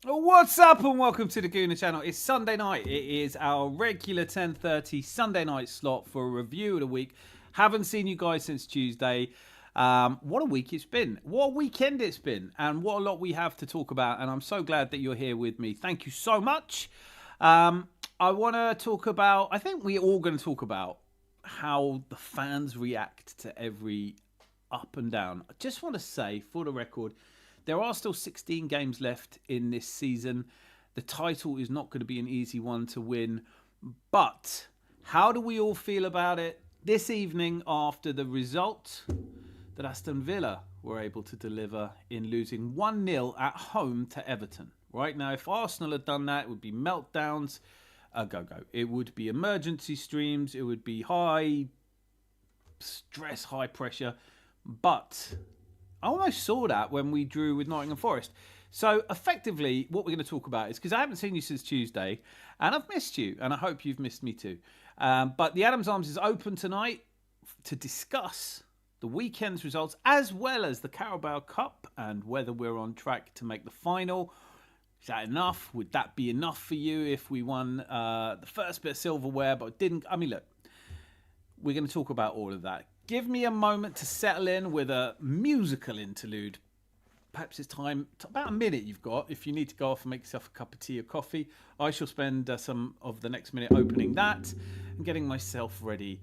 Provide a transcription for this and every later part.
What's up and welcome to the Gooner Channel. It's Sunday night. It is our regular 10:30 Sunday night slot for a review of the week. Haven't seen you guys since Tuesday. What a week it's been. What a weekend it's been. And what a lot we have to talk about. And I'm so glad that you're here with me. Thank you so much. I want to talk about, I think we're all going to talk about how the fans react to every up and down. I just want to say, for the record, there are still 16 games left in this season. The title is not going to be an easy one to win. But how do we all feel about it this evening after the result that Aston Villa were able to deliver in losing 1-0 at home to Everton? Right now, if Arsenal had done that, it would be meltdowns, a go-go. It would be emergency streams. It would be high stress, high pressure. But I almost saw that when we drew with Nottingham Forest. So effectively, what we're going to talk about is, because I haven't seen you since Tuesday, and I've missed you, and I hope you've missed me too. But the Adams Arms is open tonight to discuss the weekend's results, as well as the Carabao Cup, and whether we're on track to make the final. Is that enough? Would that be enough for you if we won the first bit of silverware, but didn't? I mean, look, we're going to talk about all of that. Give me a moment to settle in with a musical interlude. Perhaps it's time, about a minute you've got. If you need to go off and make yourself a cup of tea or coffee, I shall spend some of the next minute opening that and getting myself ready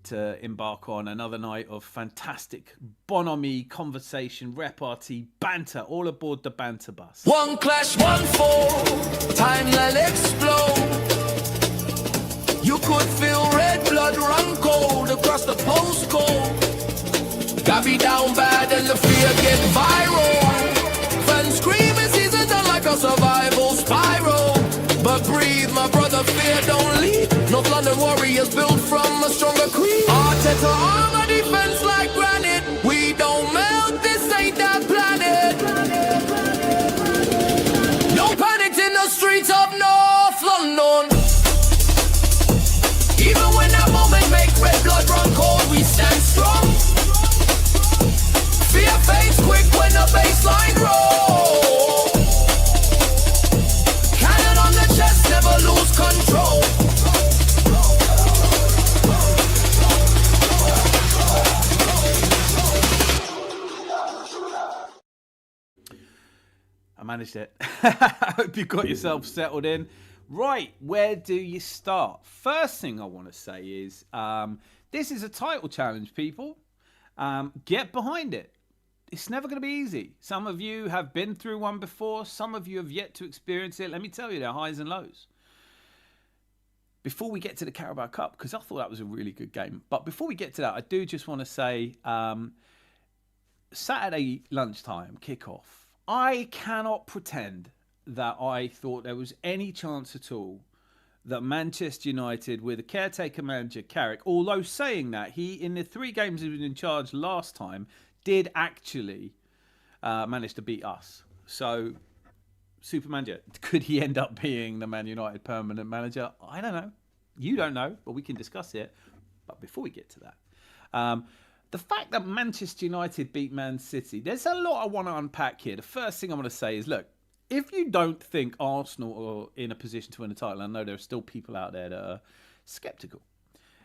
to embark on another night of fantastic bonhomie, conversation, repartee, banter, all aboard the banter bus. One clash, one fall, time will explode. You could feel red blood run cold across the postcode. Got me down bad and the fear get viral. Fans screaming, season done like a survival spiral. But breathe, my brother, fear don't leave. North London Warriors built from a stronger creed. Arteta armor defense like granite. We don't melt, this ain't that planet. No panic in the streets of North London. Even when that moment make red blood run cold, we stand strong. Fear fades quick when the baseline rolls. Cannon on the chest, never lose control. I managed it. I hope you got yourself settled in. Right, where do you start? First thing I want to say is this is a title challenge, people. Get behind it. It's never going to be easy. Some of you have been through one before. Some of you have yet to experience it. Let me tell you, there are highs and lows. Before we get to the Carabao Cup, because I thought that was a really good game. But before we get to that, I do just want to say Saturday lunchtime kickoff. I cannot pretend that I thought there was any chance at all that Manchester United, with a caretaker manager, Carrick, although saying that, he, in the 3 games he was in charge last time, did actually manage to beat us. So, super manager, could he end up being the Man United permanent manager? I don't know. You don't know, but we can discuss it. But before we get to that, the fact that Manchester United beat Man City, there's a lot I want to unpack here. The first thing I want to say is, look, if you don't think Arsenal are in a position to win the title, I know there are still people out there that are sceptical.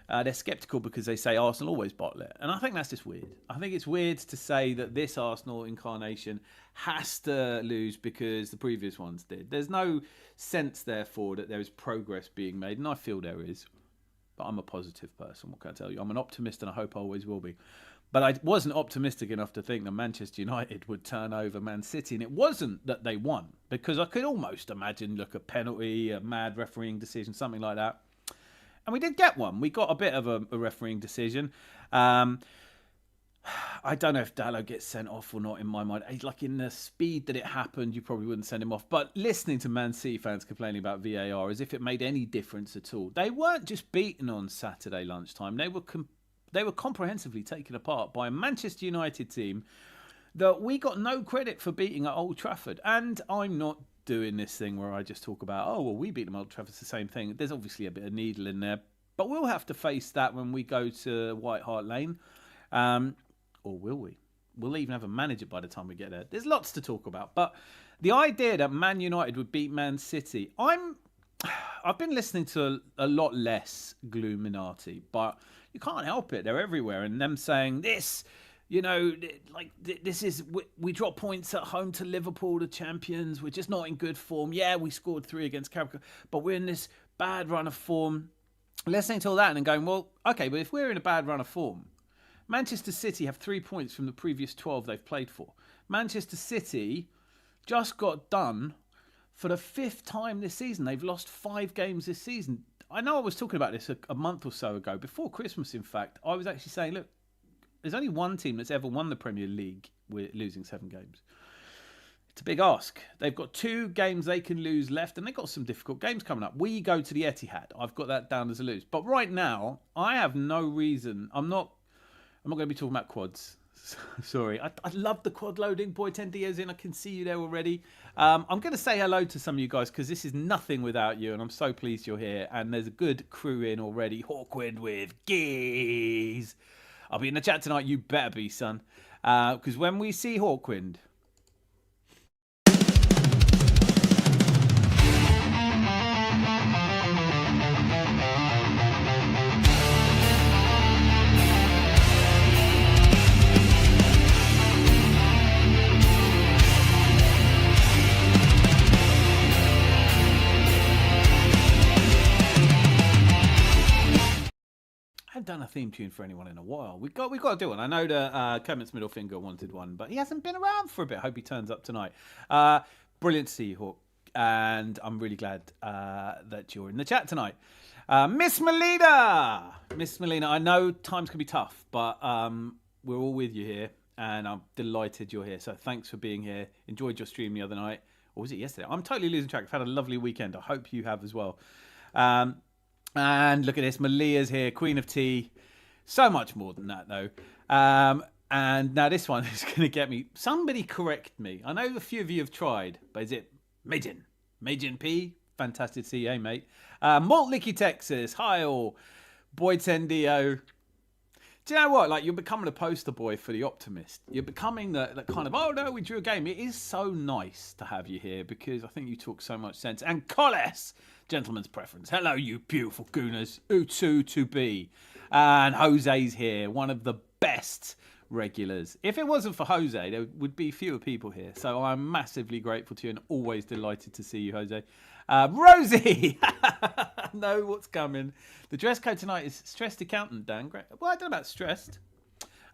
They're sceptical because they say Arsenal always bottle it. And I think that's just weird. I think it's weird to say that this Arsenal incarnation has to lose because the previous ones did. There's no sense, therefore, that there is progress being made. And I feel there is. But I'm a positive person, what can I tell you? I'm an optimist and I hope I always will be. But I wasn't optimistic enough to think that Manchester United would turn over Man City. And it wasn't that they won, because I could almost imagine, look, a penalty, a mad refereeing decision, something like that. And we did get one. We got a bit of a refereeing decision. I don't know if Dalot gets sent off or not in my mind. Like, in the speed that it happened, you probably wouldn't send him off. But listening to Man City fans complaining about VAR as if it made any difference at all. They weren't just beaten on Saturday lunchtime. They were comprehensively taken apart by a Manchester United team that we got no credit for beating at Old Trafford. And I'm not doing this thing where I just talk about, oh, well, we beat them at Old Trafford. It's the same thing. There's obviously a bit of needle in there. But we'll have to face that when we go to White Hart Lane. Or will we? we'll even have a manager by the time we get there. There's lots to talk about. But the idea that Man United would beat Man City, I've been listening to a lot less Gloominati, but you can't help it. They're everywhere. And them saying this, this is, we drop points at home to Liverpool, the champions. We're just not in good form. Yeah, we scored 3 against Carrick, but we're in this bad run of form. Listening to all that and then going, well, okay, but if we're in a bad run of form, Manchester City have 3 points from the previous 12 they've played for. Manchester City just got done for the 5th time this season. They've lost 5 games this season. I know I was talking about this a month or so ago, before Christmas, in fact. I was actually saying, look, there's only one team that's ever won the Premier League with losing 7 games. It's a big ask. They've got 2 games they can lose left, and they've got some difficult games coming up. We go to the Etihad. I've got that down as a lose. But right now, I have no reason. I'm not going to be talking about quads. Sorry. I love the quad loading. Boy, 10 Diaz in. I can see you there already. I'm going to say hello to some of you guys because this is nothing without you, and I'm so pleased you're here. And there's a good crew in already. Hawkwind with Geese. I'll be in the chat tonight. You better be, son. Because when we see Hawkwind... I haven't done a theme tune for anyone in a while. We've got to do one. I know that Clement's middle finger wanted one, but he hasn't been around for a bit. Hope he turns up tonight. Brilliant to see you, Hawk, and I'm really glad that you're in the chat tonight. Miss Melina, I know times can be tough, but we're all with you here, and I'm delighted you're here. So thanks for being here. Enjoyed your stream the other night, or was it yesterday? I'm totally losing track. I've had a lovely weekend. I hope you have as well. And look at this, Malia's here, Queen of Tea. So much more than that, though. And now this one is going to get me. Somebody correct me. I know a few of you have tried, but is it Majin? Majin P? Fantastic to see you, mate. Malt Licky, Texas. Hi, all. Boy Tendio. Do you know what? Like, you're becoming a poster boy for the optimist. You're becoming the kind of, oh, no, we drew a game. It is so nice to have you here because I think you talk so much sense. And Colles, gentleman's preference. Hello, you beautiful gooners. Utu to be. And Jose's here, one of the best regulars. If it wasn't for Jose, there would be fewer people here. So I'm massively grateful to you and always delighted to see you, Jose. Rosie! Know what's coming. The dress code tonight is stressed accountant, Dan. Great. Well, I don't know about stressed.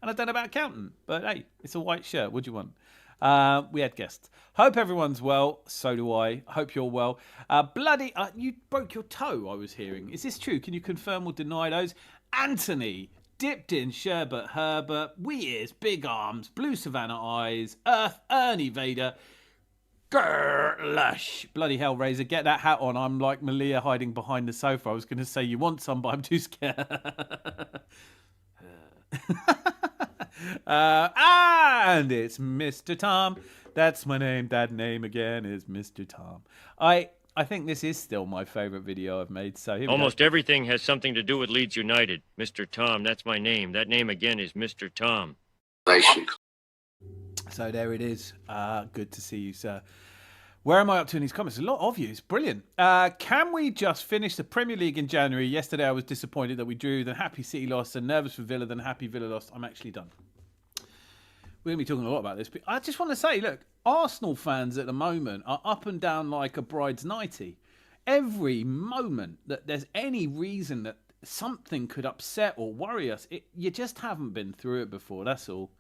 And I don't know about accountant. But hey, it's a white shirt. What do you want? We had guests. Hope everyone's well. So do I. Hope you're well. You broke your toe, I was hearing. Is this true? Can you confirm or deny those? Anthony, dipped in Sherbet Herbert, wee ears, big arms, blue savannah eyes, Earth, Ernie Vader, Lush. Bloody hell, Razor, get that hat on. I'm like Malia hiding behind the sofa. I was going to say you want some, but I'm too scared. And it's Mr. Tom. That's my name. That name again is Mr. Tom. I think this is still my favourite video I've made. So almost everything has something to do with Leeds United. Mr. Tom, that's my name. That name again is Mr. Tom. So there it is. Good to see you, sir. Where am I up to in these comments? A lot of you. It's brilliant. Can we just finish the Premier League in January? Yesterday I was disappointed that we drew. Then happy City lost. And nervous for Villa. Then happy Villa lost. I'm actually done. We're going to be talking a lot about this. But I just want to say, look, Arsenal fans at the moment are up and down like a bride's nightie. Every moment that there's any reason that something could upset or worry us, you just haven't been through it before. That's all.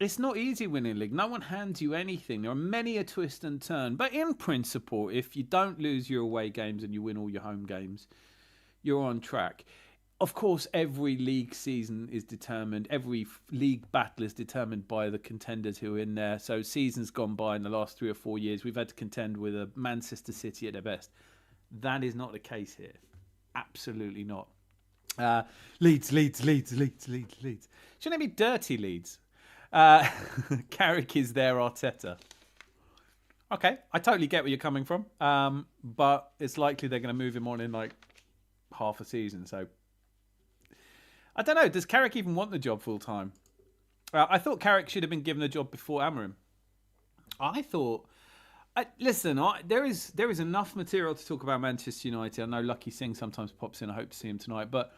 It's not easy winning a league. No one hands you anything. There are many a twist and turn. But in principle, if you don't lose your away games and you win all your home games, you're on track. Of course, every league season is determined. Every league battle is determined by the contenders who are in there. So seasons gone by in the last 3 or 4 years, we've had to contend with a Manchester City at their best. That is not the case here. Absolutely not. Leeds. Shouldn't it be dirty Leeds? Carrick is there, Arteta. Okay, I totally get where you're coming from. But it's likely they're going to move him on in like half a season. So I don't know. Does Carrick even want the job full time? I thought Carrick should have been given the job before Amorim. I thought. Listen, there is enough material to talk about Manchester United. I know Lucky Singh sometimes pops in. I hope to see him tonight. But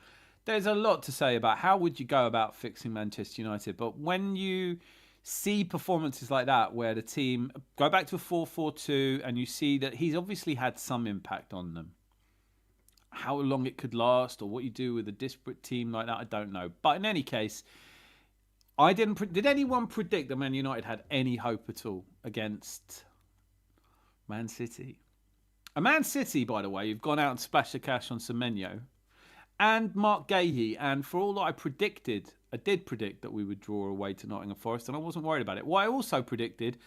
there's a lot to say about how would you go about fixing Manchester United. But when you see performances like that, where the team go back to a 4-4-2 and you see that he's obviously had some impact on them. How long it could last or what you do with a disparate team like that, I don't know. But in any case, did anyone predict that Man United had any hope at all against Man City? A Man City, by the way, you've gone out and splashed the cash on Semenyo and Mark Gahey. And for all that I did predict that we would draw away to Nottingham Forest, and I wasn't worried about it. What I also predicted,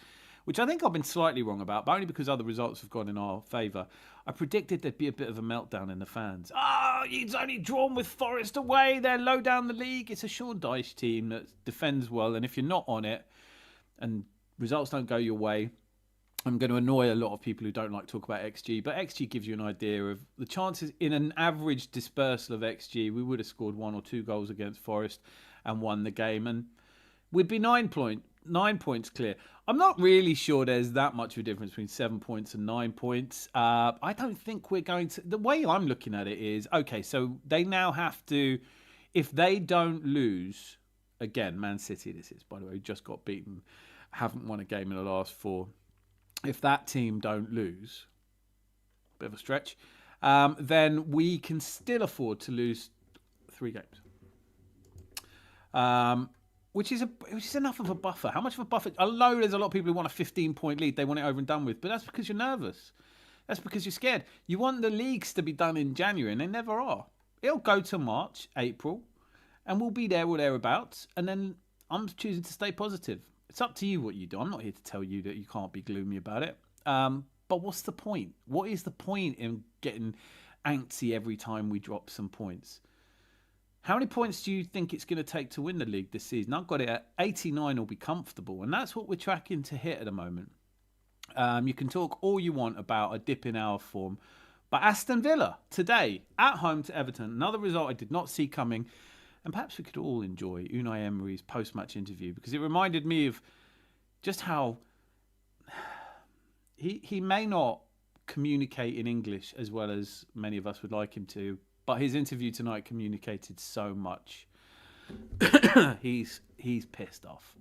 which I think I've been slightly wrong about, but only because other results have gone in our favour, I predicted there'd be a bit of a meltdown in the fans. He's only drawn with Forest away. They're low down the league. It's a Sean Dyche team that defends well, and if you're not on it and results don't go your way, I'm going to annoy a lot of people who don't like to talk about XG, but XG gives you an idea of the chances in an average dispersal of XG. We would have scored 1 or 2 goals against Forest and won the game, and we'd be 9 points clear. I'm not really sure there's that much of a difference between 7 points and 9 points. I don't think we're going to... The way I'm looking at it is, okay, so they now have to... If they don't lose... Again, Man City, this is, by the way, just got beaten. Haven't won a game in the last 4. If that team don't lose, bit of a stretch, then we can still afford to lose 3 games. Which is enough of a buffer. How much of a buffer? I know there's a lot of people who want a 15-point lead. They want it over and done with. But that's because you're nervous. That's because you're scared. You want the leagues to be done in January, and they never are. It'll go to March, April, and we'll be there or thereabouts. And then I'm choosing to stay positive. It's up to you what you do. I'm not here to tell you that you can't be gloomy about it. But what's the point? What is the point in getting antsy every time we drop some points? How many points do you think it's going to take to win the league this season? I've got it at 89 will be comfortable. And that's what we're tracking to hit at the moment. You can talk all you want about a dip in our form. But Aston Villa today at home to Everton. Another result I did not see coming. And perhaps we could all enjoy Unai Emery's post-match interview because it reminded me of just how he may not communicate in English as well as many of us would like him to, but his interview tonight communicated so much. He's pissed off.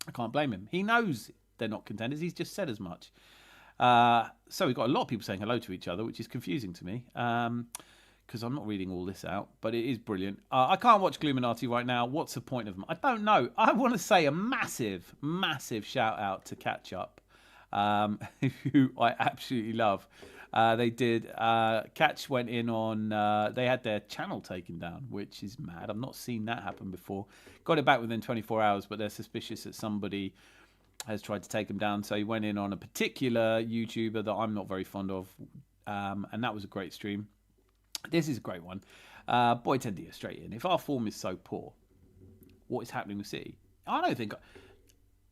I can't blame him. He knows they're not contenders. He's just said as much. So we've got a lot of people saying hello to each other, which is confusing to me. Because I'm not reading all this out, but it is brilliant. I can't watch Gluminati right now. What's the point of them? I don't know. I want to say a massive, massive shout out to Catch Up, who I absolutely love. They did. Catch went in on. They had their channel taken down, which is mad. I've not seen that happen before. Got it back within 24 hours, but they're suspicious that somebody has tried to take them down. So he went in on a particular YouTuber that I'm not very fond of, and that was a great stream. This is a great one. Boy, Tendia straight in. If our form is so poor, what is happening with City? I don't think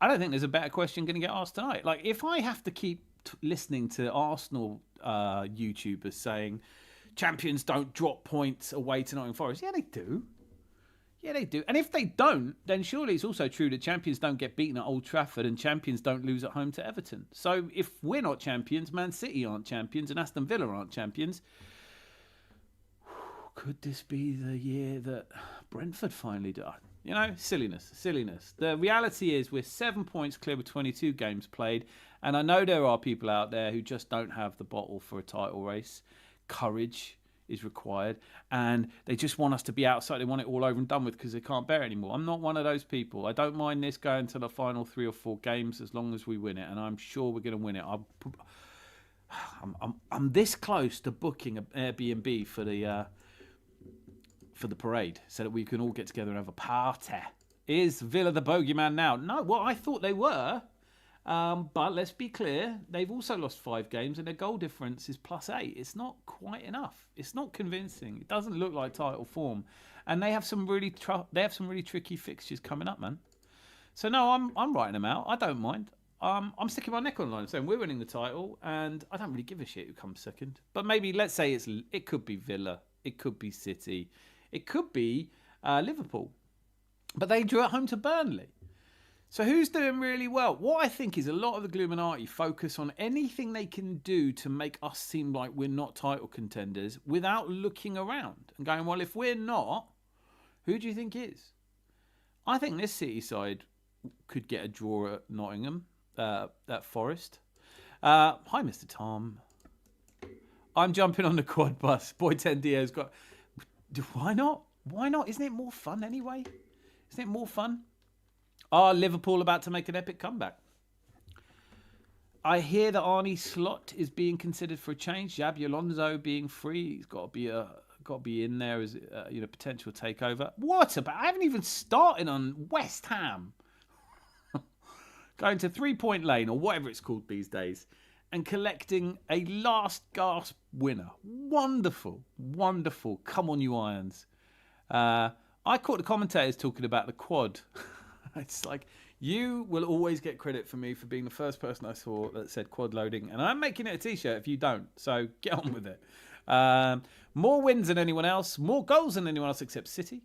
there's a better question going to get asked tonight. Like, if I have to keep listening to Arsenal YouTubers saying champions don't drop points away to Nottingham Forest, yeah, they do. Yeah, they do. And if they don't, then surely it's also true that champions don't get beaten at Old Trafford and champions don't lose at home to Everton. So if we're not champions, Man City aren't champions, and Aston Villa aren't champions. Could this be the year that Brentford finally do? You know, silliness. The reality is we're 7 points clear with 22 games played. And I know there are people out there who just don't have the bottle for a title race. Courage is required. And they just want us to be outside. They want it all over and done with because they can't bear it anymore. I'm not one of those people. I don't mind this going to the final 3 or 4 games as long as we win it. And I'm sure we're going to win it. I'm this close to booking an Airbnb for the parade so that we can all get together and have a party. Is Villa the bogeyman now? No, well, I thought they were. But let's be clear, they've also lost 5 games and their goal difference is +8. It's not quite enough. It's not convincing. It doesn't look like title form. And they have some really tricky fixtures coming up, man. So no, I'm writing them out. I don't mind. I'm sticking my neck on the line saying we're winning the title and I don't really give a shit who comes second. But maybe let's say it could be Villa. It could be City. It could be Liverpool. But they drew at home to Burnley. So who's doing really well? What I think is a lot of the Gluminati focus on anything they can do to make us seem like we're not title contenders without looking around and going, well, if we're not, who do you think is? I think this City side could get a draw at Nottingham, at Forest. Hi, Mr. Tom. I'm jumping on the quad bus. Boy 10 Dio's got... Why not? Why not? Isn't it more fun anyway? Isn't it more fun? Are Liverpool about to make an epic comeback? I hear that Arnie Slot is being considered for a change. Xabi Alonso being free, he's got to be in there as potential takeover. What about? I haven't even started on West Ham going to 3 Point Lane or whatever it's called these days and collecting a last gasp winner. Wonderful, wonderful. Come on, you Irons. I caught the commentators talking about the quad. It's like, you will always get credit for me for being the first person I saw that said quad loading. And I'm making it a t-shirt if you don't. So get on with it. More wins than anyone else. More goals than anyone else except City.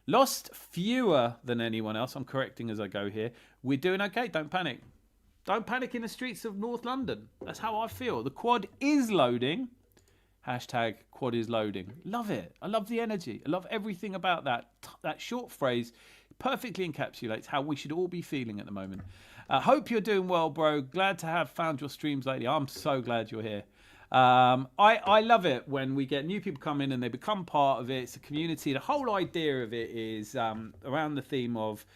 Lost fewer than anyone else. I'm correcting as I go here. We're doing okay. Don't panic. Don't panic in the streets of North London. That's how I feel. The quad is loading. Hashtag quad is loading. Love it. I love the energy. I love everything about that. That short phrase perfectly encapsulates how we should all be feeling at the moment. Hope you're doing well, bro. Glad to have found your streams lately. I'm so glad you're here. I love it when we get new people come in and they become part of it. It's a community. The whole idea of it is around the theme of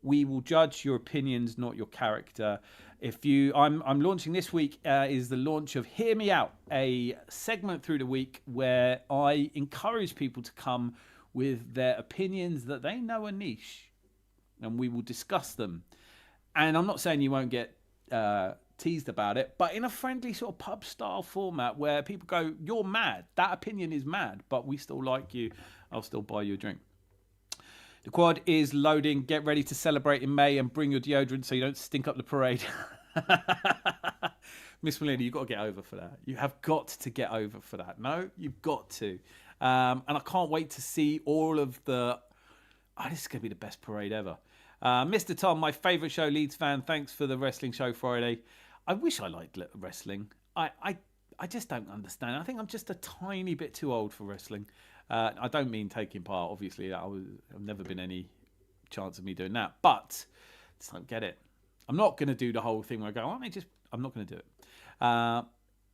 we will judge your opinions, not your character. I'm launching this week is the launch of Hear Me Out, a segment through the week where I encourage people to come with their opinions that they know are niche, and we will discuss them. And I'm not saying you won't get teased about it, but in a friendly sort of pub style format where people go, you're mad, that opinion is mad, but we still like you, I'll still buy you a drink. The quad is loading. Get ready to celebrate in May and bring your deodorant so you don't stink up the parade. Miss Melina, you've got to get over for that. You have got to get over for that. No, you've got to. And I can't wait to see all of the... this is going to be the best parade ever. Mr. Tom, my favourite show, Leeds fan. Thanks for the wrestling show Friday. I wish I liked wrestling. I just don't understand. I think I'm just a tiny bit too old for wrestling. I don't mean taking part, obviously. I've never been any chance of me doing that. But I just don't get it. I'm not going to do the whole thing where I go, I'm not going to do it.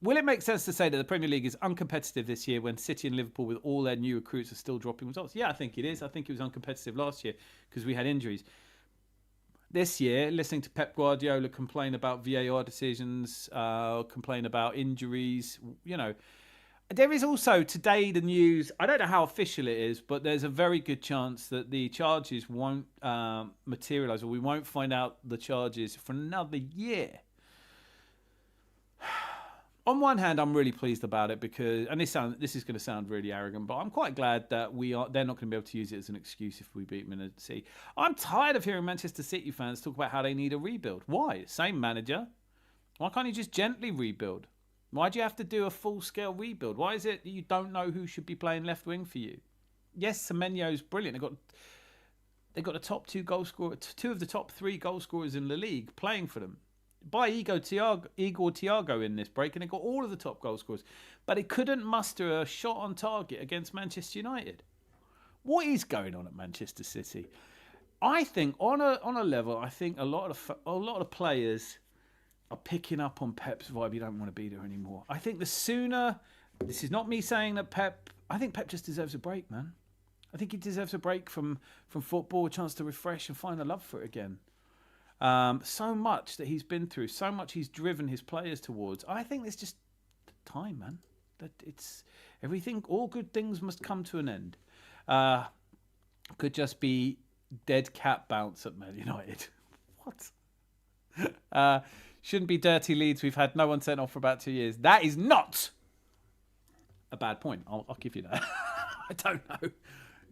Will it make sense to say that the Premier League is uncompetitive this year when City and Liverpool, with all their new recruits, are still dropping results? Yeah, I think it is. I think it was uncompetitive last year because we had injuries. This year, listening to Pep Guardiola complain about VAR decisions, complain about injuries, there is also today the news, I don't know how official it is, but there's a very good chance that the charges won't materialise, or we won't find out the charges for another year. On one hand, I'm really pleased about it because, and this is going to sound really arrogant, but I'm quite glad that they're not going to be able to use it as an excuse if we beat Man City. I'm tired of hearing Manchester City fans talk about how they need a rebuild. Why? Same manager. Why can't you just gently rebuild? Why do you have to do a full-scale rebuild? Why is it that you don't know who should be playing left wing for you? Yes, Semenyo's brilliant. They've got the top two of the top three goal scorers in the league playing for them. By Igor Thiago in this break, and they got all of the top goal scorers, but it couldn't muster a shot on target against Manchester United. What is going on at Manchester City? I think on a level, I think a lot of players are picking up on Pep's vibe. You don't want to be there anymore. I think the sooner, this is not me saying that I think Pep just deserves a break, man. I think he deserves a break from football, a chance to refresh and find a love for it again. So much that he's been through, so much he's driven his players towards. I think it's just time, man. That it's everything. All good things must come to an end. Could just be dead cat bounce at Man United. What? Shouldn't be dirty Leeds. We've had no one sent off for about 2 years. That is not a bad point. I'll give you that. I don't know.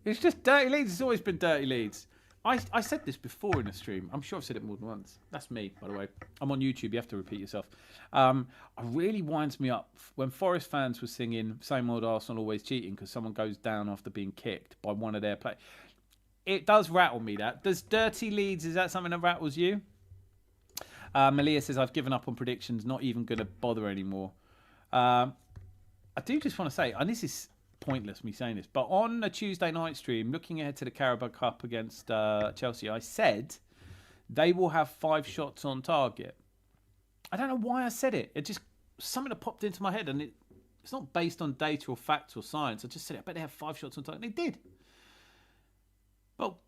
It's just dirty Leeds. It's always been dirty Leeds. I said this before in a stream. I'm sure I've said it more than once. That's me, by the way. I'm on YouTube. You have to repeat yourself. It really winds me up when Forest fans were singing "Same Old Arsenal Always Cheating" because someone goes down after being kicked by one of their players. it does rattle me. That does. Dirty Leeds, is that something that rattles you? Malia says, I've given up on predictions, not even going to bother anymore. I do just want to say, and this is pointless me saying this, but on a Tuesday night stream, looking ahead to the Carabao Cup against Chelsea, I said they will have 5 shots on target. I don't know why I said it. It just something that popped into my head, and it's not based on data or facts or science. I just said, I bet they have 5 shots on target. And they did. Well,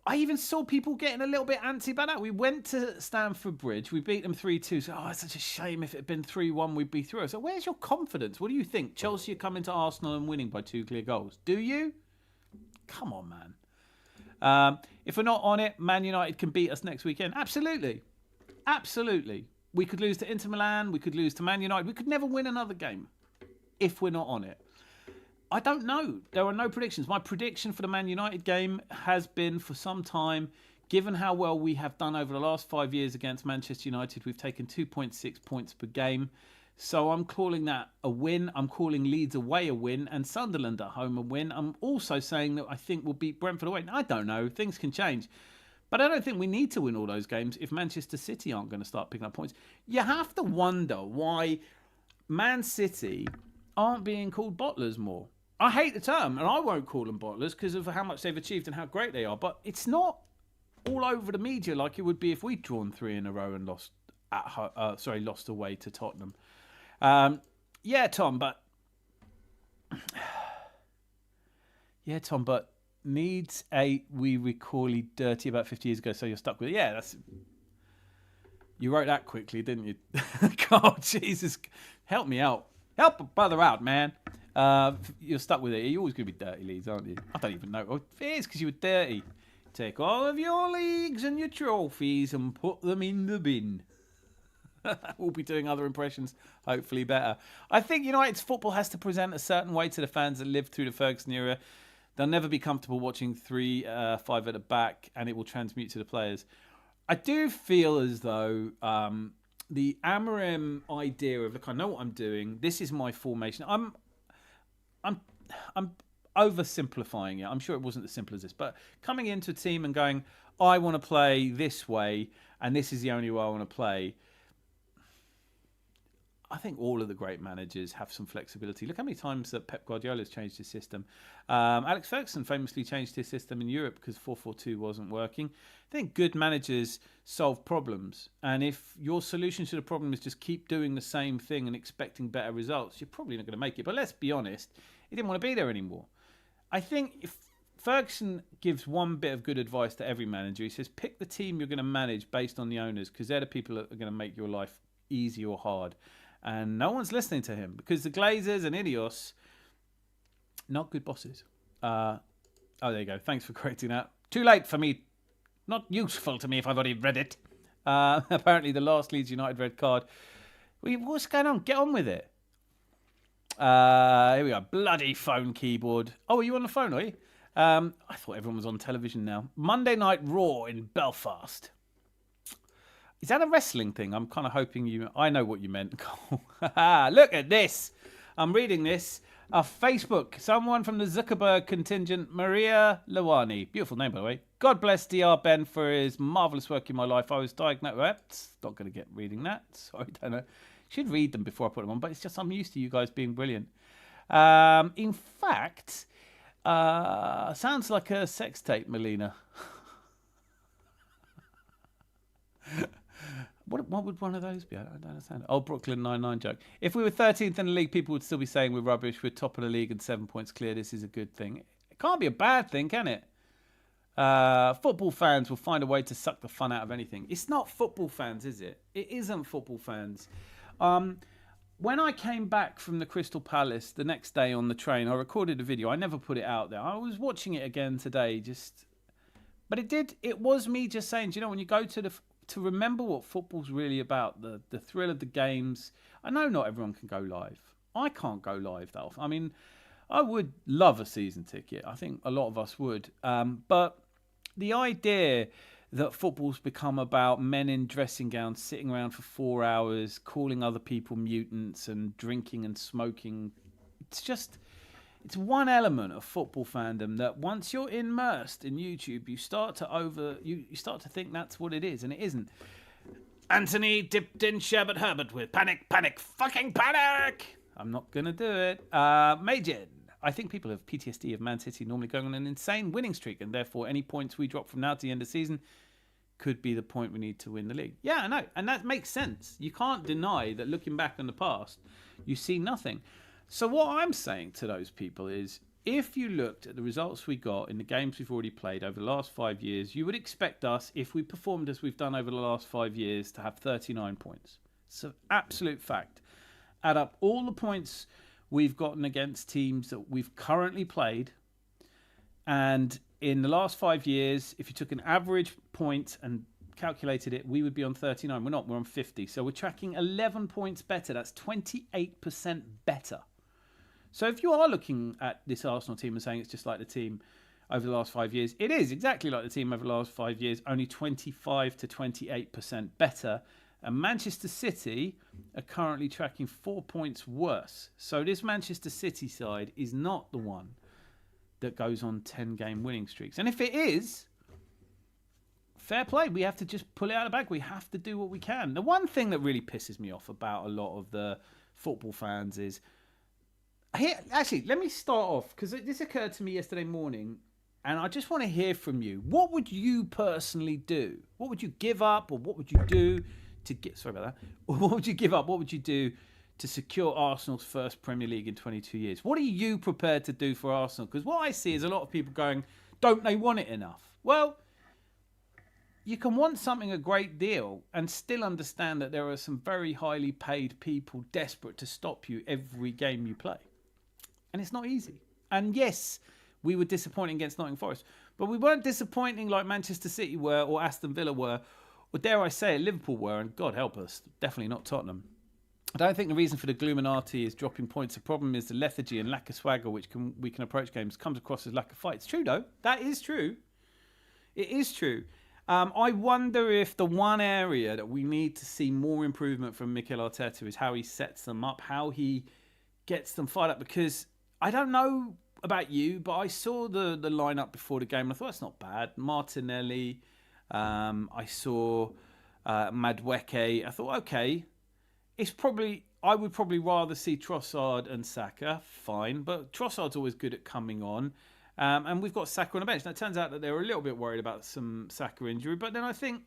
I even saw people getting a little bit antsy about that. We went to Stamford Bridge. We beat them 3-2. So, it's such a shame. If it had been 3-1, we'd be through. So where's your confidence? What do you think? Chelsea are coming to Arsenal and winning by 2 clear goals. Do you? Come on, man. If we're not on it, Man United can beat us next weekend. Absolutely. Absolutely. We could lose to Inter Milan. We could lose to Man United. We could never win another game if we're not on it. I don't know. There are no predictions. My prediction for the Man United game has been for some time, given how well we have done over the last 5 years against Manchester United, we've taken 2.6 points per game. So I'm calling that a win. I'm calling Leeds away a win and Sunderland at home a win. I'm also saying that I think we'll beat Brentford away. I don't know. Things can change. But I don't think we need to win all those games if Manchester City aren't going to start picking up points. You have to wonder why Man City aren't being called bottlers more. I hate the term, and I won't call them bottlers because of how much they've achieved and how great they are. But it's not all over the media like it would be if we'd drawn 3 in a row and lost away to Tottenham. Yeah, Tom, but needs a we recall dirty about 50 years ago, so you're stuck with it. Yeah, you wrote that quickly, didn't you? God, Jesus, help me out. Help a brother out, man. You're stuck with it. You're always going to be dirty, Leeds, aren't you? I don't even know. Oh, it is because you were dirty. Take all of your leagues and your trophies and put them in the bin. We'll be doing other impressions, hopefully better. I think United's football has to present a certain way to the fans that lived through the Ferguson era. They'll never be comfortable watching 3-5 at the back, and it will transmute to the players. I do feel as though the Amorim idea of, look, I know what I'm doing. This is my formation. I'm oversimplifying it. I'm sure it wasn't as simple as this, but coming into a team and going, I want to play this way, and this is the only way I want to play. I think all of the great managers have some flexibility. Look how many times that Pep Guardiola has changed his system. Alex Ferguson famously changed his system in Europe because 4-4-2 wasn't working. I think good managers solve problems. And if your solution to the problem is just keep doing the same thing and expecting better results, you're probably not going to make it. But let's be honest, he didn't want to be there anymore. I think if Ferguson gives one bit of good advice to every manager, he says, pick the team you're going to manage based on the owners because they're the people that are going to make your life easy or hard. And no one's listening to him because the Glazers and Ineos, not good bosses. There you go. Thanks for correcting that. Too late for me. Not useful to me if I've already read it. Apparently the last Leeds United red card. What's going on? Get on with it. Here we are. Bloody phone keyboard. Oh, are you on the phone, are you? I thought everyone was on television now. Monday Night Raw in Belfast. Is that a wrestling thing? I'm kind of hoping I know what you meant. Look at this. I'm reading this. Facebook. Someone from the Zuckerberg contingent, Maria Lawani. Beautiful name, by the way. God bless DR Ben for his marvellous work in my life. I was diagnosed. Not going to get reading that. Sorry, don't know. Should read them before I put them on, but it's just I'm used to you guys being brilliant. In fact, sounds like a sex tape, Melina. What would one of those be? I don't understand. Oh, Brooklyn Nine-Nine joke. If we were 13th in the league, people would still be saying we're rubbish. We're top of the league and 7 points clear. This is a good thing. It can't be a bad thing, can it? Football fans will find a way to suck the fun out of anything. It's not football fans, is it? It isn't football fans. When I came back from the Crystal Palace the next day on the train, I recorded a video. I never put it out there. I was watching it again today, but it was me just saying, do you know, when you go to remember what football's really about, the thrill of the games. I know not everyone can go live. I can't go live that often. I mean, I would love a season ticket. I think a lot of us would. But the idea that football's become about men in dressing gowns sitting around for 4 hours, calling other people mutants and drinking and smoking, it's just, It's one element of football fandom that once you're immersed in YouTube, you start to think that's what it is, and it isn't. Anthony dipped in Sherbet Herbert with panic, panic, fucking panic. I'm not gonna do it. Majid. I think people have PTSD of Man City normally going on an insane winning streak, and therefore any points we drop from now to the end of the season could be the point we need to win the league. Yeah, I know, and that makes sense. You can't deny that looking back on the past, you see nothing. So what I'm saying to those people is, if you looked at the results we got in the games we've already played over the last 5 years, you would expect us, if we performed as we've done over the last 5 years, to have 39 points. It's an absolute fact. Add up all the points we've gotten against teams that we've currently played, and in the last 5 years, if you took an average point and calculated it, we would be on 39. We're not, we're on 50. So we're tracking 11 points better. That's 28% better. So if you are looking at this Arsenal team and saying it's just like the team over the last 5 years, it is exactly like the team over the last 5 years, only 25 to 28% better. And Manchester City are currently tracking 4 points worse. So this Manchester City side is not the one that goes on 10-game winning streaks. And if it is, fair play. We have to just pull it out of the bag. We have to do what we can. The one thing that really pisses me off about a lot of the football fans is... Actually, let me start off, because this occurred to me yesterday morning, and I just want to hear from you. What would you personally do? What would you give up, or what would you do to get... Sorry about that. What would you give up? What would you do to secure Arsenal's first Premier League in 22 years? What are you prepared to do for Arsenal? Because what I see is a lot of people going, don't they want it enough? Well, you can want something a great deal and still understand that there are some very highly paid people desperate to stop you every game you play. And it's not easy. And yes, we were disappointing against Nottingham Forest, but we weren't disappointing like Manchester City were, or Aston Villa were, or dare I say it, Liverpool were, and God help us, definitely not Tottenham. I don't think the reason for the Gluminati is dropping points. The problem is the lethargy and lack of swagger which we can approach games comes across as lack of fight. It's true, though. That is true. It is true. I wonder if the one area that we need to see more improvement from Mikel Arteta is how he sets them up, how he gets them fired up. Because I don't know about you, but I saw the lineup before the game and I thought, that's not bad. Martinelli, I saw Madueke. I thought, okay, I would probably rather see Trossard and Saka, fine, but Trossard's always good at coming on. And we've got Saka on the bench. Now, it turns out that they were a little bit worried about some Saka injury, but then I think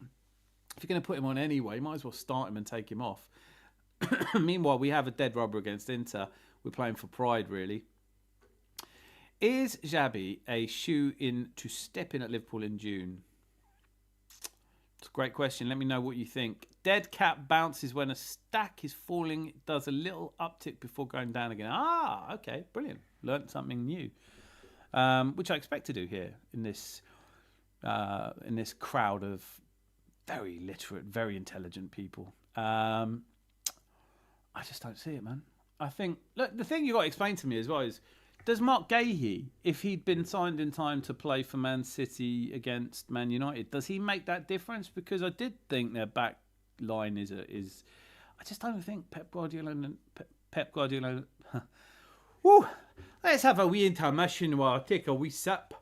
if you're going to put him on anyway, you might as well start him and take him off. Meanwhile, we have a dead rubber against Inter. We're playing for pride, really. Is Xabi a shoe-in to step in at Liverpool in June? It's a great question. Let me know what you think. Dead cat bounces when a stack is falling. It does a little uptick before going down again. Ah, okay, brilliant. Learned something new, which I expect to do here in this crowd of very literate, very intelligent people. I just don't see it, man. I think, look, the thing you got to explain to me as well is, does Mark Gahey, if he'd been signed in time to play for Man City against Man United, does he make that difference? Because I did think their back line is. I just don't think Pep Guardiola. Woo! Let's have a wee intermission while I take a wee sip.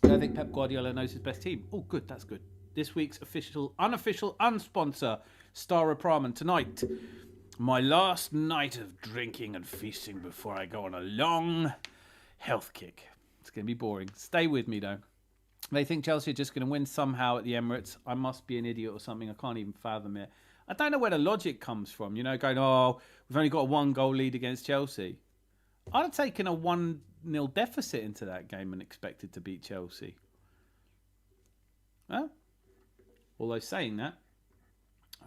I don't think Pep Guardiola knows his best team. Oh, good, that's good. This week's unofficial, unsponsor, Star Praman tonight. My last night of drinking and feasting before I go on a long health kick. It's going to be boring. Stay with me, though. They think Chelsea are just going to win somehow at the Emirates. I must be an idiot or something. I can't even fathom it. I don't know where the logic comes from. You know, going, oh, we've only got a 1-goal lead against Chelsea. I'd have taken a 1-0 deficit into that game and expected to beat Chelsea. Huh? Although saying that,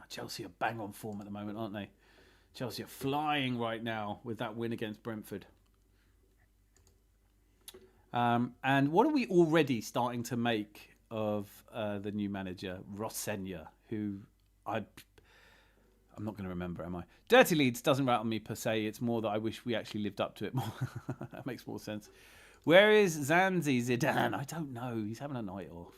Chelsea are bang on form at the moment, aren't they? Chelsea are flying right now with that win against Brentford. And what are we already starting to make of the new manager, Rossegna, who I'm not going to remember, am I? Dirty Leeds doesn't rattle me per se. It's more that I wish we actually lived up to it more. That makes more sense. Where is Zanzi Zidane? I don't know. He's having a night off.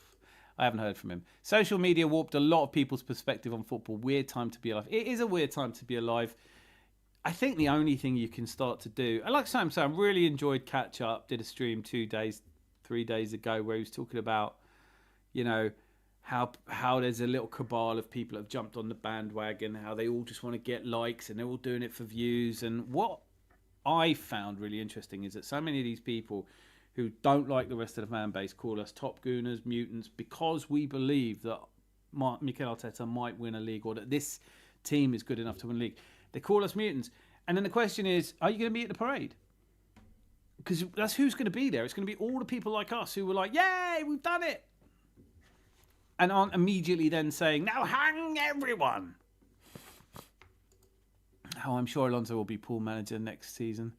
I haven't heard from him. Social media warped a lot of people's perspective on football. Weird time to be alive. It is a weird time to be alive. I think the only thing you can start to do, and like Sam said, I really enjoyed Catch Up. Did a stream 3 days ago where he was talking about, how there's a little cabal of people that have jumped on the bandwagon, how they all just want to get likes and they're all doing it for views. And what I found really interesting is that so many of these people who don't like the rest of the fan base call us top gooners, mutants, because we believe that Mikel Arteta might win a league, or that this team is good enough to win a league. They call us mutants. And then the question is, are you going to be at the parade? Because that's who's going to be there. It's going to be all the people like us who were like, yay, we've done it. And aren't immediately then saying, now hang everyone. Oh, I'm sure Alonso will be pool manager next season.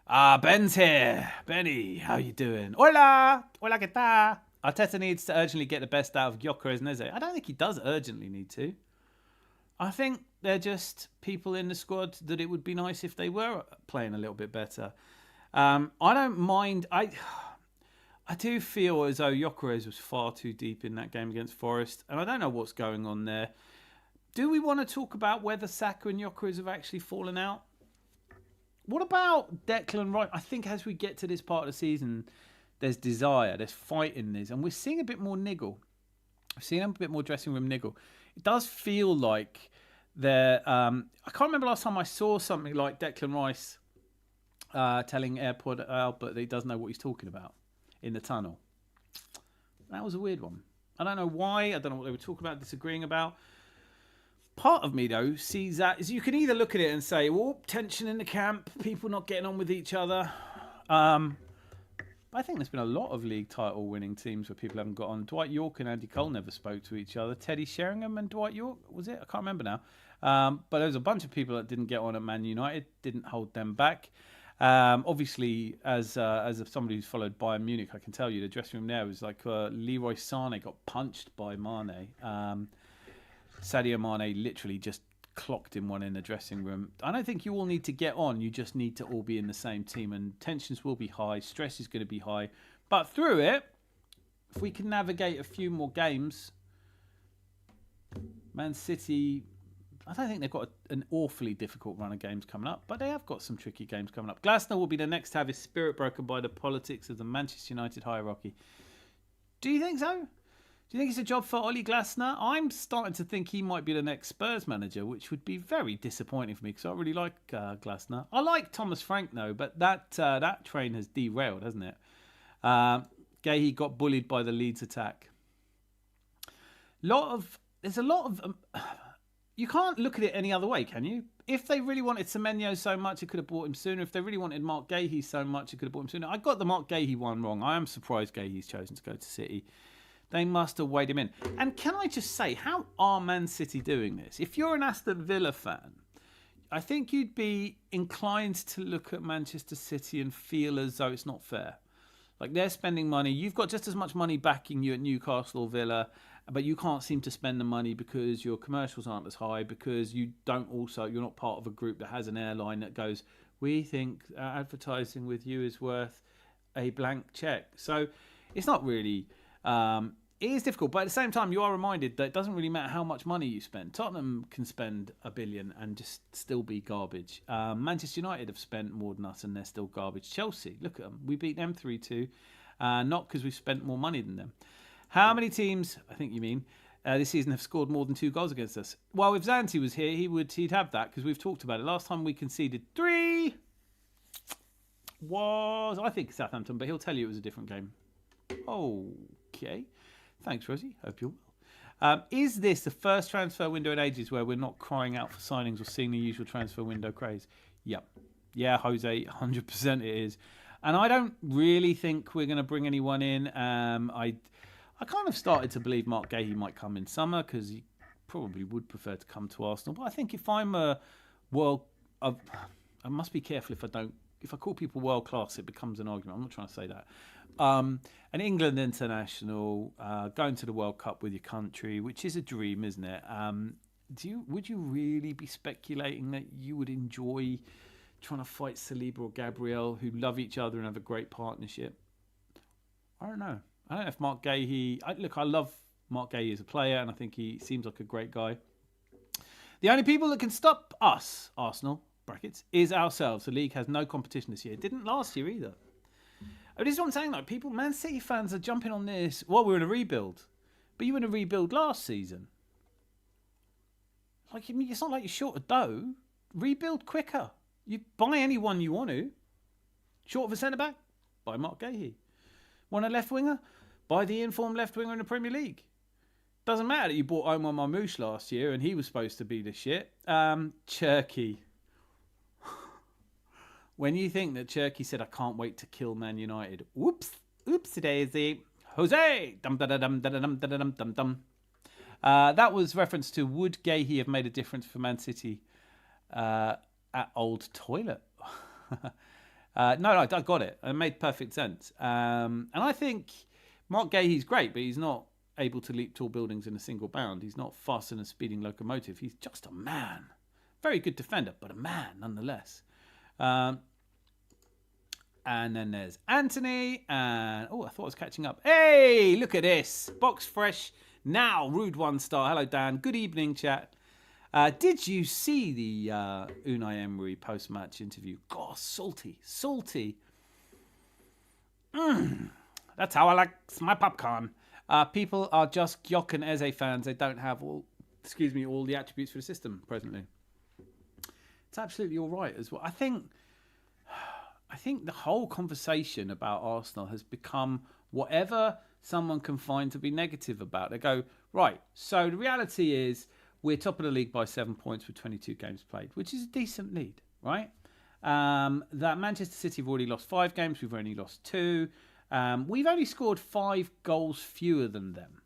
Ben's here. Benny, how you doing? Hola. Hola, ¿qué tal? Arteta needs to urgently get the best out of Gyökeres and Eze. I don't think he does urgently need to. I think they're just people in the squad that it would be nice if they were playing a little bit better. I don't mind. I do feel as though Gyökeres was far too deep in that game against Forest, and I don't know what's going on there. Do we want to talk about whether Saka and Gyökeres have actually fallen out? What about Declan Rice? I think as we get to this part of the season, there's desire, there's fight in this, and we're seeing a bit more niggle. We've seen a bit more dressing room niggle. It does feel like they're... I can't remember last time I saw something like Declan Rice telling AirPod Albert that he doesn't know what he's talking about in the tunnel. That was a weird one. I don't know why. I don't know what they were talking about, disagreeing about. Part of me, though, sees that is you can either look at it and say, well, tension in the camp, people not getting on with each other. I think there's been a lot of league title winning teams where people haven't got on. Dwight York and Andy Cole never spoke to each other. Teddy Sheringham and Dwight York, was it? I can't remember now. But there was a bunch of people that didn't get on at Man United, didn't hold them back. Obviously, as somebody who's followed Bayern Munich, I can tell you the dressing room there was like Leroy Sané got punched by Mane. Sadio Mane literally just clocked him one in the dressing room. I don't think you all need to get on. You just need to all be in the same team, and tensions will be high. Stress is going to be high. But through it, if we can navigate a few more games, Man City, I don't think they've got an awfully difficult run of games coming up, but they have got some tricky games coming up. Glasner will be the next to have his spirit broken by the politics of the Manchester United hierarchy. Do you think so? Do you think it's a job for Ollie Glasner? I'm starting to think he might be the next Spurs manager, which would be very disappointing for me because I really like Glasner. I like Thomas Frank though, but that train has derailed, hasn't it? Gahey got bullied by the Leeds attack. There's a lot of. You can't look at it any other way, can you? If they really wanted Semenyo so much, it could have bought him sooner. If they really wanted Mark Gahey so much, it could have bought him sooner. I got the Mark Gahey one wrong. I am surprised Gahey's chosen to go to City. They must have weighed him in. And can I just say, how are Man City doing this? If you're an Aston Villa fan, I think you'd be inclined to look at Manchester City and feel as though it's not fair. Like, they're spending money. You've got just as much money backing you at Newcastle or Villa, but you can't seem to spend the money because your commercials aren't as high, because you're not part of a group that has an airline that goes, we think advertising with you is worth a blank check. So it's not really... it is difficult, but at the same time, you are reminded that it doesn't really matter how much money you spend. Tottenham can spend $1 billion and just still be garbage. Manchester United have spent more than us and they're still garbage. Chelsea, look at them. We beat them 3-2, not because we've spent more money than them. How many teams, I think you mean, this season have scored more than 2 goals against us? Well, if Zanti was here, he'd have that because we've talked about it. Last time we conceded 3 was, I think, Southampton, but he'll tell you it was a different game. Okay. Thanks, Rosie. Hope you're well. Is this the first transfer window in ages where we're not crying out for signings or seeing the usual transfer window craze? Yep. Yeah, Jose, 100% it is. And I don't really think we're going to bring anyone in. I kind of started to believe Mark Gahey might come in summer because he probably would prefer to come to Arsenal. But I think if I'm I must be careful if I call people world class, it becomes an argument. I'm not trying to say that. An England international, going to the World Cup with your country, which is a dream, isn't it? Would you really be speculating that you would enjoy trying to fight Saliba or Gabriel, who love each other and have a great partnership? I don't know. I don't know if Mark Gahey... I love Mark Gahey as a player, and I think he seems like a great guy. The only people that can stop us, Arsenal, brackets, is ourselves. The league has no competition this year. It didn't last year either. This is what I'm saying. Like, people, Man City fans are jumping on this. Well, we're in a rebuild. But you were in a rebuild last season. Like, I mean, it's not like you're short of dough. Rebuild quicker. You buy anyone you want to. Short of a centre-back? Buy Mark Gahey. Want a left winger? Buy the informed left winger in the Premier League. Doesn't matter that you bought Omar Marmoush last year and he was supposed to be the shit. Cherky. When you think that Cherky said, I can't wait to kill Man United. Whoops. Oopsie daisy. Jose. Dum dum dum dum dum dum dum dum. That was reference to would Gahey have made a difference for Man City at Old Toilet? No, I got it. It made perfect sense. And I think Mark Gahey's great, but he's not able to leap tall buildings in a single bound. He's not fast and a speeding locomotive. He's just a man. Very good defender, but a man nonetheless. And then there's Anthony. And I thought I was catching up. Hey, look at this. Box fresh now. Rude 1-star. Hello, Dan. Good evening, chat. Did you see the Unai Emery post-match interview? God, salty. That's how I like my popcorn. People are just Gyok and Eze fans. They don't have all the attributes for the system presently. It's absolutely all right as well. I think the whole conversation about Arsenal has become whatever someone can find to be negative about. They go, right, so the reality is we're top of the league by 7 points with 22 games played, which is a decent lead, right? That Manchester City have already lost 5 games. We've only lost 2. We've only scored 5 goals fewer than them.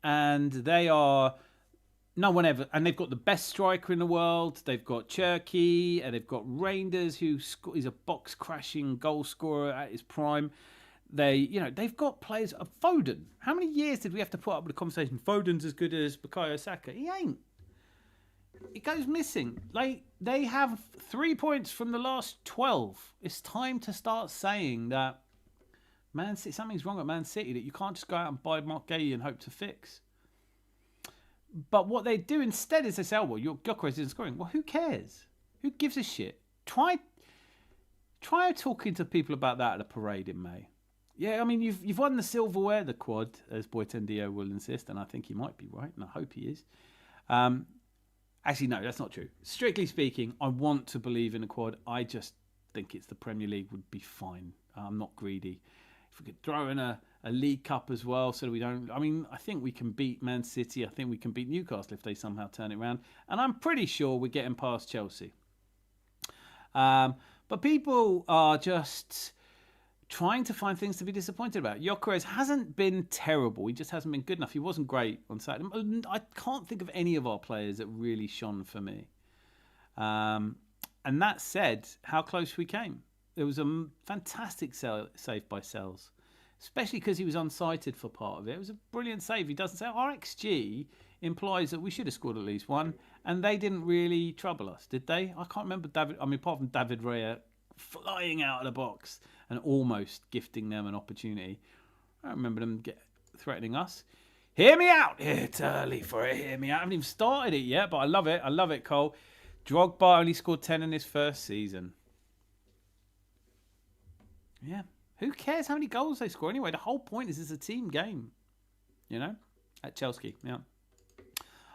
And they are... No one ever... And they've got the best striker in the world. They've got Cherky. And they've got Reinders, who is a box-crashing goal scorer at his prime. They've got players... Foden. How many years did we have to put up with the conversation? Foden's as good as Bukayo Saka. He ain't. It goes missing. Like, they have 3 points from the last 12. It's time to start saying that Man City, something's wrong at Man City that you can't just go out and buy Mark Gahey and hope to fix. But what they do instead is they say, well, your Gyökeres isn't scoring. Well, who cares? Who gives a shit? Try talking to people about that at a parade in May. Yeah, I mean, you've won the silverware, the quad, as Boytendio will insist, and I think he might be right, and I hope he is. Actually, no, that's not true. Strictly speaking, I want to believe in a quad. I just think it's the Premier League would be fine. I'm not greedy. If we could throw in a League Cup as well so that we don't... I mean, I think we can beat Man City. I think we can beat Newcastle if they somehow turn it around. And I'm pretty sure we're getting past Chelsea. But people are just trying to find things to be disappointed about. Gyökeres hasn't been terrible. He just hasn't been good enough. He wasn't great on Saturday. I can't think of any of our players that really shone for me. And that said, how close we came. There was a fantastic save by Sells, especially because he was unsighted for part of it. It was a brilliant save. He doesn't say our XG implies that we should have scored at least one, and they didn't really trouble us, did they? I can't remember apart from David Raya flying out of the box and almost gifting them an opportunity. I don't remember them threatening us. Hear me out. It's early for it. Hear me out. I haven't even started it yet, but I love it. I love it, Cole. Drogba only scored 10 in his first season. Yeah. Who cares how many goals they score anyway? The whole point is it's a team game. You know? At Chelsea. Yeah.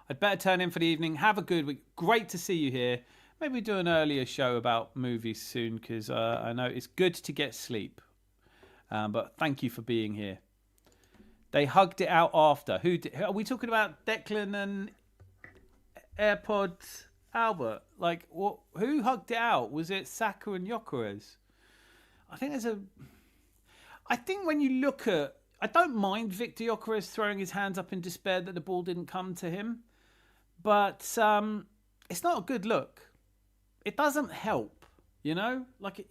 I'd better turn in for the evening. Have a good week. Great to see you here. Maybe we do an earlier show about movies soon because I know it's good to get sleep. But thank you for being here. They hugged it out after. Are we talking about Declan and AirPods Albert? Like, what? Who hugged it out? Was it Saka and Gyökeres? I think when you look at... I don't mind Victor Gyökeres throwing his hands up in despair that the ball didn't come to him. But it's not a good look. It doesn't help, you know? Like,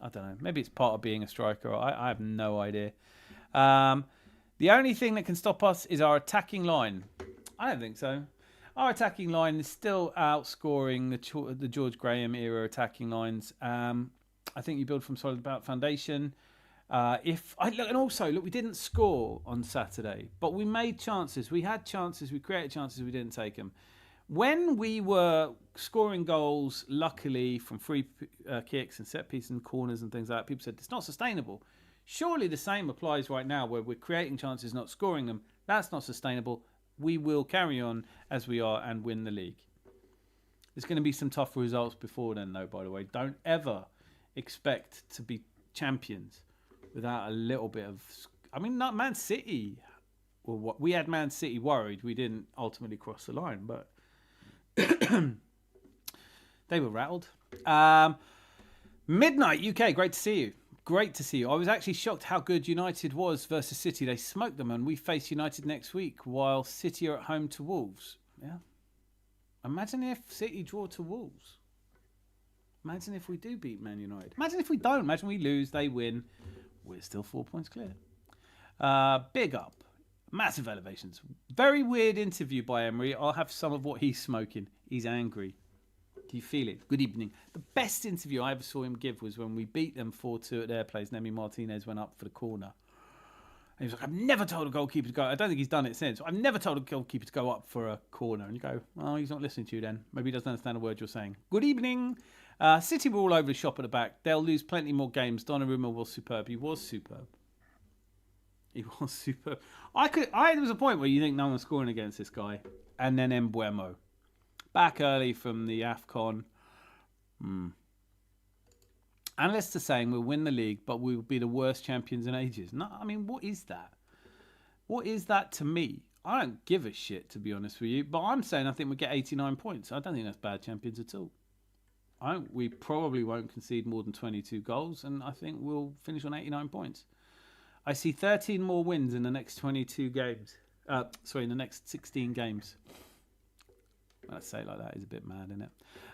I don't know. Maybe it's part of being a striker. I have no idea. The only thing that can stop us is our attacking line. I don't think so. Our attacking line is still outscoring the George Graham era attacking lines. I think you build from solid foundation. Look, we didn't score on Saturday, but we made chances. We had chances. We created chances. We didn't take them. When we were scoring goals, luckily, from free kicks and set pieces and corners and things like that, people said, it's not sustainable. Surely the same applies right now where we're creating chances, not scoring them. That's not sustainable. We will carry on as we are and win the league. There's going to be some tough results before then, though, by the way. Don't ever expect to be champions without a little bit of... I mean, not Man City. Well, we had Man City worried. We didn't ultimately cross the line, but they were rattled. Midnight UK, great to see you. Great to see you. I was actually shocked how good United was versus City. They smoked them, and we face United next week while City are at home to Wolves. Yeah. Imagine if City draw to Wolves. Imagine if we do beat Man United. Imagine if we don't. Imagine we lose, they win. We're still 4 points clear. Big up. Massive elevations. Very weird interview by Emery. I'll have some of what he's smoking. He's angry. Do you feel it? Good evening. The best interview I ever saw him give was when we beat them 4-2 at their place. Nemi Martinez went up for the corner. And he was like, I've never told a goalkeeper to go. I don't think he's done it since. I've never told a goalkeeper to go up for a corner. And you go, well, he's not listening to you then. Maybe he doesn't understand a word you're saying. Good evening. City were all over the shop at the back. They'll lose plenty more games. Donnarumma was superb. He was superb. He was superb. There was a point where you think no one's scoring against this guy. And then Mbuemo. Back early from the AFCON. Analysts are saying we'll win the league, but we'll be the worst champions in ages. No, I mean, what is that? What is that to me? I don't give a shit, to be honest with you. But I'm saying I think we'll get 89 points. I don't think that's bad champions at all. We probably won't concede more than 22 goals, and I think we'll finish on 89 points. I see 13 more wins in the next 22 games. In the next 16 games. Let's say it like that. Is a bit mad, isn't it?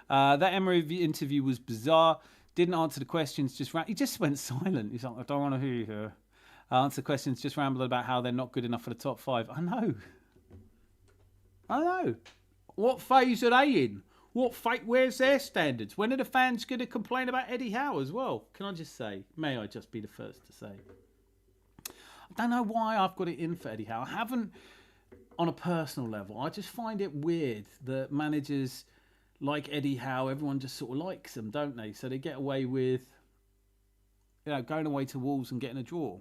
That Emery interview was bizarre. Didn't answer the questions. He just went silent. He's like, I don't want to hear you here. Answer questions. Just rambled about how they're not good enough for the top 5. I know. What phase are they in? Where's their standards? When are the fans going to complain about Eddie Howe as well? Can I just say? May I just be the first to say? I don't know why I've got it in for Eddie Howe. I haven't. On a personal level, I just find it weird that managers like Eddie Howe, everyone just sort of likes them, don't they? So they get away with, going away to Wolves and getting a draw.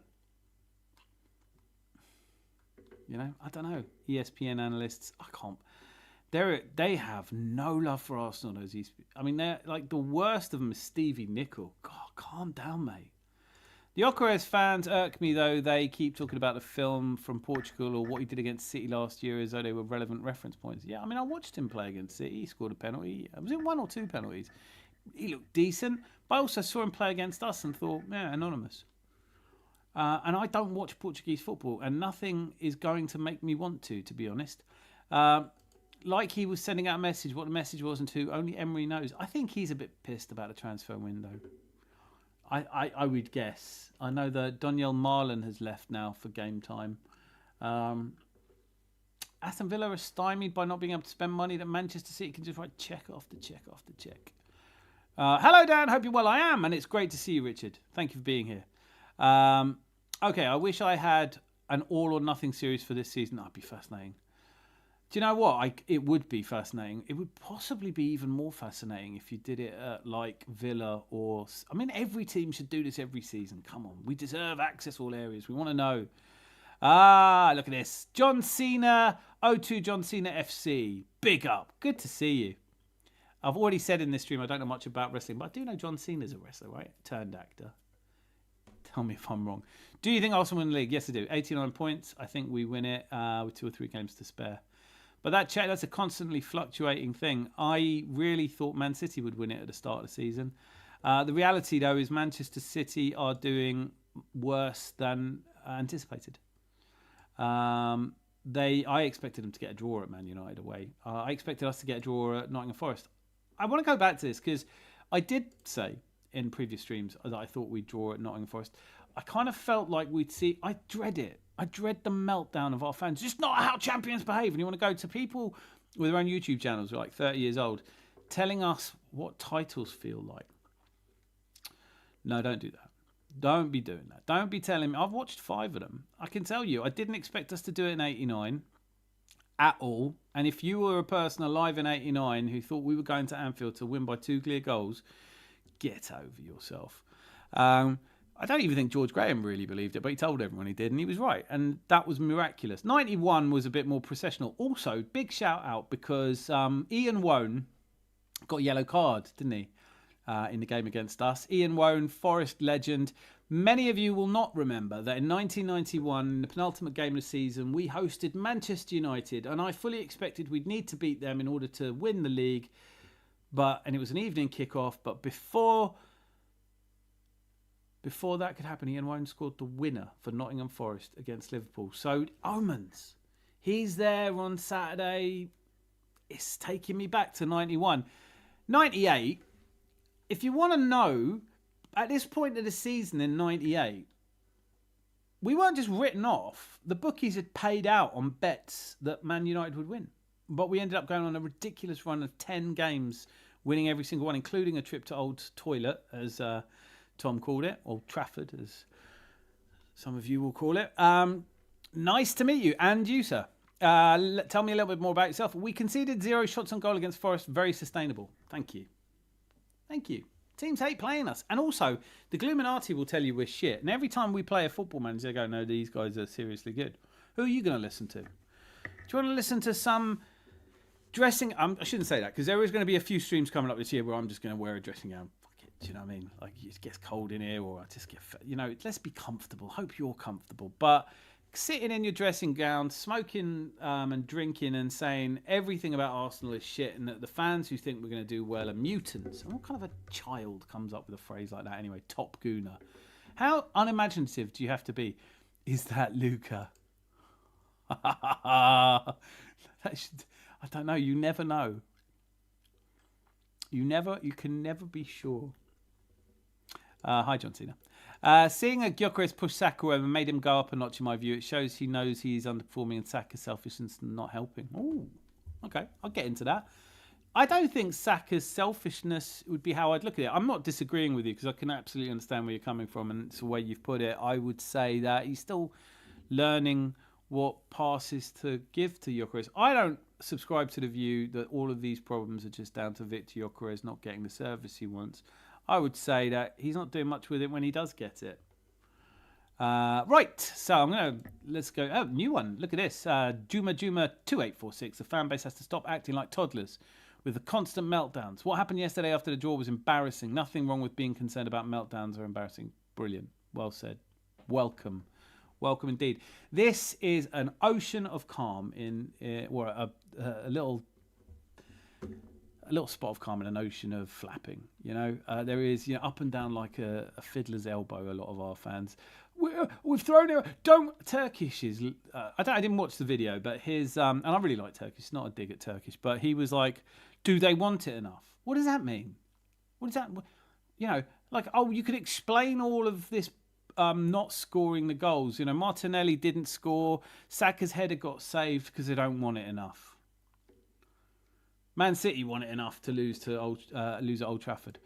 I don't know. ESPN analysts, I can't. They have no love for Arsenal. They're like the worst of them is Stevie Nicol. God, calm down, mate. The Ocares fans irk me, though. They keep talking about the film from Portugal or what he did against City last year as though they were relevant reference points. Yeah, I watched him play against City. He scored a penalty. Was it 1 or 2 penalties? He looked decent. But I also saw him play against us and thought, yeah, anonymous. And I don't watch Portuguese football, and nothing is going to make me want to be honest. Like he was sending out a message, what the message was and who, only Emery knows. I think he's a bit pissed about the transfer window. I would guess. I know that Daniel Marlon has left now for game time. Aston Villa are stymied by not being able to spend money that Manchester City can just write check after check after check. Hello, Dan. Hope you're well. I am, and it's great to see you, Richard. Thank you for being here. Okay, I wish I had an all or nothing series for this season. That'd be fascinating. Do you know what? It would be fascinating. It would possibly be even more fascinating if you did it at like Villa or... every team should do this every season. Come on. We deserve access all areas. We want to know. Look at this. John Cena, 02 John Cena FC. Big up. Good to see you. I've already said in this stream I don't know much about wrestling, but I do know John Cena's a wrestler, right? Turned actor. Tell me if I'm wrong. Do you think Arsenal win the league? Yes, I do. 89 points. I think we win it with 2 or 3 games to spare. But that's a constantly fluctuating thing. I really thought Man City would win it at the start of the season. The reality, though, is Manchester City are doing worse than anticipated. I expected them to get a draw at Man United away. I expected us to get a draw at Nottingham Forest. I want to go back to this because I did say in previous streams that I thought we'd draw at Nottingham Forest. I kind of felt like we'd see... I dread it. I dread the meltdown of our fans. It's just not how champions behave. And you want to go to people with their own YouTube channels who are like 30 years old telling us what titles feel like. No, don't do that. Don't be doing that. Don't be telling me. I've watched 5 of them. I can tell you, I didn't expect us to do it in 89. at all. And if you were a person alive in '89 who thought we were going to Anfield to win by 2 clear goals, get over yourself. I don't even think George Graham really believed it, but he told everyone he did, and he was right. And that was miraculous. 91 was a bit more processional. Also, big shout out because Ian Wone got a yellow card, didn't he, in the game against us. Ian Wone, Forest legend. Many of you will not remember that in 1991, in the penultimate game of the season, we hosted Manchester United, and I fully expected we'd need to beat them in order to win the league. And it was an evening kickoff, but before that could happen, Ian Wone scored the winner for Nottingham Forest against Liverpool. So, omens. He's there on Saturday. It's taking me back to 91. 98, if you want to know, at this point of the season in 98, we weren't just written off. The bookies had paid out on bets that Man United would win. But we ended up going on a ridiculous run of 10 games, winning every single one, including a trip to Old Toilet, as Tom called it, Old Trafford, as some of you will call it. Nice to meet you, and you, sir. Tell me a little bit more about yourself. We conceded 0 shots on goal against Forest. Very sustainable. Thank you. Thank you. Teams hate playing us. And also, the Gluminati will tell you we're shit. And every time we play a football manager, they go, no, these guys are seriously good. Who are you going to listen to? Do you want to listen to some dressing... I shouldn't say that, because there is going to be a few streams coming up this year where I'm just going to wear a dressing gown. Fuck it. Do you know what I mean? Like, it gets cold in here, or I just get... let's be comfortable. Hope you're comfortable. But... sitting in your dressing gown, smoking and drinking and saying everything about Arsenal is shit and that the fans who think we're going to do well are mutants. And what kind of a child comes up with a phrase like that anyway? Top Gooner. How unimaginative do you have to be? Is that Luca? I don't know. You never know. You can never be sure. Hi, John Cena. Seeing a Gyökeres push Saka over made him go up a notch in my view. It shows he knows he's underperforming and Saka's selfishness not helping. Oh, okay. I'll get into that. I don't think Saka's selfishness would be how I'd look at it. I'm not disagreeing with you because I can absolutely understand where you're coming from and it's the way you've put it. I would say that he's still learning what passes to give to Gyökeres. I don't subscribe to the view that all of these problems are just down to Victor Gyökeres not getting the service he wants. I would say that he's not doing much with it when he does get it. Right, so let's go. Oh, new one. Look at this. Juma 2846. The fan base has to stop acting like toddlers with the constant meltdowns. What happened yesterday after the draw was embarrassing. Nothing wrong with being concerned about meltdowns or embarrassing. Brilliant. Well said. Welcome. Welcome indeed. This is an ocean of calm or a little spot of calm in an ocean of flapping. There is up and down like a fiddler's elbow. A lot of our fans, we've thrown it. Turkish is. I didn't watch the video, but his and I really like Turkish. It's not a dig at Turkish, but he was like, "Do they want it enough?" What does that mean? What does that? You could explain all of this. Not scoring the goals. Martinelli didn't score. Saka's header got saved because they don't want it enough. Man City want it enough to lose at Old Trafford.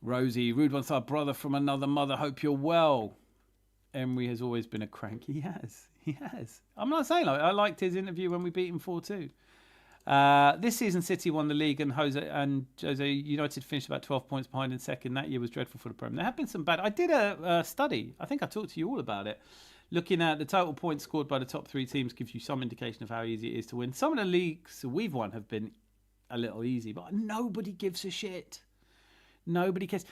Rosie, rude one's our brother from another mother. Hope you're well. Emery has always been a crank. He has. I'm not saying I liked his interview when we beat him 4-2. This season, City won the league and Jose United finished about 12 points behind in second. That year was dreadful for the Premier. There have been some bad. I did a study. I think I talked to you all about it. Looking at the total points scored by the top 3 teams gives you some indication of how easy it is to win. Some of the leagues we've won have been a little easy, but nobody gives a shit. Nobody cares.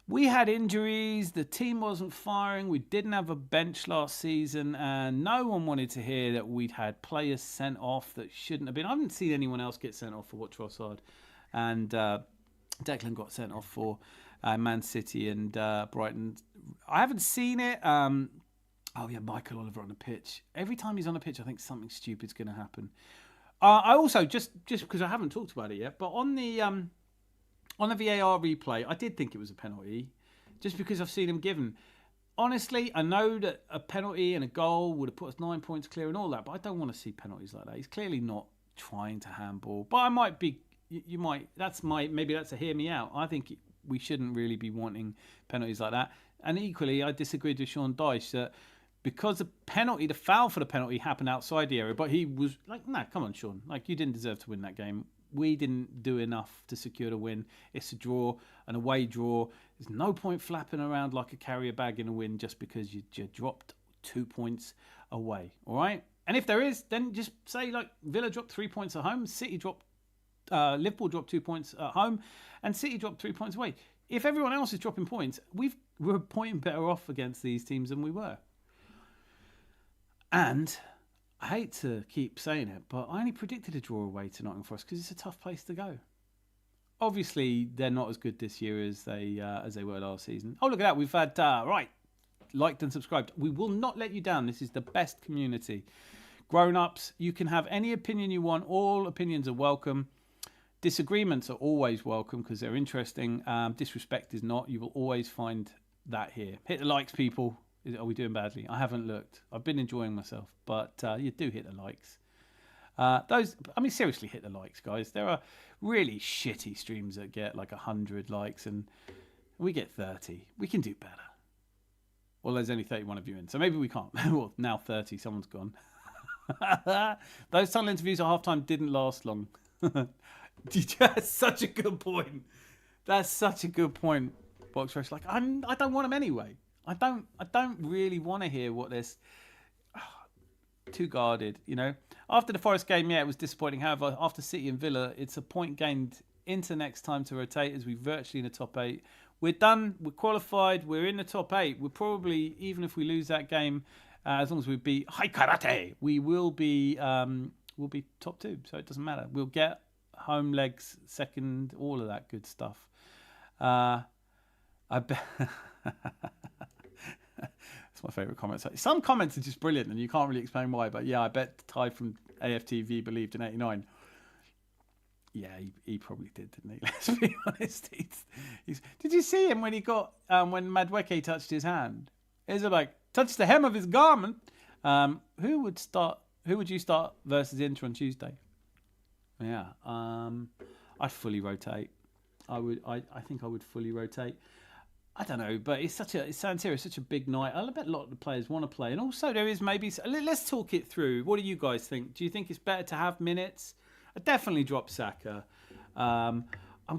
We had injuries, the team wasn't firing, we didn't have a bench last season, and no one wanted to hear that we'd had players sent off that shouldn't have been. I haven't seen anyone else get sent off for what Trossard and Declan got sent off for Man City and Brighton. I haven't seen it. Michael Oliver on the pitch. Every time he's on the pitch, I think something stupid's going to happen. I also, just because I haven't talked about it yet, but on the VAR replay, I did think it was a penalty, just because I've seen him given. Honestly, I know that a penalty and a goal would have put us 9 points clear and all that, but I don't want to see penalties like that. He's clearly not trying to handball. But I might be, maybe that's a hear me out. I think we shouldn't really be wanting penalties like that. And equally, I disagreed with Sean Dyche that because the foul for the penalty happened outside the area, but he was like, no, come on, Sean. Like, you didn't deserve to win that game. We didn't do enough to secure the win. It's a draw, an away draw. There's no point flapping around like a carrier bag in a win just because you dropped 2 points away, all right? And if there is, then just say, like, Villa dropped 3 points at home, Liverpool dropped 2 points at home, and City dropped 3 points away. If everyone else is dropping points, we're a point better off against these teams than we were. And I hate to keep saying it, but I only predicted a draw away to Nottingham Forest because it's a tough place to go. Obviously, they're not as good this year as they were last season. Oh, look at that. We've had, liked and subscribed. We will not let you down. This is the best community. Grown-ups, you can have any opinion you want. All opinions are welcome. Disagreements are always welcome because they're interesting. Disrespect is not. You will always find that here. Hit the likes, people. Are we doing badly? I haven't looked. I've been enjoying myself, but you do hit the likes. Seriously, hit the likes, guys. There are really shitty streams that get like 100 likes, and we get 30. We can do better. Well, there's only 31 of you in, so maybe we can't. Well, now 30. Someone's gone. Those tunnel interviews at halftime didn't last long. That's such a good point. That's such a good point, Box Rush. Like, I don't want them anyway. I don't really want to hear what this. Too guarded, you know. After the Forest game, yeah, it was disappointing. However, after City and Villa, it's a point gained into next time to rotate as we're virtually in the top 8. We're done. We're qualified. We're in the top 8. We're probably, even if we lose that game, as long as we beat High Karate, we will be top 2. So it doesn't matter. We'll get home legs, second, all of that good stuff. I bet. That's my favourite comment. Some comments are just brilliant and you can't really explain why, but yeah, I bet Ty from AFTV believed in 89. Yeah, he probably did, didn't he? Let's be honest. Did you see him when he got when Madueke touched his hand? Is it like touched the hem of his garment? Who would you start versus Inter on Tuesday? Yeah, I'd fully rotate. I think I would fully rotate. I don't know, but it's San Siro, such a big night. I bet a lot of the players want to play, and also there is maybe. Let's talk it through. What do you guys think? Do you think it's better to have minutes? I definitely drop Saka. I'm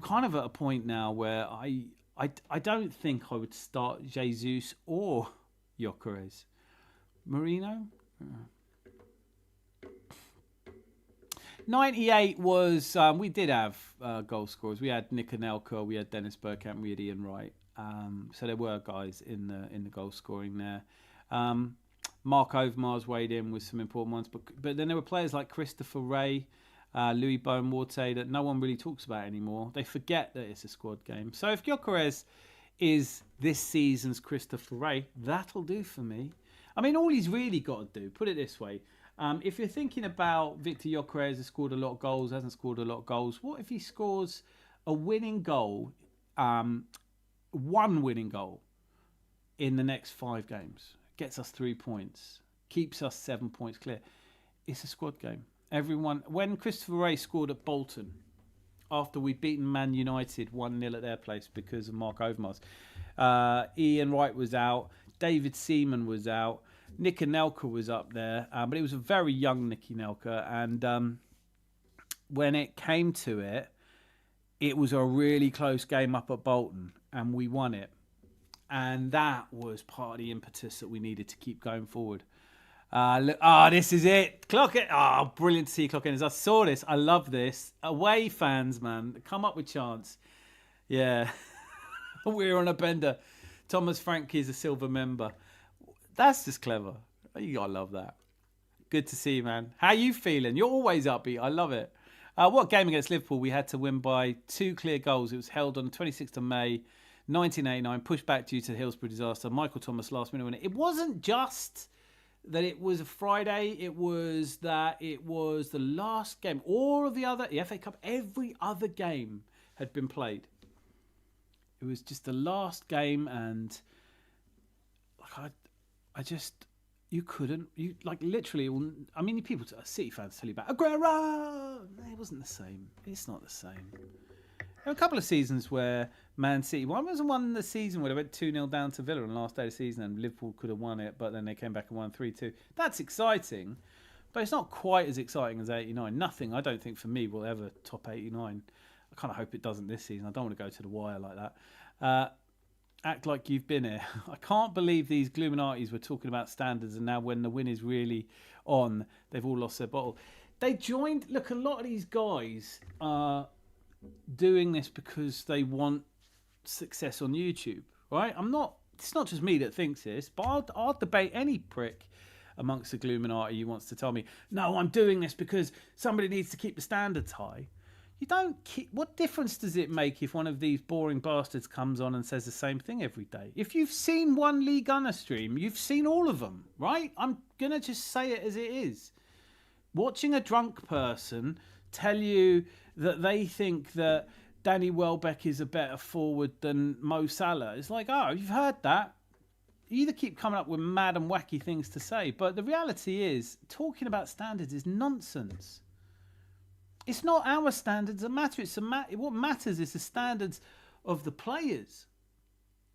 kind of at a point now where I don't think I would start Jesus or Gyökeres. Marino. 98 was we did have goal scorers. We had Nick Anelka, we had Dennis Bergkamp, we had Ian Wright. So there were guys in the goal scoring there. Mark Overmars weighed in with some important ones, but then there were players like Christopher Ray, Louis Bowen-Morte that no one really talks about anymore. They forget that it's a squad game. So if Gyökeres is this season's Christopher Ray, that'll do for me. I mean, all he's really got to do, put it this way, if you're thinking about Victor Gyökeres has scored a lot of goals, hasn't scored a lot of goals, what if he scores a winning goal, one winning goal in the next 5 games, gets us 3 points, keeps us 7 points clear? It's a squad game. When Christopher Ray scored at Bolton, after we'd beaten Man United 1-0 at their place because of Mark Overmars, Ian Wright was out, David Seaman was out, Nick Anelka was up there, but it was a very young Nick Anelka, and when it came to it, it was a really close game up at Bolton, and we won it. And that was part of the impetus that we needed to keep going forward. Look, this is it. Clock it. Brilliant to see clock in. I saw this. I love this. Away fans, man. Come up with chants. Yeah. We're on a bender. Thomas Franke is a silver member. That's just clever. You gotta love that. Good to see you, man. How you feeling? You're always upbeat. I love it. What game against Liverpool? We had to win by 2 clear goals. It was held on the 26th of May, 1989. Pushed back due to the Hillsborough disaster. Michael Thomas last minute winner. It wasn't just that it was a Friday. It was that it was the last game. All of the FA Cup, every other game had been played. It was just the last game, and you couldn't, literally, I mean, people, City fans tell you about Aguero. It wasn't the same. It's not the same. There were a couple of seasons where Man City, one was the season where they went 2-0 down to Villa on the last day of the season and Liverpool could have won it, but then they came back and won 3-2. That's exciting, but it's not quite as exciting as 89. Nothing, I don't think, for me will ever top 89. I kind of hope it doesn't this season. I don't want to go to the wire like that. Act like you've been here. I can't believe these Gluminatis were talking about standards, and now when the win is really on, they've all lost their bottle. They joined. Look, a lot of these guys are doing this because they want success on YouTube, right? It's not just me that thinks this, but I'll debate any prick amongst the Gluminati who wants to tell me, no, I'm doing this because somebody needs to keep the standards high. You don't keep. What difference does it make if one of these boring bastards comes on and says the same thing every day? If you've seen one Lee Gunner stream, you've seen all of them, right? I'm going to just say it as it is. Watching a drunk person tell you that they think that Danny Welbeck is a better forward than Mo Salah, it's like, oh, you've heard that. You either keep coming up with mad and wacky things to say, but the reality is, talking about standards is nonsense. It's not our standards that matter. What matters is the standards of the players.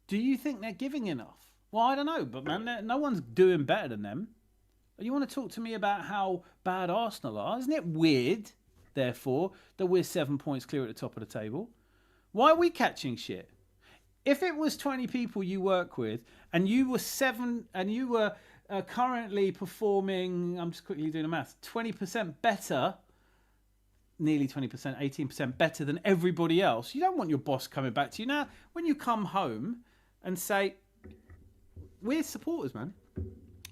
Do you think they're giving enough? Well, I don't know, but man, no one's doing better than them. You want to talk to me about how bad Arsenal are? Isn't it weird, therefore, that we're 7 points clear at the top of the table? Why are we catching shit? If it was 20 people you work with and you were currently performing, I'm just quickly doing the math, 20% better, nearly 20%, 18% better than everybody else, you don't want your boss coming back to you. Now, when you come home and say, we're supporters, man.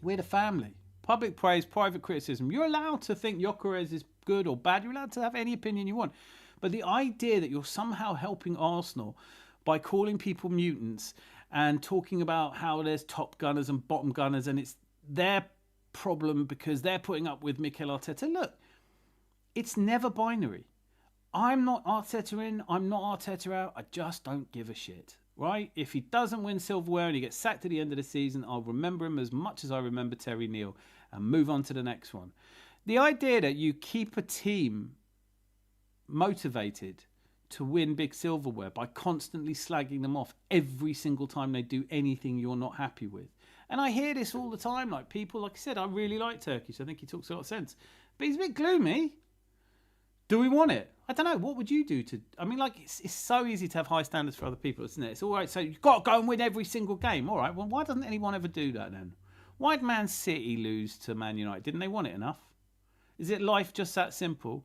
We're the family. Public praise, private criticism. You're allowed to think Gyökeres is good or bad. You're allowed to have any opinion you want. But the idea that you're somehow helping Arsenal by calling people mutants and talking about how there's top gunners and bottom gunners and it's their problem because they're putting up with Mikel Arteta. Look, it's never binary. I'm not Arteta in, I'm not Arteta out. I just don't give a shit, right? If he doesn't win silverware and he gets sacked at the end of the season, I'll remember him as much as I remember Terry Neal and move on to the next one. The idea that you keep a team motivated to win big silverware by constantly slagging them off every single time they do anything you're not happy with. And I hear this all the time, like people, like I said, I really like Turkish. I think he talks a lot of sense. But he's a bit gloomy. Do we want it? I don't know. What would you do to... I mean, like, it's so easy to have high standards for other people, isn't it? It's all right. So you've got to go and win every single game. All right. Well, why doesn't anyone ever do that then? Why did Man City lose to Man United? Didn't they want it enough? Is it life just that simple?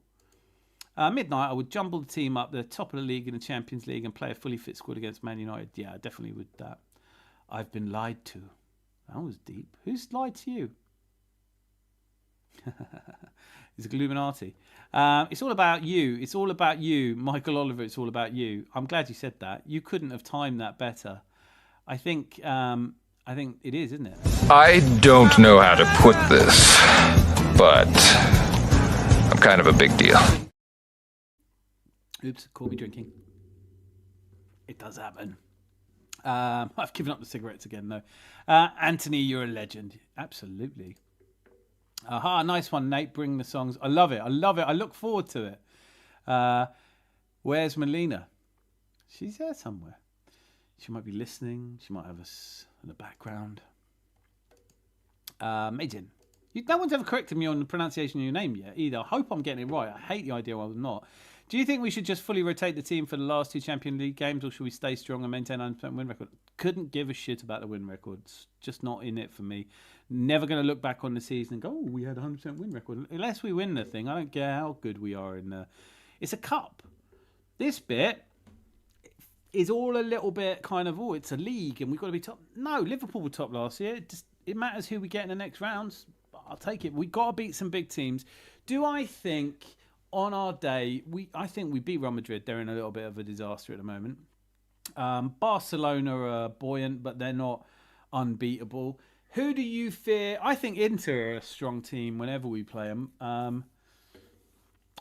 Midnight, I would jumble the team up, the top of the league in the Champions League and play a fully fit squad against Man United. Yeah, I definitely would that. I've been lied to. That was deep. Who's lied to you? He's a Gluminati. It's all about you. It's all about you. Michael Oliver, it's all about you. I'm glad you said that. You couldn't have timed that better. I think it is, isn't it? I don't know how to put this, but I'm kind of a big deal. Oops, caught me drinking. It does happen. I've given up the cigarettes again, though. Anthony, you're a legend. Absolutely. Aha, nice one, Nate. Bring the songs. I love it. I love it. I look forward to it. Where's Melina? She's there somewhere. She might be listening. She might have us in the background. Majin. No one's ever corrected me on the pronunciation of your name yet either. I hope I'm getting it right. I hate the idea I'm not. Do you think we should just fully rotate the team for the last two Champions League games, or should we stay strong and maintain 100% win record? Couldn't give a shit about the win record. It's just not in it for me. Never going to look back on the season and go, oh, we had a 100% win record. Unless we win the thing, I don't care how good we are in the... It's a cup. This bit is all a little bit kind of, oh, it's a league and we've got to be top. No, Liverpool were top last year. It matters who we get in the next rounds. I'll take it. We've got to beat some big teams. Do I think... On our day, I think we beat Real Madrid. They're in a little bit of a disaster at the moment. Barcelona are buoyant, but they're not unbeatable. Who do you fear? I think Inter are a strong team whenever we play them.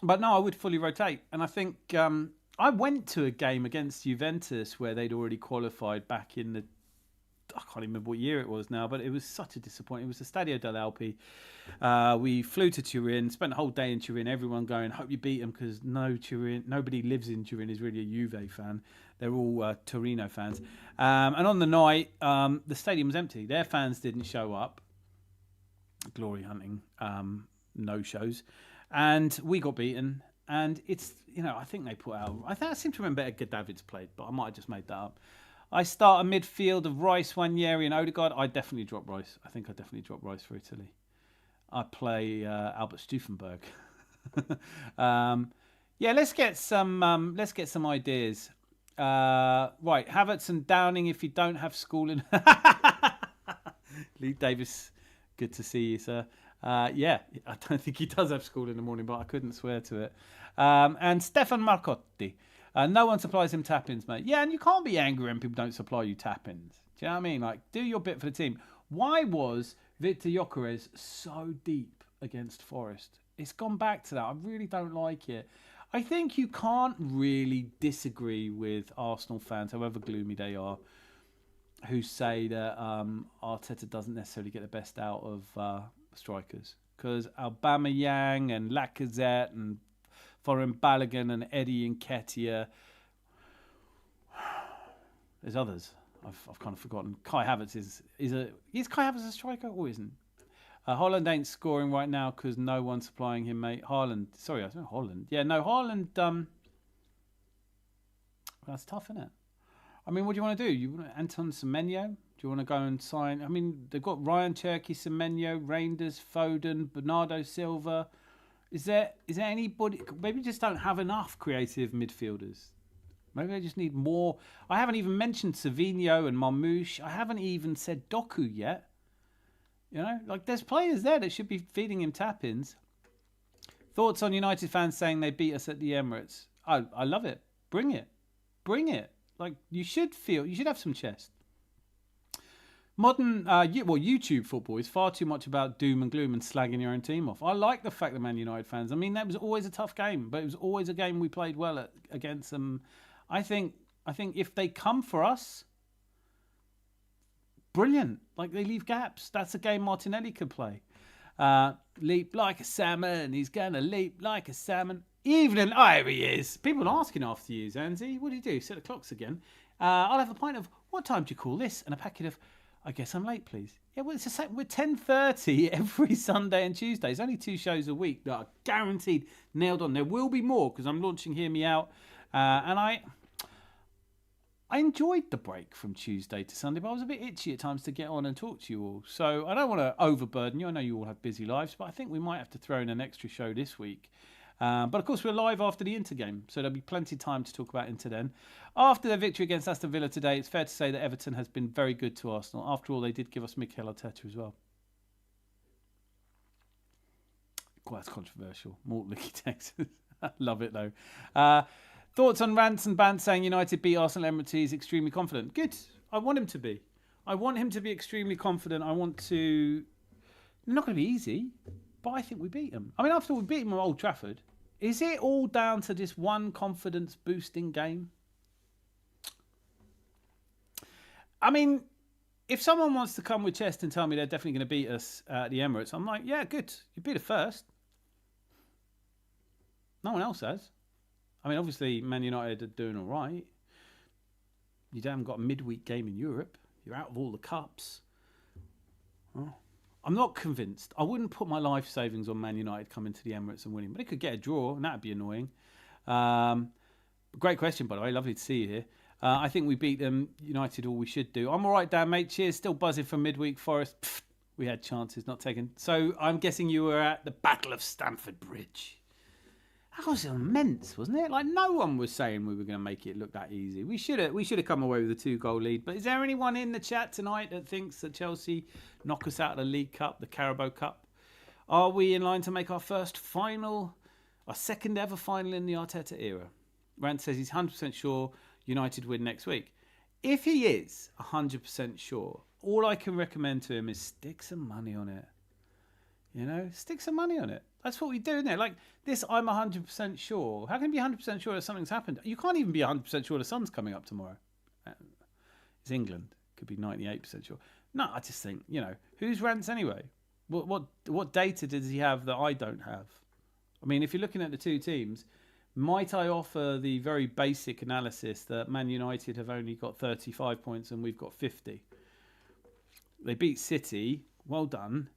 But no, I would fully rotate. And I think I went to a game against Juventus where they'd already qualified back in the I can't even remember what year it was now, but it was such a disappointment. It was the Stadio dell'Alpi. We flew to Turin, spent the whole day in Turin, everyone going, hope you beat them, because nobody lives in Turin is really a Juve fan. They're all Torino fans. And on the night, the stadium was empty. Their fans didn't show up. Glory hunting, no shows. And we got beaten. And it's, I think they put out, I seem to remember Edgar Davids played, but I might have just made that up. I start a midfield of Rice, Wanieri and Odegaard. I definitely drop Rice. I think I definitely drop Rice for Italy. I play Albert Stauffenberg. Let's get some ideas. Right, Havertz and Downing if you don't have school in. Lee Davis, good to see you, sir. I don't think he does have school in the morning, but I couldn't swear to it. And Stefan Marcotti. No one supplies him tap-ins, mate. Yeah, and you can't be angry when people don't supply you tap-ins. Do you know what I mean? Like, do your bit for the team. Why was Victor Gyökeres so deep against Forest? It's gone back to that. I really don't like it. I think you can't really disagree with Arsenal fans, however gloomy they are, who say that Arteta doesn't necessarily get the best out of strikers. Because Aubameyang and Lacazette and Foreign Balogun and Eddie Nketiah. There's others. I've kind of forgotten. Kai Havertz is Kai Havertz a striker or isn't? Haaland ain't scoring right now because no one's supplying him, mate. Haaland. Sorry, I said Haaland. Yeah, no, Haaland. That's tough, isn't it? I mean, what do you want to do? You want Anton Semenyo? Do you want to go and sign? I mean, they've got Ryan Cherky, Semenyo, Reinders, Foden, Bernardo Silva. Is there anybody? Maybe just don't have enough creative midfielders. Maybe I just need more. I haven't even mentioned Savinho and Marmouche. I haven't even said Doku yet. There's players there that should be feeding him tap-ins. Thoughts on United fans saying they beat us at the Emirates? I love it. Bring it. You should have some chest. Modern, YouTube football is far too much about doom and gloom and slagging your own team off. I like the fact that Man United fans, that was always a tough game, but it was always a game we played well against them. I think if they come for us, brilliant. They leave gaps. That's a game Martinelli could play. Leap like a salmon. He's going to leap like a salmon. Evening. Oh, here he is. People are asking after you, Zanzi. What do you do? Set the clocks again. I'll have a pint of, what time do you call this? And a packet of, I guess I'm late, please. Yeah, well, it's the same. We're 10:30 every Sunday and Tuesday. It's only 2 shows a week that are guaranteed nailed on. There will be more because I'm launching Hear Me Out. And I enjoyed the break from Tuesday to Sunday, but I was a bit itchy at times to get on and talk to you all. So I don't want to overburden you. I know you all have busy lives, but I think we might have to throw in an extra show this week. But of course, we're live after the Inter game, so there'll be plenty of time to talk about Inter then. After their victory against Aston Villa today, it's fair to say that Everton has been very good to Arsenal. After all, they did give us Mikel Arteta as well. Quite that's controversial. Mortley, Texas. Love it, though. Thoughts on Rants and Bants saying United beat Arsenal Emirates is extremely confident. Good. I want him to be. I want him to be extremely confident. I want to... Not going to be easy, but I think we beat them. After all, we beat them at Old Trafford. Is it all down to this one confidence-boosting game? If someone wants to come with chest and tell me they're definitely going to beat us at the Emirates, I'm like, yeah, good. You beat it first. No one else has. Obviously, Man United are doing all right. You haven't got a midweek game in Europe. You're out of all the cups. Oh. I'm not convinced. I wouldn't put my life savings on Man United coming to the Emirates and winning, but they could get a draw, and that'd be annoying. Great question, by the way. Lovely to see you here. I think we beat them, United, all we should do. I'm all right, Dan, mate. Cheers. Still buzzing from midweek Forest. Pfft, we had chances, not taken. So I'm guessing you were at the Battle of Stamford Bridge. That was immense, wasn't it? No one was saying we were going to make it look that easy. We should have come away with a 2-goal lead. But is there anyone in the chat tonight that thinks that Chelsea knock us out of the League Cup, the Carabao Cup? Are we in line to make our second ever final in the Arteta era? Rand says he's 100% sure United win next week. If he is 100% sure, all I can recommend to him is stick some money on it. Stick some money on it. That's what we do, isn't it? This, I'm 100% sure. How can you be 100% sure that something's happened? You can't even be 100% sure the sun's coming up tomorrow. It's England. Could be 98% sure. No, I just think, who's Rance anyway? What data does he have that I don't have? I mean, if you're looking at the two teams, might I offer the very basic analysis that Man United have only got 35 points and we've got 50? They beat City. Well done.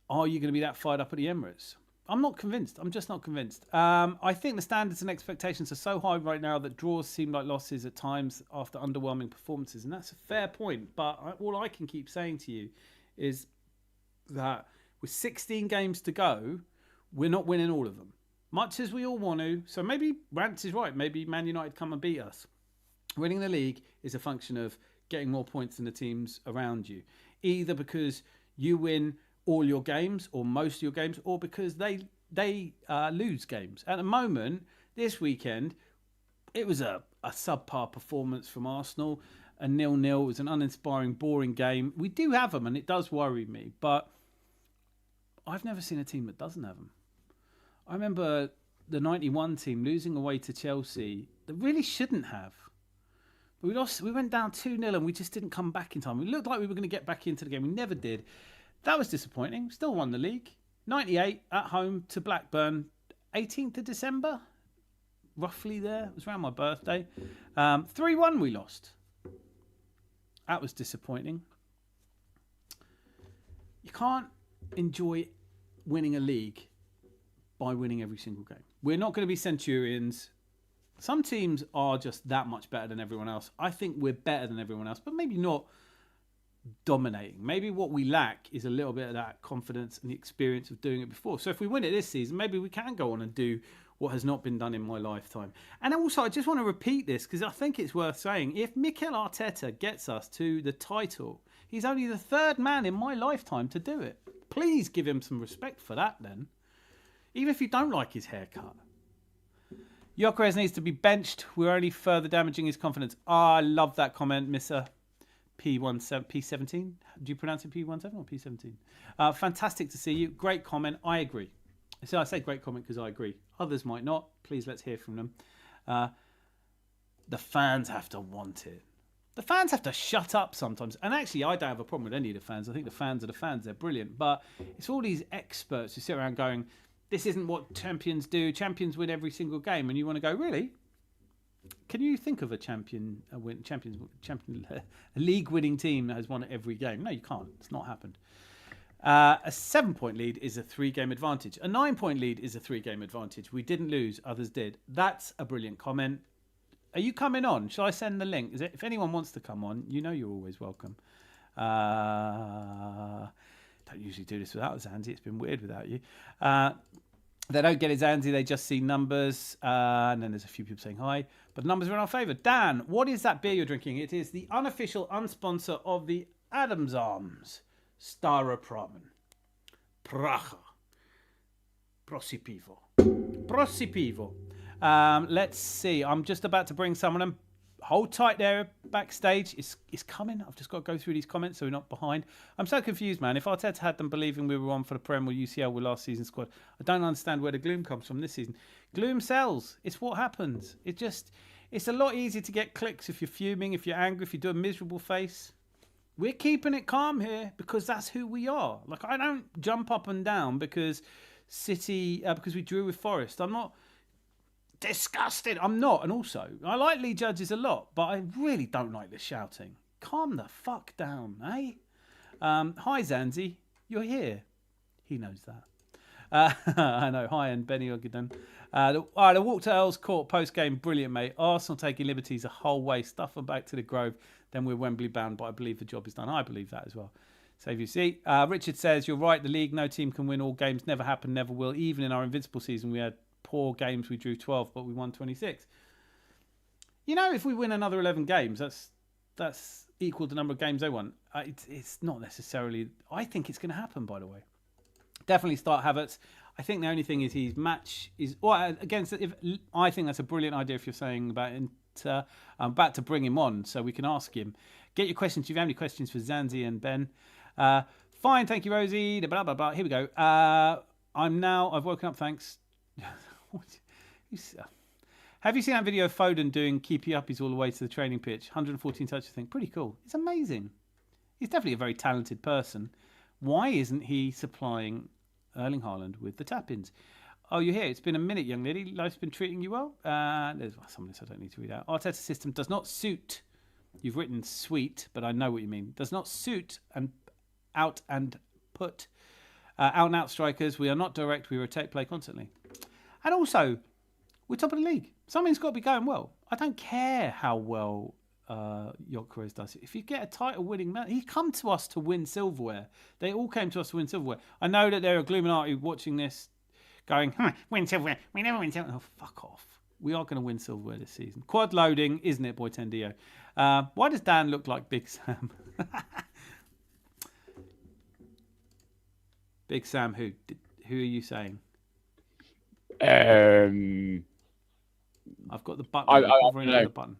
Are you going to be that fired up at the Emirates? I'm not convinced. I'm just not convinced. I think the standards and expectations are so high right now that draws seem like losses at times after underwhelming performances. And that's a fair point. But all I can keep saying to you is that with 16 games to go, we're not winning all of them. Much as we all want to. So maybe Rance is right. Maybe Man United come and beat us. Winning the league is a function of getting more points than the teams around you. Either because you win all your games or most of your games, or because they lose games. At the moment, this weekend, it was a subpar performance from Arsenal. A 0-0. It was an uninspiring, boring game. We do have them, and it does worry me. But I've never seen a team that doesn't have them. I remember the 91 team losing away to Chelsea that really shouldn't have. But we lost. We went down 2-0 and we just didn't come back in time. We looked like we were going to get back into the game. We never did. That was disappointing. Still won the league. 98 at home to Blackburn. 18th of December. Roughly there. It was around my birthday. 3-1 we lost. That was disappointing. You can't enjoy winning a league by winning every single game. We're not going to be Centurions. Some teams are just that much better than everyone else. I think we're better than everyone else, but maybe not dominating. Maybe what we lack is a little bit of that confidence and the experience of doing it before. So if we win it this season, maybe we can go on and do what has not been done in my lifetime. And also, I just want to repeat this because I think it's worth saying. If Mikel Arteta gets us to the title, he's only the third man in my lifetime to do it. Please give him some respect for that then. Even if you don't like his haircut. Gyökeres needs to be benched. We're only further damaging his confidence. I love that comment, Mr. P17. Do you pronounce it P17 or P17? Fantastic to see you. Great comment. I agree. So I say great comment because I agree. Others might not. Please let's hear from them. The fans have to want it. The fans have to shut up sometimes. And actually, I don't have a problem with any of the fans. I think the fans are the fans. They're brilliant. But it's all these experts who sit around going, this isn't what champions do. Champions win every single game. And you want to go, really? Can you think of a league-winning team that has won every game? No, you can't. It's not happened. A 7-point lead is a 3-game advantage. A 9-point lead is a 3-game advantage. We didn't lose. Others did. That's a brilliant comment. Are you coming on? Shall I send the link? If anyone wants to come on, you know you're always welcome. Don't usually do this without Zanzi. It's been weird without you. They don't get it, Zanzi. They just see numbers. And then there's a few people saying hi. But the numbers are in our favour. Dan, what is that beer you're drinking? It is the unofficial unsponsor of the Adams Arms. Staropramen. Pracha. Prosipivo. Prosipivo. Let's see. I'm just about to bring someone in. Hold tight there backstage. It's coming. I've just got to go through these comments so we're not behind. I'm so confused, man. If Arteta had them believing we were on for the Prem or UCL with last season's squad, I don't understand where the gloom comes from this season. Gloom sells. It's what happens. It's a lot easier to get clicks if you're fuming, if you're angry, if you do a miserable face. We're keeping it calm here because that's who we are. Like, I don't jump up and down because because we drew with Forest. I'm not disgusted. I'm not. And also, I like Lee Judges a lot, but I really don't like the shouting. Calm the fuck down, eh? Hi, Zanzi. You're here. He knows that. I know. Hi, and Benny Ogden. The walk to Earl's Court post-game, brilliant, mate. Arsenal taking liberties a whole way. Stuff them back to the Grove. Then we're Wembley bound, but I believe the job is done. I believe that as well. Save your seat. Richard says, you're right. The league, no team can win all games. Never happened, never will. Even in our invincible season, we had poor games. We drew 12, but we won 26. You know, if we win another 11 games, that's equal to the number of games they won. It's not necessarily... I think it's going to happen, by the way. Definitely start Havertz. I think the only thing is his match is... Well, against... I think that's a brilliant idea if you're saying about... I'm about to bring him on so we can ask him. Get your questions. Do you have any questions for Zanzi and Ben? Fine, thank you, Rosie. Blah, blah, blah. Here we go. I've woken up, thanks. Have you seen that video of Foden doing keepy uppies all the way to the training pitch? 114 touches, I think. Pretty cool. It's amazing. He's definitely a very talented person. Why isn't he supplying Erling Haaland with the tap-ins? Oh, you're here. It's been a minute, young lady. Life's been treating you well. There's some of this I don't need to read out. Arteta's system does not suit. You've written sweet, but I know what you mean. Does not suit and out and put out and out strikers. We are not direct. We rotate play constantly. And also, we're top of the league. Something's got to be going well. I don't care how well Gyökeres does it. If you get a title winning man, he come to us to win silverware. They all came to us to win silverware. I know that there are Illuminati watching this going, win silverware. We never win silverware. Oh, fuck off. We are going to win silverware this season. Quad loading, isn't it, Boy Tendio? Why does Dan look like Big Sam? Big Sam, who are you saying? I've got the button. I don't know. The button.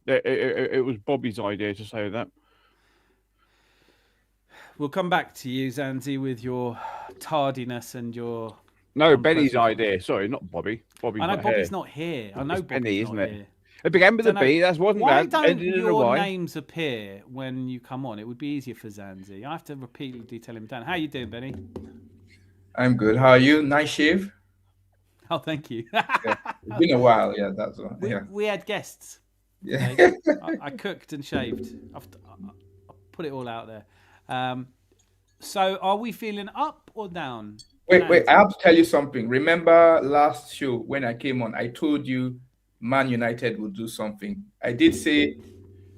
It was Bobby's idea to say that. We'll come back to you, Zanzi, with your tardiness and your... No, Benny's idea. Sorry, not Bobby. I know Bobby's not here. I know it's Bobby's Benny, not isn't it? here. It began with a B. That wasn't why that. Don't your names appear when you come on? It would be easier for Zanzi. I have to repeatedly tell him down. How you doing, Benny? I'm good. How are you? Nice shave. Oh, thank you. Yeah. It's been a while. Yeah, that's one. We had guests. Yeah. Okay? I cooked and shaved. I'll put it all out there. So, are we feeling up or down? Wait. I have to tell you something. Remember last show when I came on, I told you Man United would do something. I did say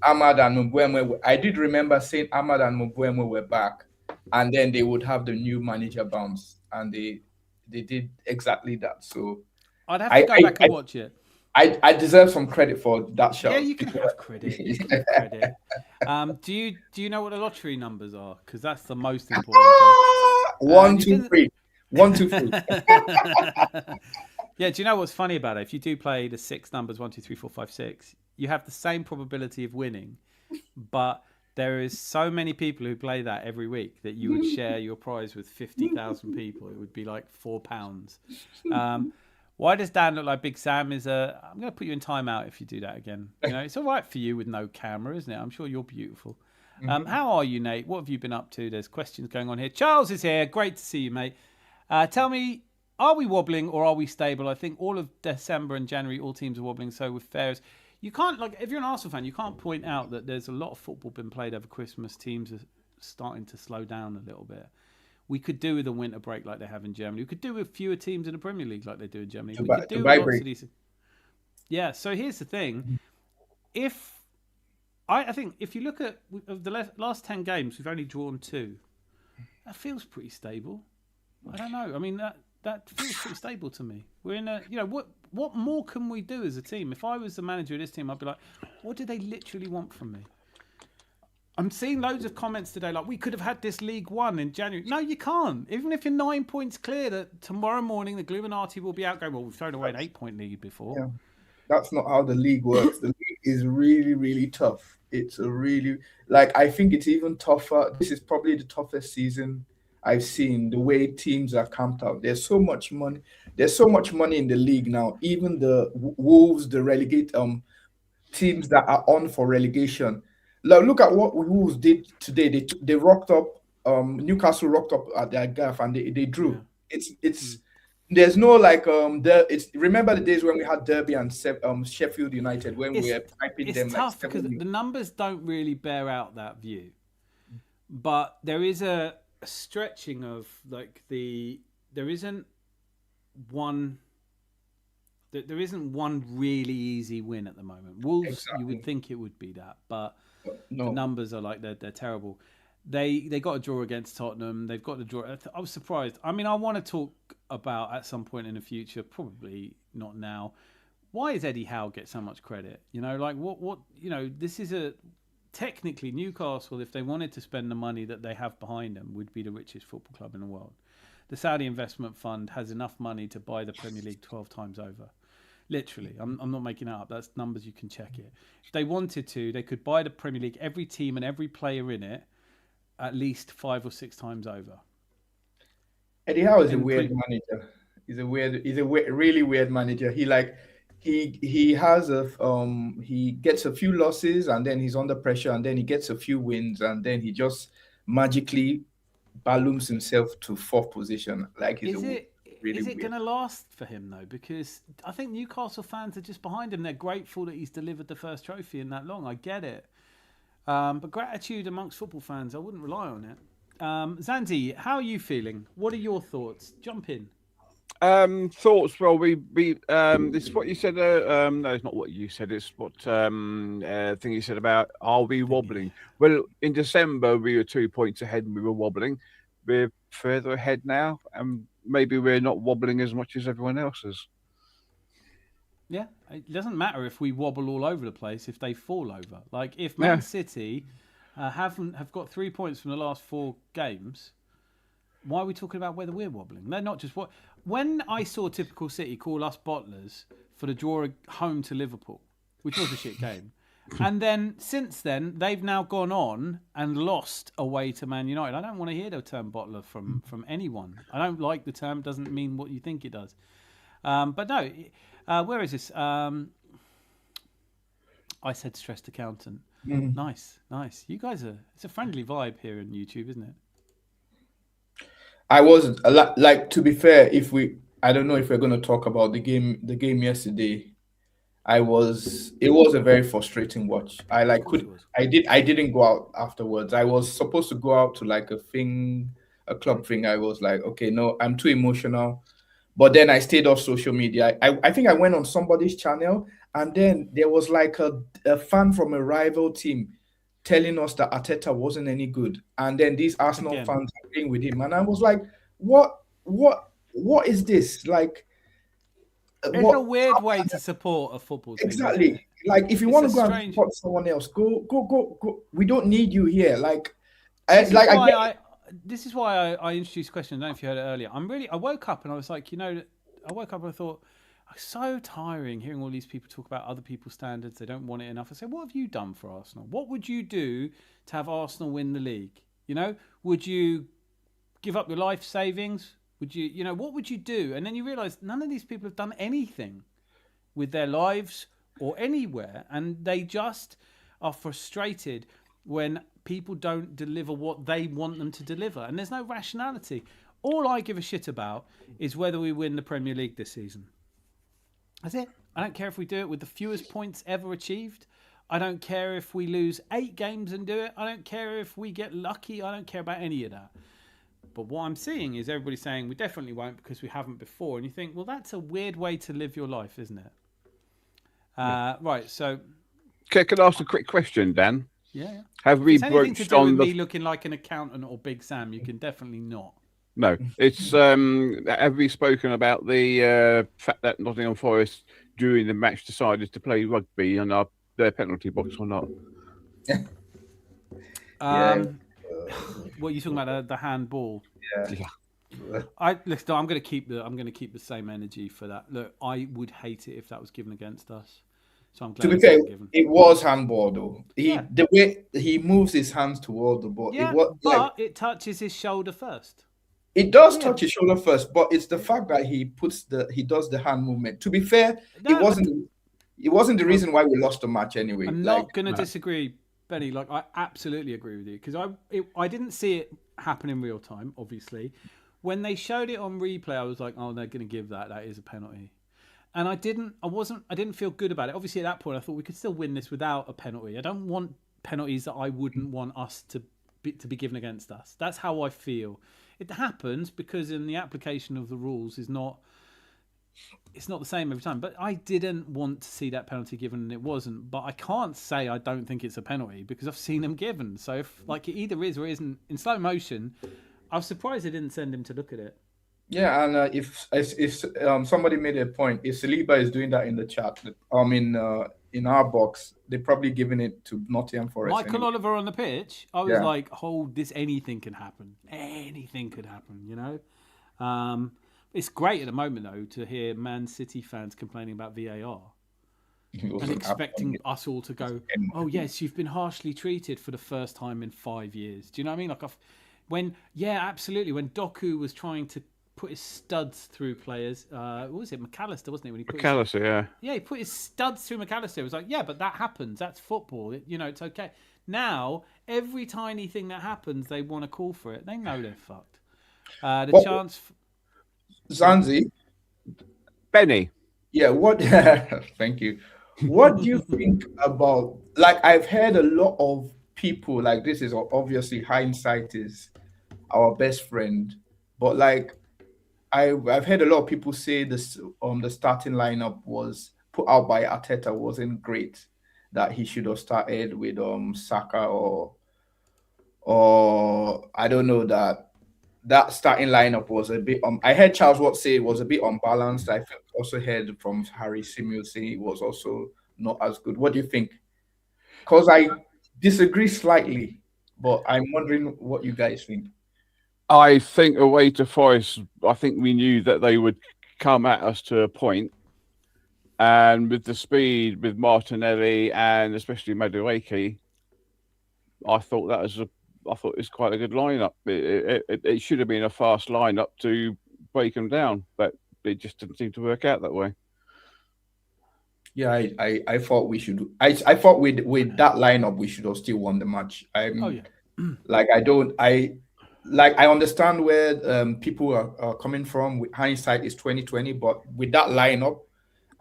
Ahmad and Mbeumo. I did remember saying Ahmad and Mbeumo were back, and then they would have the new manager bounce, and they did exactly that. So I'd have to go back and watch it. I deserve some credit for that show. Yeah, you can have credit. You can have credit. Do you know what the lottery numbers are? Because that's the most important thing. 1, 2, 3. 1, 2, 3. Yeah, do you know what's funny about it? If you do play the 6 numbers, 1, 2, 3, 4, 5, 6, you have the same probability of winning, but there is so many people who play that every week that you would share your prize with 50,000 people. It would be like £4. Why does Dan look like Big Sam? I'm going to put you in timeout if you do that again. You know, it's all right for you with no camera, isn't it? I'm sure you're beautiful. How are you, Nate? What have you been up to? There's questions going on here. Charles is here. Great to see you, mate. Tell me, are we wobbling or are we stable? I think all of December and January, all teams are wobbling. So with fairs, you can't, like, if you're an Arsenal fan, you can't point out that there's a lot of football been played over Christmas. Teams are starting to slow down a little bit. We could do with a winter break like they have in Germany. We could do with fewer teams in the Premier League like they do in Germany. We could do lots of these. Yeah, so here's the thing. I think if you look at of the last 10 games, we've only drawn 2. That feels pretty stable. I don't know. I mean, that feels pretty stable to me. We're in a, what more can we do as a team? If I was the manager of this team, I'd be like, what do they literally want from me? I'm seeing loads of comments today like, we could have had this League One in January. No, you can't. Even if you're 9 points clear, that tomorrow morning the Illuminati will be out going, well, we've thrown away an 8-point lead before. Yeah. That's not how the league works. The league is really, really tough. It's a really, I think it's even tougher. This is probably the toughest season I've seen, the way teams are camped out. There's so much money. There's so much money in the league now. Even the Wolves, the relegate teams that are on for relegation. Look at what Wolves did today. They rocked up. Newcastle rocked up at their gaff and they drew. Yeah. There's no remember the days when we had Derby and Sheffield United when we were piping them. It's tough because the numbers don't really bear out that view, but there is a stretching of there isn't one really easy win at the moment. Wolves, exactly. You would think it would be that, but no. The numbers are they're terrible. They got a draw against Tottenham. They've got a draw. I was surprised. I mean, I want to talk about at some point in the future, probably not now. Why does Eddie Howe get so much credit? This is technically Newcastle, if they wanted to spend the money that they have behind them, would be the richest football club in the world. The Saudi Investment Fund has enough money to buy the Premier League 12 times over. Literally, I'm not making it up. That's numbers, you can check it. If they wanted to, they could buy the Premier League, every team and every player in it, at least 5 or 6 times over. Eddie Howe is a weird manager. He's a really weird manager. he has he gets a few losses and then he's under pressure and then he gets a few wins and then he just magically balloons himself to fourth position. Like he's Is a it really is it weird. going to last for him though? Because I think Newcastle fans are just behind him. They're grateful that he's delivered the first trophy in that long. I get it, but gratitude amongst football fans, I wouldn't rely on it. Zanzi, how are you feeling? What are your thoughts? Jump in. Thoughts. Well, we this is what you said. No, it's not what you said. It's what thing you said about are we wobbling? Well, in December we were 2 points ahead and we were wobbling. We're further ahead now, and maybe we're not wobbling as much as everyone else is. Yeah, it doesn't matter if we wobble all over the place if they fall over. Like if Yeah. Man City have got 3 points from the last 4 games, why are we talking about whether we're wobbling? They're not just what. When I saw typical City call us bottlers for the draw home to Liverpool, which was a shit game, and then since then they've now gone on and lost away to Man United. I don't want to hear the term bottler from anyone. I don't like the term. Doesn't mean what you think it does. But no, where is this? I said stressed accountant. Nice. You guys it's a friendly vibe here on YouTube, isn't it? I was a lot, like, to be fair, I don't know if we're going to talk about the game yesterday. It was a very frustrating watch. I didn't go out afterwards. I was supposed to go out to like a club thing. I was like, okay, no, I'm too emotional. But then I stayed off social media. I think I went on somebody's channel and then there was like a fan from a rival team telling us that Arteta wasn't any good. And then these Arsenal Again. fans are playing with him. And I was like, what is this? Like, It's a weird way to support a football team. isn't it? Exactly. Like, if you It's want a to go and strange- support someone else, go. We don't need you here. Like, This is why I introduced the question. I don't know if you heard it earlier. I woke up and I was like, I woke up and I thought, it's so tiring hearing all these people talk about other people's standards. They don't want it enough. I said, what have you done for Arsenal? What would you do to have Arsenal win the league? Would you give up your life savings? Would you, what would you do? And then you realise none of these people have done anything with their lives or anywhere. And they just are frustrated when people don't deliver what they want them to deliver. And there's no rationality. All I give a shit about is whether we win the Premier League this season. That's it. I don't care if we do it with the fewest points ever achieved. I don't care if we lose 8 games and do it. I don't care if we get lucky. I don't care about any of that. But what I'm seeing is everybody saying we definitely won't because we haven't before. And you think, well, that's a weird way to live your life, isn't it? Right, so... Okay, can I ask a quick question, Dan? Yeah. Have we If it's anything to broached do on with the... me looking like an accountant or Big Sam, you can definitely not. No, it's have we spoken about the fact that Nottingham Forest during the match decided to play rugby on their penalty box or not? What are you talking about? The handball? Yeah. Listen, I'm going to keep the same energy for that. Look, I would hate it if that was given against us. So I'm glad To be it's fair, not given. it was handball though. Yeah. The way he moves his hands toward the ball, Yeah, it was but like, it touches his shoulder first. it does touch his shoulder first, but it's the fact that he does the hand movement. To be fair, No, it wasn't the reason why we lost the match anyway. I'm not going to disagree, Benny. Like, I absolutely agree with you because I didn't see it happen in real time. Obviously, when they showed it on replay, I was like, oh, they're going to give that. That is a penalty. And I didn't feel good about it. Obviously, at that point, I thought we could still win this without a penalty. I don't want penalties that I wouldn't want us to be given against us. That's how I feel. It happens because in the application of the rules it's not the same every time. But I didn't want to see that penalty given, and it wasn't. But I can't say I don't think it's a penalty because I've seen them given. So if it either is or isn't in slow motion, I was surprised they didn't send him to look at it. Yeah, and if somebody made a point, if Saliba is doing that in the chat, in our box, they're probably giving it to Nottingham Forest. Michael anyway. Oliver on the pitch, I was Yeah. like, hold this, anything can happen. Anything could happen, It's great at the moment, though, to hear Man City fans complaining about VAR and expecting us all to go, oh, yes, you've been harshly treated for the first time in 5 years. Do you know what I mean? Absolutely. When Doku was trying to put his studs through players. What was it? McAllister, wasn't it? When he put McAllister, yeah. Yeah, he put his studs through McAllister. It was like, yeah, but that happens. That's football. It's okay. Now, every tiny thing that happens, they want to call for it. They know they're fucked. Chance... Zanzi? Benny. Yeah, what... Thank you. What do you think about... Like, I've heard a lot of people, like, this is obviously hindsight is our best friend, but, like, I've heard a lot of people say this the starting lineup was put out by Arteta wasn't great, that he should have started with Saka or I don't know, that starting lineup was a bit I heard Charles Watt say it was a bit unbalanced. I also heard from Harry Simio saying it was also not as good. What do you think? Because I disagree slightly, but I'm wondering what you guys think. I think away to Forest, I think we knew that they would come at us to a point. And with the speed, with Martinelli and especially Madueke, I thought it was quite a good lineup. It should have been a fast lineup to break them down, but it just didn't seem to work out that way. Yeah, I thought we should. I thought with that lineup we should have still won the match. Like I understand where people are coming from. With hindsight is 2020, but with that lineup,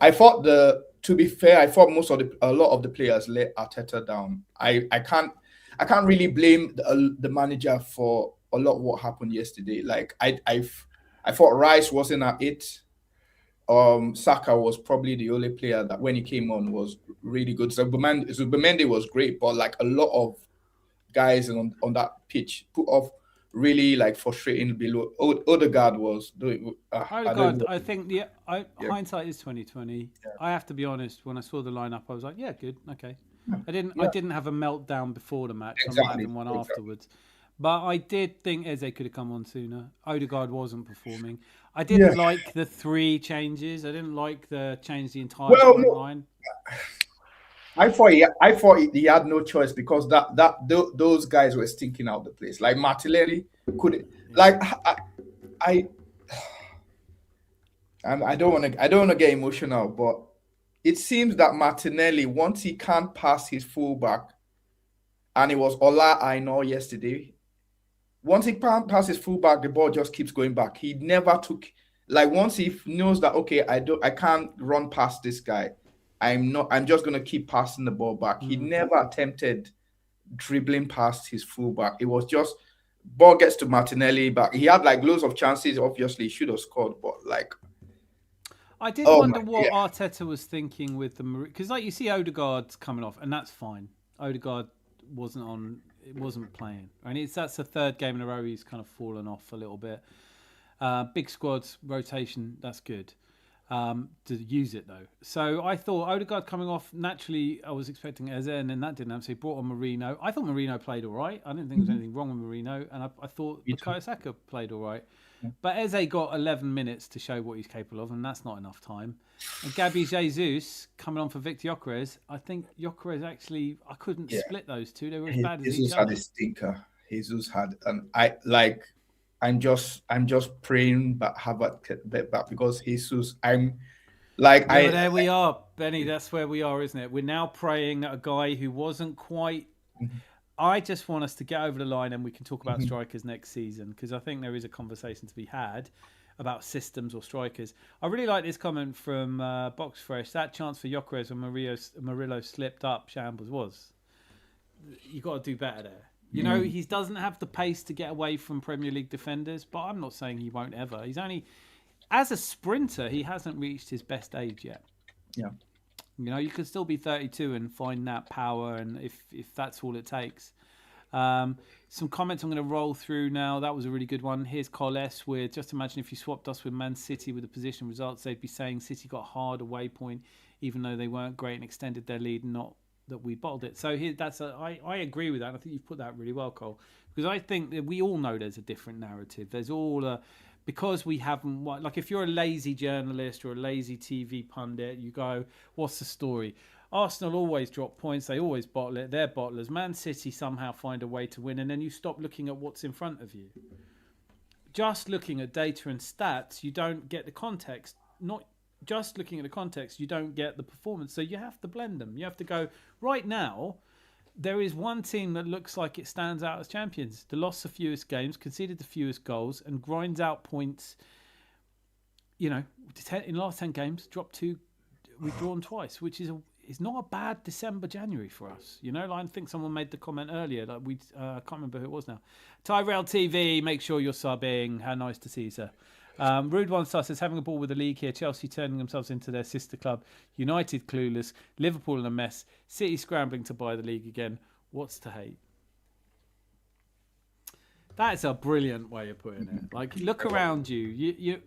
I thought to be fair, I thought a lot of the players let Arteta down. I can't really blame the manager for a lot of what happened yesterday. Like I thought Rice wasn't at it. Saka was probably the only player that when he came on was really good. So Zubimendi was great, but like a lot of guys on that pitch put off really like frustrating below. Odegaard was doing. I think hindsight is 2020. Yeah. I have to be honest. When I saw the lineup, I was like, yeah, good, okay. I didn't have a meltdown before the match. Exactly. I might have having one afterwards. But I did think Eze could have come on sooner. Odegaard wasn't performing. I didn't like the 3 changes. I didn't like the change the entire line. I thought he had no choice because those guys were stinking out the place. Like Martinelli could I don't want to get emotional, but it seems that Martinelli, once he can't pass his fullback, and it was Ola Aina yesterday. Once he can't pass his fullback, the ball just keeps going back. He never took, like, once he knows that, okay, I can't run past this guy. I'm just gonna keep passing the ball back. He never attempted dribbling past his fullback. It was just ball gets to Martinelli, but he had like loads of chances. Obviously, he should have scored, but like I did wonder what Arteta was thinking with the, because like you see Odegaard's coming off, and that's fine. Odegaard wasn't playing, and that's the 3rd game in a row he's kind of fallen off a little bit. Big squads rotation, that's good. To use it though. So I thought Odegaard coming off, naturally I was expecting Eze, and then that didn't happen. So he brought on Marino. I thought Marino played all right. I didn't think there was anything wrong with Marino, and I thought Bukayo Saka played all right. Yeah. But Eze got 11 minutes to show what he's capable of, and that's not enough time. And Gabby Jesus coming on for Victor Gyökeres. I think Gyökeres actually, I couldn't split those two. They were as bad as each other. Jesus had a stinker. Jesus had, and I'm just praying that Harvard get back because Jesus. There we are, Benny. That's where we are, isn't it? We're now praying that a guy who wasn't quite. I just want us to get over the line, and we can talk about strikers next season, because I think there is a conversation to be had about systems or strikers. I really like this comment from Box Fresh. That chance for Gyökeres when Murillo slipped up, shambles was. You got to do better there. You know, he doesn't have the pace to get away from Premier League defenders, but I'm not saying he won't ever. He's only, as a sprinter, he hasn't reached his best age yet. Yeah. You know, you could still be 32 and find that power, and if that's all it takes. Some comments I'm going to roll through now. That was a really good one. Here's Coles with, just imagine if you swapped us with Man City with the position results, they'd be saying City got a hard away point, even though they weren't great and extended their lead, not that we bottled it. So here, I agree with that. I think you've put that really well, Cole, because I think that we all know there's a different narrative. There's all because we haven't, like, if you're a lazy journalist or a lazy TV pundit, you go, what's the story? Arsenal always drop points. They always bottle it. They're bottlers. Man City somehow find a way to win, and then you stop looking at what's in front of you. just looking at data and stats, you don't get the context. Not just looking at the context, you don't get the performance. So you have to blend them. You have to go, right now, there is one team that looks like it stands out as champions. They lost the fewest games, conceded the fewest goals, and grinds out points. You know, in the last 10 games, dropped 2, we've drawn twice, which is not a bad December, January for us. You know, like I think someone made the comment earlier, like I can't remember who it was now. Tyrell TV, make sure you're subbing. How nice to see you, sir. Rude One Star says, having a ball with the league here, Chelsea turning themselves into their sister club, United clueless, Liverpool in a mess, City scrambling to buy the league again. What's to hate? That's a brilliant way of putting it. Like, look around you.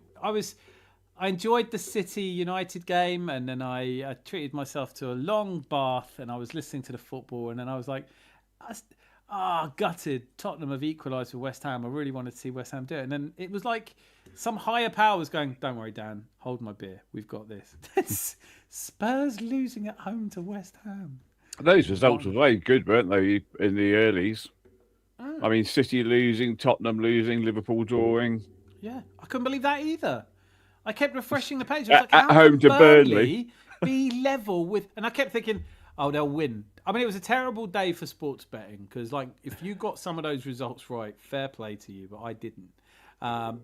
I enjoyed the City United game, and then I treated myself to a long bath, and I was listening to the football, and then I was like, gutted. Tottenham have equalised with West Ham. I really wanted to see West Ham do it. And then it was like some higher power was going, don't worry, Dan, hold my beer. We've got this. Spurs losing at home to West Ham. Those results were very good, weren't they, in the earlies? I mean, City losing, Tottenham losing, Liverpool drawing. Yeah, I couldn't believe that either. I kept refreshing the page. I was like, at home to Burnley, be level with, and I kept thinking, oh, they'll win. I mean, it was a terrible day for sports betting because, like, if you got some of those results right, fair play to you, but I didn't.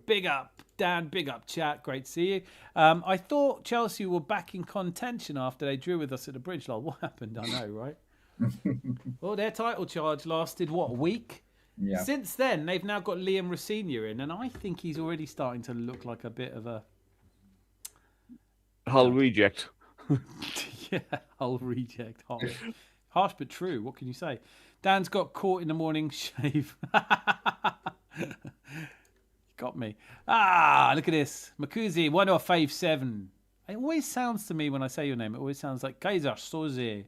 Big up, Dan. Big up, chat. Great to see you. I thought Chelsea were back in contention after they drew with us at the Bridge. Like, what happened? I know, right? Well, their title charge lasted, what, a week? Yeah. Since then, they've now got Liam Rosenior in, and I think he's already starting to look like a bit of a Hull reject. Yeah, Hull reject. Harsh but true. What can you say? Dan's got caught in the morning shave. Got me. Look at this. Makuzi 1057. It always sounds to me when I say your name, it always sounds like Kaiser Soze.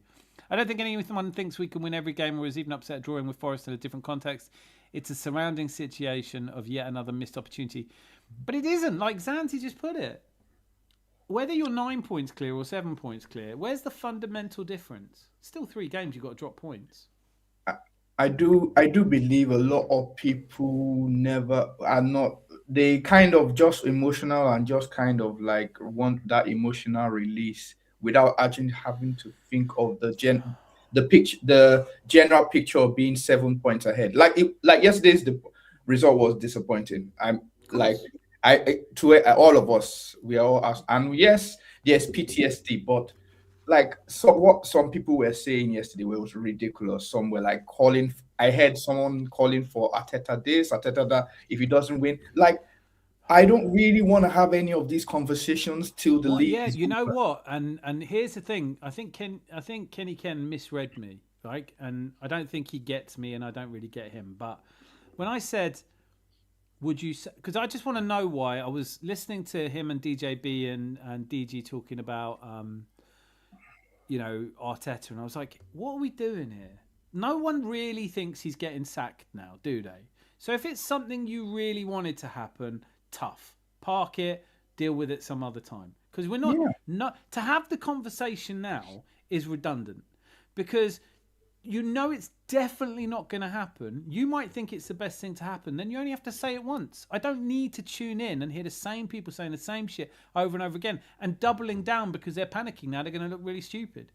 I don't think anyone thinks we can win every game or is even upset drawing with Forest in a different context. It's a surrounding situation of yet another missed opportunity. But it isn't, like Zanti just put it. Whether you're 9 points clear or 7 points clear, where's the fundamental difference? Still 3 games, you've got to drop points. I do believe a lot of people they kind of just emotional and just kind of like want that emotional release without actually having to think of the general picture of being 7 points ahead. Like yesterday's the result was disappointing. All of us, we are all asked, and yes, there's PTSD, but like what some people were saying yesterday was ridiculous. Some were like I heard someone calling for Arteta this, Arteta that if he doesn't win. Like, I don't really want to have any of these conversations till the league. Yeah, you know what? And here's the thing. I think Kenny Ken misread me, right? And I don't think he gets me, and I don't really get him. But when I said, would you? Because I just want to know why. I was listening to him and DJB and DG talking about, Arteta, and I was like, what are we doing here? No one really thinks he's getting sacked now, do they? So if it's something you really wanted to happen, tough. Park it, deal with it some other time. Because we're not to have the conversation now is redundant. Because it's definitely not going to happen. You might think it's the best thing to happen. Then you only have to say it once. I don't need to tune in and hear the same people saying the same shit over and over again and doubling down because they're panicking now. They're going to look really stupid.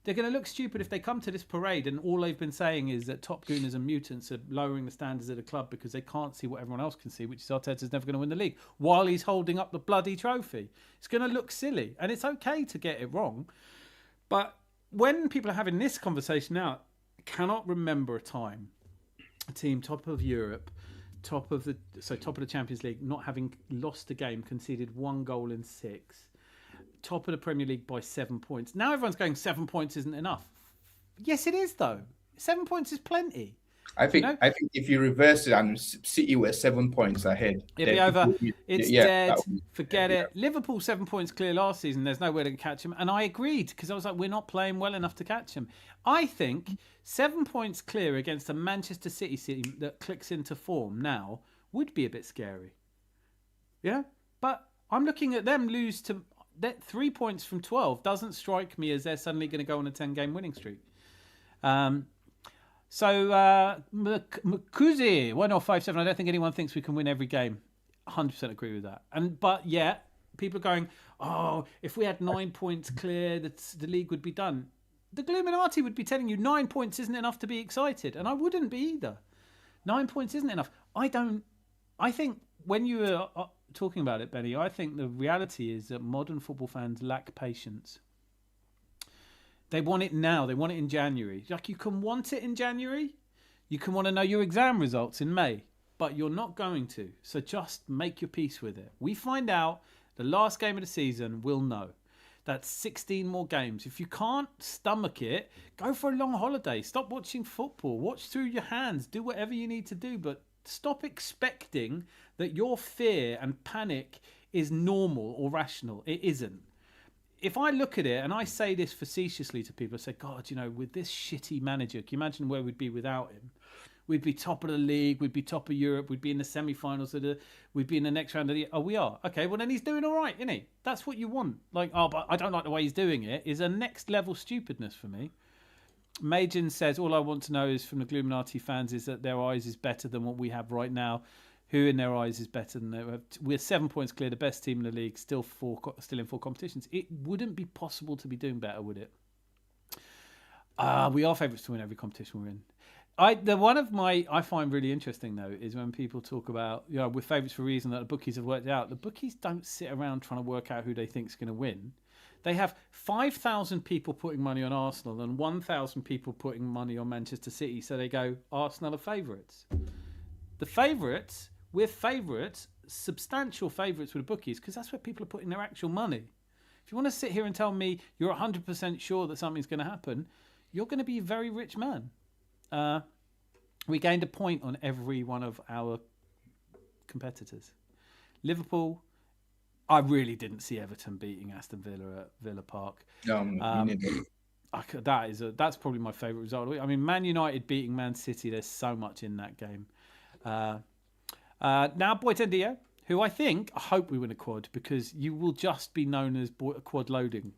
They're going to look stupid if they come to this parade and all they've been saying is that top gooners and mutants are lowering the standards of the club because they can't see what everyone else can see, which is Arteta's never going to win the league, while he's holding up the bloody trophy. It's going to look silly. And it's okay to get it wrong. But when people are having this conversation now, I cannot remember a time a team top of Europe, top of the Champions League, not having lost a game, conceded 1 goal in 6. Top of the Premier League by 7 points. Now everyone's going 7 points isn't enough. Yes, it is though. 7 points is plenty. I think if you reverse it and City were 7 points ahead, it'd be over. It's dead. Forget it. Liverpool 7 points clear last season. There's no way to catch him. And I agreed because I was like, we're not playing well enough to catch him. I think 7 points clear against a Manchester City team that clicks into form now would be a bit scary. Yeah, but I'm looking at them lose to. That 3 points from 12 doesn't strike me as they're suddenly going to go on a 10-game winning streak. So Makuzi 1057. I don't think anyone thinks we can win every game. 100% agree with that. But yeah, people are going, oh, if we had 9 points clear, the league would be done. The Gluminati would be telling you 9 points isn't enough to be excited, and I wouldn't be either. 9 points isn't enough. I think when you were talking about it, Benny, I think the reality is that modern football fans lack patience. They want it now. They want it in January. Like, you can want it in January. You can want to know your exam results in May, but you're not going to. So just make your peace with it. We find out the last game of the season, we'll know. That's 16 more games. If you can't stomach it, go for a long holiday. Stop watching football. Watch through your hands. Do whatever you need to do, but stop expecting that your fear and panic is normal or rational. It isn't. If I look at it, and I say this facetiously to people, I say, God, with this shitty manager, can you imagine where we'd be without him? We'd be top of the league, we'd be top of Europe, we'd be in the semi-finals, we'd be in the next round of the... Oh, we are? Okay, well then he's doing all right, isn't he? That's what you want. Like, oh, but I don't like the way he's doing it, is a next level stupidness for me. Majin says, all I want to know is from the Gluminati fans is that their eyes is better than what we have right now. Who in their eyes is better than they have? We're 7 points clear, the best team in the league, still in 4 competitions. It wouldn't be possible to be doing better, would it? We are favourites to win every competition we're in. I find really interesting though is when people talk about we're favourites for a reason that the bookies have worked out. The bookies don't sit around trying to work out who they think is going to win. They have 5,000 people putting money on Arsenal and 1,000 people putting money on Manchester City. So they go, Arsenal are favourites. The favourites, we're favourites, substantial favourites with the bookies because that's where people are putting their actual money. If you want to sit here and tell me you're 100% sure that something's going to happen, you're going to be a very rich man. We gained a point on every one of our competitors. Liverpool, I really didn't see Everton beating Aston Villa at Villa Park. That's probably my favourite result. I mean, Man United beating Man City, there's so much in that game. Now, Boitendio, who I hope we win a quad because you will just be known as quad loading.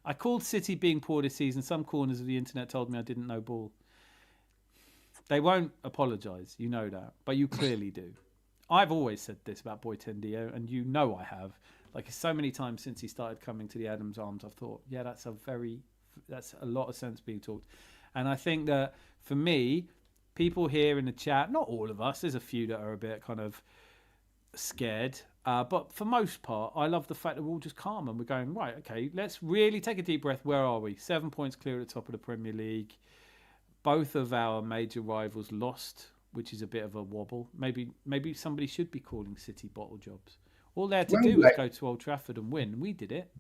I called City being poor this season. Some corners of the internet told me I didn't know ball. They won't apologise, you know that, but you clearly do. I've always said this about Boitendio, and I have. Like, so many times since he started coming to the Adams Arms, I've thought, yeah, that's a lot of sense being talked. And I think that, for me, people here in the chat, not all of us, there's a few that are a bit kind of scared, but for most part, I love the fact that we're all just calm and we're going, right, okay, let's really take a deep breath. Where are we? 7 points clear at the top of the Premier League. Both of our major rivals lost, which is a bit of a wobble. Maybe somebody should be calling City bottle jobs. All they had to do was go to Old Trafford and win. We did it.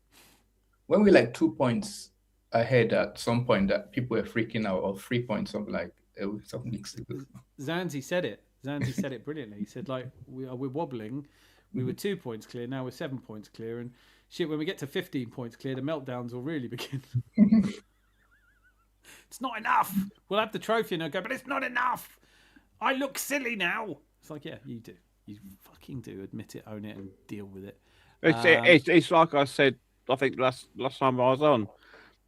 When we 2 points ahead at some point, that people were freaking out, or 3 points, something like something. Zanzi said it. Zanzi said it brilliantly. He said, we're wobbling. We were 2 points clear. Now we're 7 points clear. And shit, when we get to 15 points clear, the meltdowns will really begin. It's not enough. We'll have the trophy and I'll go, but it's not enough. I look silly now. It's like, yeah, you do. You fucking do. Admit it, own it, and deal with it. It's like I said, I think last time I was on,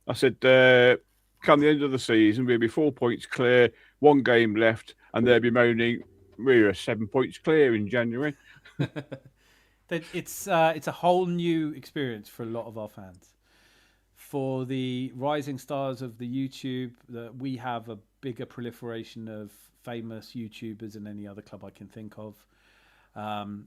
I said, come the end of the season, we'll be 4 points clear, 1 game left, and they'll be moaning, we're 7 points clear in January. It's a whole new experience for a lot of our fans. For the rising stars of the YouTube, that we have a bigger proliferation of famous YouTubers than any other club I can think of, and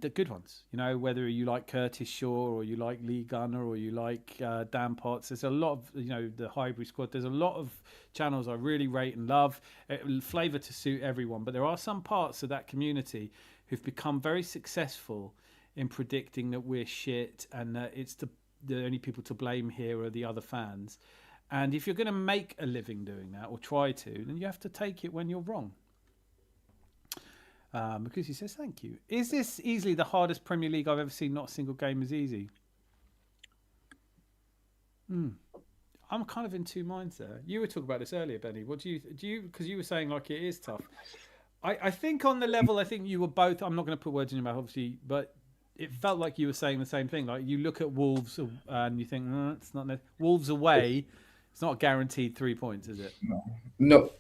the good ones. Whether you like Curtis Shaw or you like Lee Gunner or you like Dan Potts, there's a lot of the Highbury squad. There's a lot of channels I really rate and love. Flavour to suit everyone, but there are some parts of that community who've become very successful in predicting that we're shit and that it's the only people to blame here are the other fans. And if you're going to make a living doing that, or try to, then you have to take it when you're wrong. Because he says, thank you. Is this easily the hardest Premier League I've ever seen? Not a single game is easy. I'm kind of in two minds there. You were talking about this earlier, Benny. What do you, because you were saying it is tough. I think on the level, I think you were both, I'm not going to put words in your mouth, obviously, but it felt like you were saying the same thing. Like, you look at Wolves and you think, it's not Wolves away. It's not guaranteed 3 points, is it? No,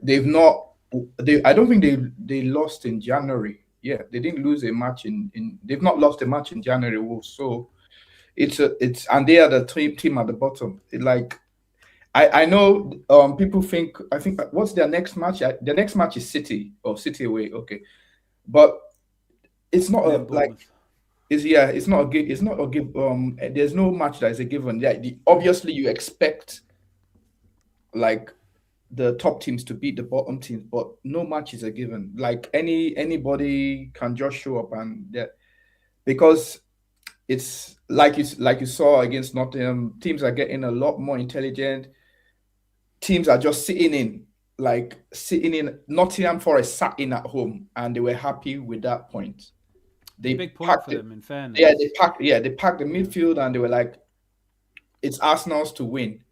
they've not. I don't think they lost in January. Yeah, they didn't lose a match in they've not lost a match in January, Wolves. So it's and they are the team at the bottom. I know people think what's their next match? Their next match is City or City away. Okay, but it's not And a then Bournemouth. it's not a give. It's not a give. There's no match that is a given. Yeah, obviously you expect like the top teams to beat the bottom teams, but no match is a given. Like anybody can just show up because it's like you saw against Nottingham. Teams are getting a lot more intelligent. Teams are just sitting in. Nottingham Forest sat in at home and they were happy with that point. They Big point for them, in fairness. Yeah, they packed the midfield and they were like, it's Arsenal's to win.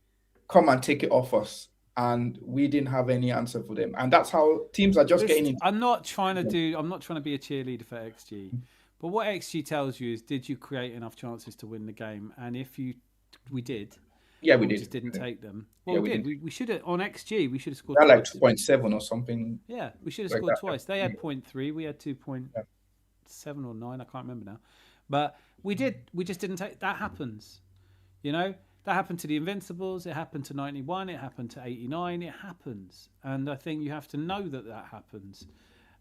Come and take it off us. And we didn't have any answer for them. And that's how teams are just getting in. I'm not trying to be a cheerleader for XG. But what XG tells you is, did you create enough chances to win the game? And if we did. Yeah, we did. Just didn't take them. Well, yeah, we did. We should have, on XG, we should have scored twice. Like 2.7 or something. Yeah, we should have scored twice. They had 0.3. We had 2.7 or 9. I can't remember now. But we just didn't take. That happens. You know? That happened to the Invincibles. It happened to 91. It happened to 89. It happens. And I think you have to know that happens.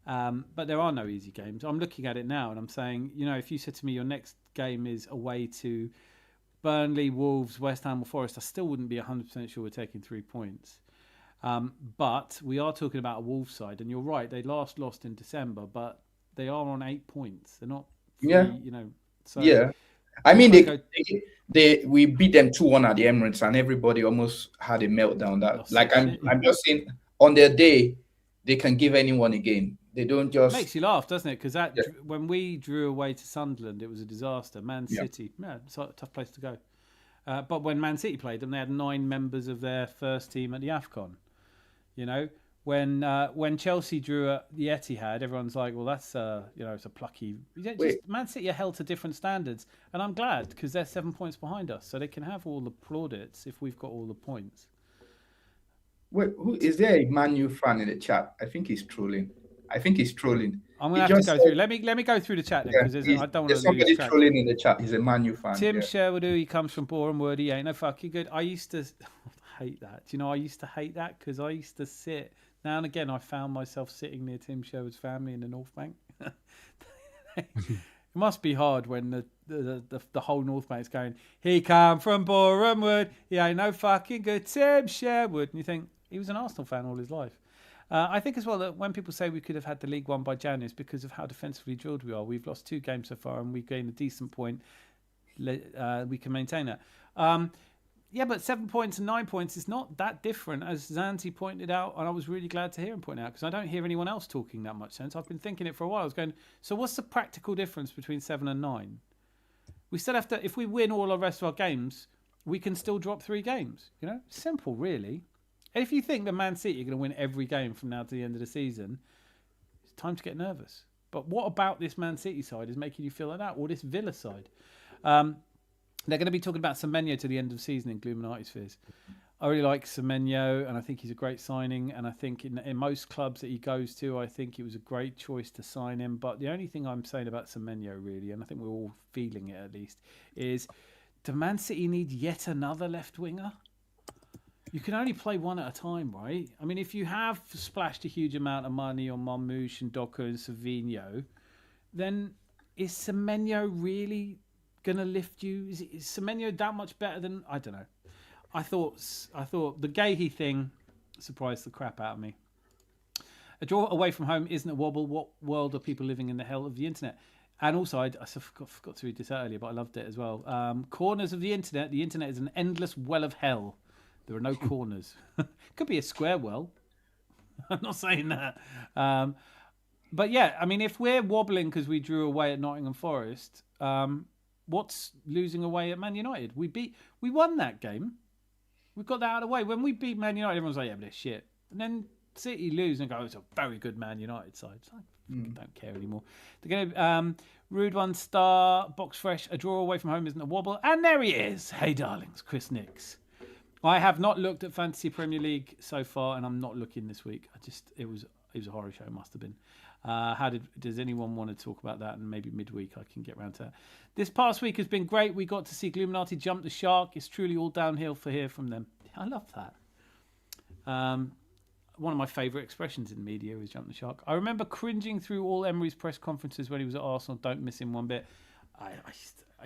But there are no easy games. I'm looking at it now and I'm saying, if you said to me your next game is away to Burnley, Wolves, West Ham or Forest, I still wouldn't be 100% sure we're taking 3 points. But we are talking about a Wolves side. And you're right, they last lost in December, but they are on 8 points. They're not So yeah. I mean, we beat them 2-1 at the Emirates, and everybody almost had a meltdown. I'm just saying, on their day, they can give anyone a game. They don't just. It makes you laugh, doesn't it? Because when we drew away to Sunderland, it was a disaster. Man City, it's a tough place to go. But when Man City played them, they had 9 members of their first team at the AFCON. When Chelsea drew at the Etihad, everyone's like, well, that's it's a plucky. Man City are held to different standards, and I'm glad because they're 7 points behind us, so they can have all the plaudits if we've got all the points. Wait, is there a Man U fan in the chat? I think he's trolling. I'm gonna have to go through. Let me go through the chat because I don't want to lose somebody track. trolling in the chat. He's a Man U fan. Tim Sherwood, he comes from Boreham Wood. He ain't no fucking good. I used to hate that. Do you know? I used to hate that because I used to sit. Now and again, I found myself sitting near Tim Sherwood's family in the North Bank. It must be hard when the whole North Bank's going, he come from Boreham Wood, he ain't no fucking good, Tim Sherwood. And you think, he was an Arsenal fan all his life. I think as well that when people say we could have had the league won by January, it's because of how defensively drilled we are. We've lost 2 games so far and we've gained a decent point. We can maintain that. Yeah, but 7 points and 9 points is not that different, as Zanti pointed out, and I was really glad to hear him point out, because I don't hear anyone else talking that much sense. I've been thinking it for a while. I was going, so what's the practical difference between 7 and 9? We still have to, if we win all the rest of our games, we can still drop 3 games. Simple, really. And if you think that Man City are going to win every game from now to the end of the season, it's time to get nervous. But what about this Man City side is making you feel like that, or this Villa side? They're going to be talking about Semenyo to the end of the season in Illuminati Spheres. I really like Semenyo, and I think he's a great signing. And I think in most clubs that he goes to, I think it was a great choice to sign him. But the only thing I'm saying about Semenyo, really, and I think we're all feeling it at least, is do Man City need yet another left winger? You can only play one at a time, right? I mean, if you have splashed a huge amount of money on Marmoush and Doku and Savinho, then is Semenyo really going to lift you? Is Semenyo that much better than... I don't know. I thought the Gahey thing surprised the crap out of me. A draw away from home isn't a wobble. What world are people living in the hell of the internet? And also, I forgot to read this earlier, but I loved it as well. Corners of the internet. The internet is an endless well of hell. There are no corners. Could be a square well. I'm not saying that. But yeah, I mean, if we're wobbling because we drew away at Nottingham Forest... what's losing away at Man United? We won that game. We got that out of the way. When we beat Man United, everyone's like, yeah, but they're shit. And then City lose and go, it's a very good Man United side. So I don't care anymore. They're going to Rude 1 star, Box Fresh, a draw away from home isn't a wobble. And there he is. Hey, darlings, Chris Nix. I have not looked at Fantasy Premier League so far, and I'm not looking this week. It was a horror show, it must have been. Does anyone want to talk about that? And maybe midweek I can get around to that. This past week has been great. We got to see Illuminati jump the shark. It's truly all downhill for here from them. I love that. One of my favourite expressions in media is jump the shark. I remember cringing through all Emery's press conferences when he was at Arsenal. Don't miss him one bit. I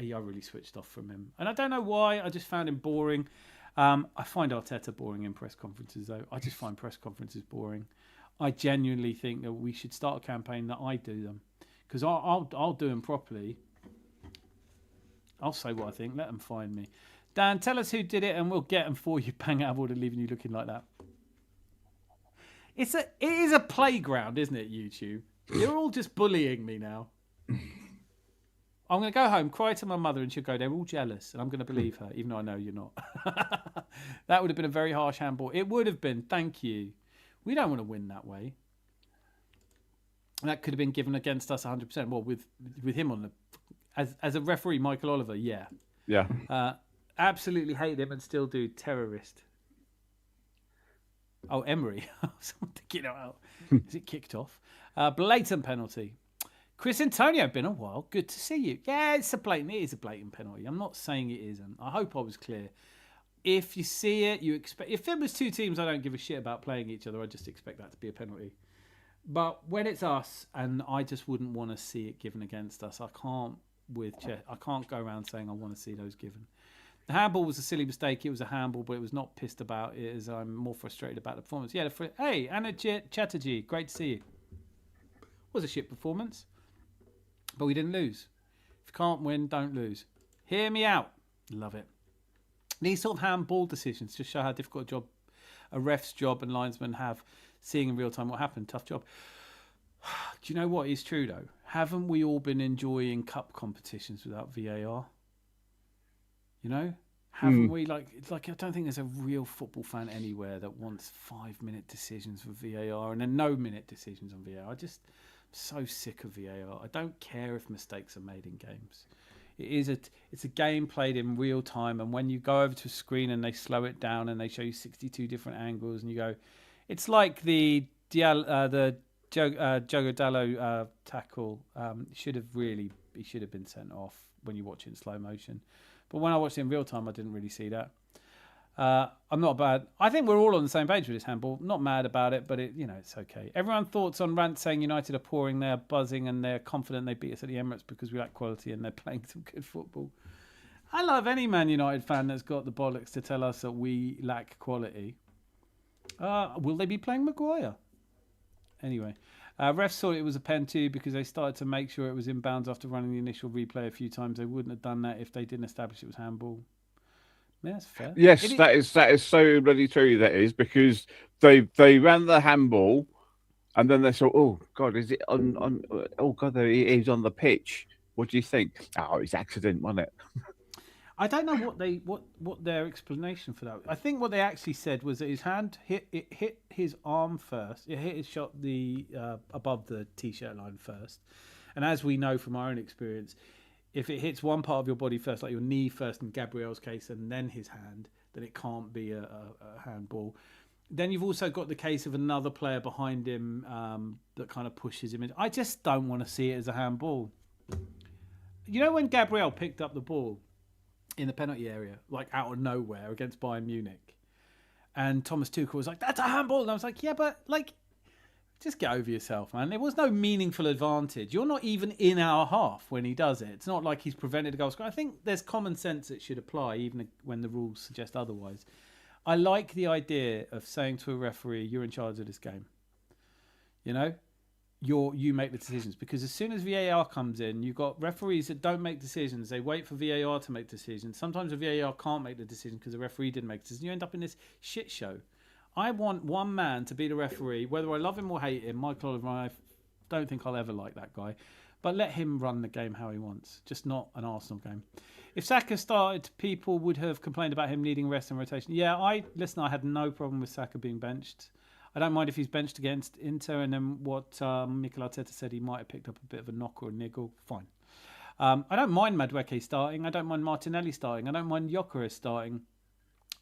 really switched off from him. And I don't know why. I just found him boring. I find Arteta boring in press conferences, though. I just find press conferences boring. I genuinely think that we should start a campaign that I do them. Because I'll do them properly. I'll say what I think. Let them find me. Dan, tell us who did it and we'll get them for you. Bang out of order, leaving you looking like that. It is a playground, isn't it, YouTube? You're all just bullying me now. I'm going to go home, cry to my mother, and she'll go, they're all jealous. And I'm going to believe her, even though I know you're not. That would have been a very harsh handball. It would have been. Thank you. We don't want to win that way. That could have been given against us 100%. Well, with him on the... As a referee, Michael Oliver, yeah. Yeah. Absolutely hate him and still do. Terrorist. Oh, Emery. Someone to get out. Is it kicked off? Blatant penalty. Chris Antonio, been a while. Good to see you. Yeah, it is a blatant penalty. I'm not saying it isn't. I hope I was clear. If you see it, you expect... If it was two teams, I don't give a shit about playing each other. I just expect that to be a penalty. But when it's us, and I just wouldn't want to see it given against us, I can't go around saying I want to see those given. The handball was a silly mistake. It was a handball, but it was not pissed about it as I'm more frustrated about the performance. Yeah, hey, Anna Chatterjee, great to see you. Was a shit performance, but we didn't lose. If you can't win, don't lose. Hear me out. Love it. These sort of handball decisions just show how difficult a job a ref's job and linesmen have seeing in real time what happened. Tough job. Do you know what is true, though? Haven't we all been enjoying cup competitions without VAR? You know, haven't we? I don't think there's a real football fan anywhere that wants 5-minute decisions for VAR and then no minute decisions on VAR. I'm so sick of VAR. I don't care if mistakes are made in games. It's a game played in real time, and when you go over to a screen and they slow it down and they show you 62 different angles, and you go, it's like the Jogo Dallo tackle. He should have been sent off when you watch it in slow motion. But when I watched it in real time, I didn't really see that. I'm not bad. I think we're all on the same page with this handball. Not mad about it, but it's okay. Everyone thoughts on rant saying United are pouring, they're buzzing, and they're confident they beat us at the Emirates because we lack quality and they're playing some good football. I love any Man United fan that's got the bollocks to tell us that we lack quality. Will they be playing Maguire? Anyway, refs thought it was a pen too because they started to make sure it was inbounds after running the initial replay a few times. They wouldn't have done that if they didn't establish it was handball. Yeah, that's fair. Yes, that is so bloody true. That is because they ran the handball, and then they saw, oh God, is it on? Oh God, he's on the pitch. What do you think? Oh, it's accident, wasn't it? I don't know what their explanation for that. I think what they actually said was that his hand hit his arm first. It hit his shot above the t-shirt line first, and as we know from our own experience, if it hits one part of your body first, like your knee first in Gabriel's case, and then his hand, then it can't be a handball. Then you've also got the case of another player behind him that kind of pushes him in. I just don't want to see it as a handball. You know when Gabriel picked up the ball in the penalty area, like out of nowhere against Bayern Munich, and Thomas Tuchel was like, that's a handball. And I was like, yeah, but just get over yourself, man. There was no meaningful advantage. You're not even in our half when he does it. It's not like he's prevented a goal score. I think there's common sense that should apply, even when the rules suggest otherwise. I like the idea of saying to a referee, you're in charge of this game. You know? You make the decisions. Because as soon as VAR comes in, you've got referees that don't make decisions. They wait for VAR to make decisions. Sometimes the VAR can't make the decision because the referee didn't make the decision. You end up in this shit show. I want one man to be the referee, whether I love him or hate him. Michael Oliver, I don't think I'll ever like that guy. But let him run the game how he wants, just not an Arsenal game. If Saka started, people would have complained about him needing rest and rotation. Yeah, I had no problem with Saka being benched. I don't mind if he's benched against Inter, and then what Mikel Arteta said, he might have picked up a bit of a knock or a niggle. Fine. I don't mind Madueke starting. I don't mind Martinelli starting. I don't mind Gyökeres starting.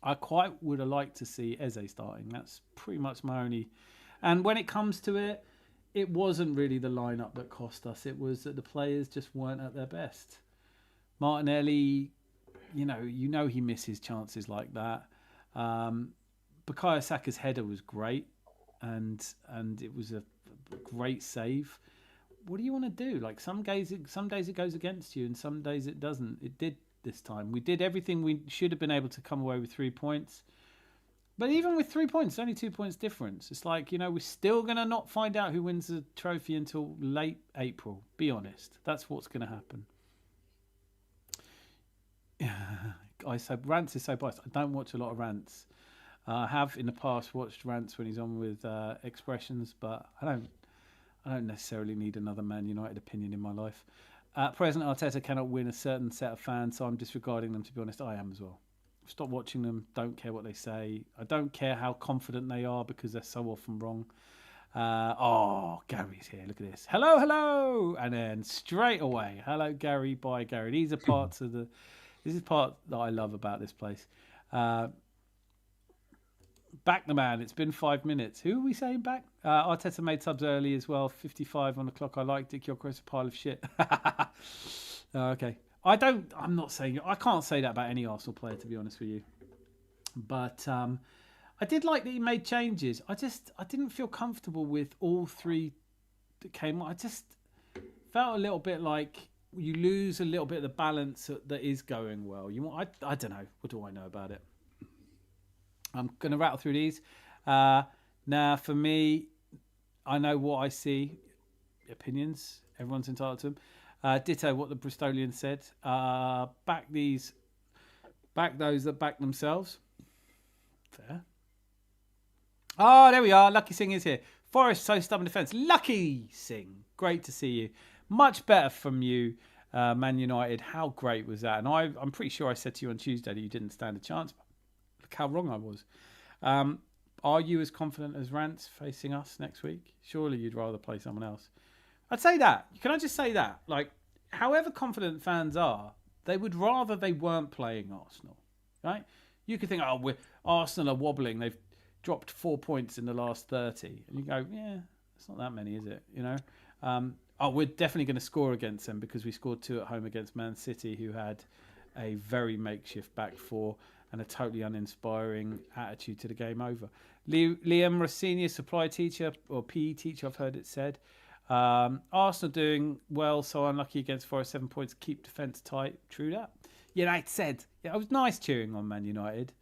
I quite would have liked to see Eze starting. That's pretty much my only... And when it comes to it, it wasn't really the lineup that cost us. It was that the players just weren't at their best. Martinelli, you know he misses chances like that. Bukayo Saka's header was great, and it was a great save. What do you want to do? Like some days it goes against you, and some days it doesn't. It did this time. We did everything we should have been able to come away with 3 points. But even with 3 points, only 2 points difference. It's like, we're still going to not find out who wins the trophy until late April. Be honest. That's what's going to happen. Rants is so biased. I don't watch a lot of Rants. I have in the past watched Rants when he's on with Expressions, but I don't necessarily need another Man United opinion in my life. President Arteta cannot win a certain set of fans, so I'm disregarding them, to be honest. I am as well. Stop watching them. Don't care what they say. I don't care how confident they are because they're so often wrong. Gary's here. Look at this. Hello. And then straight away, hello, Gary. Bye, Gary. These are parts of this is part that I love about this place. Back the man. It's been 5 minutes. Who are we saying back? Arteta made subs early as well. 55 on the clock. I liked it. Kyoko's a pile of shit. Okay. I can't say that about any Arsenal player, to be honest with you. But I did like that he made changes. I didn't feel comfortable with all three that came on. I just felt a little bit like you lose a little bit of the balance that is going well. I don't know. What do I know about it? I'm going to rattle through these. Now, for me, I know what I see. Opinions. Everyone's entitled to them. Ditto what the Bristolian said. Back those that back themselves. Fair. Oh, there we are. Lucky Singh is here. Forest, so stubborn defence. Lucky Singh. Great to see you. Much better from you, Man United. How great was that? And I'm pretty sure I said to you on Tuesday that you didn't stand a chance. Look how wrong I was. Are you as confident as Rants facing us next week? Surely you'd rather play someone else. I'd say that. Can I just say that? Like, however confident fans are, they would rather they weren't playing Arsenal, right? You could think, Arsenal are wobbling. They've dropped 4 points in the last 30. And you go, yeah, it's not that many, is it? We're definitely going to score against them because we scored 2 at home against Man City, who had a very makeshift back four and a totally uninspiring attitude to the game over. Liam Rossini, supply teacher or PE teacher, I've heard it said. Arsenal doing well, so unlucky against Forest. 7 points, keep defence tight. True that. United said. Yeah, it was nice cheering on Man United.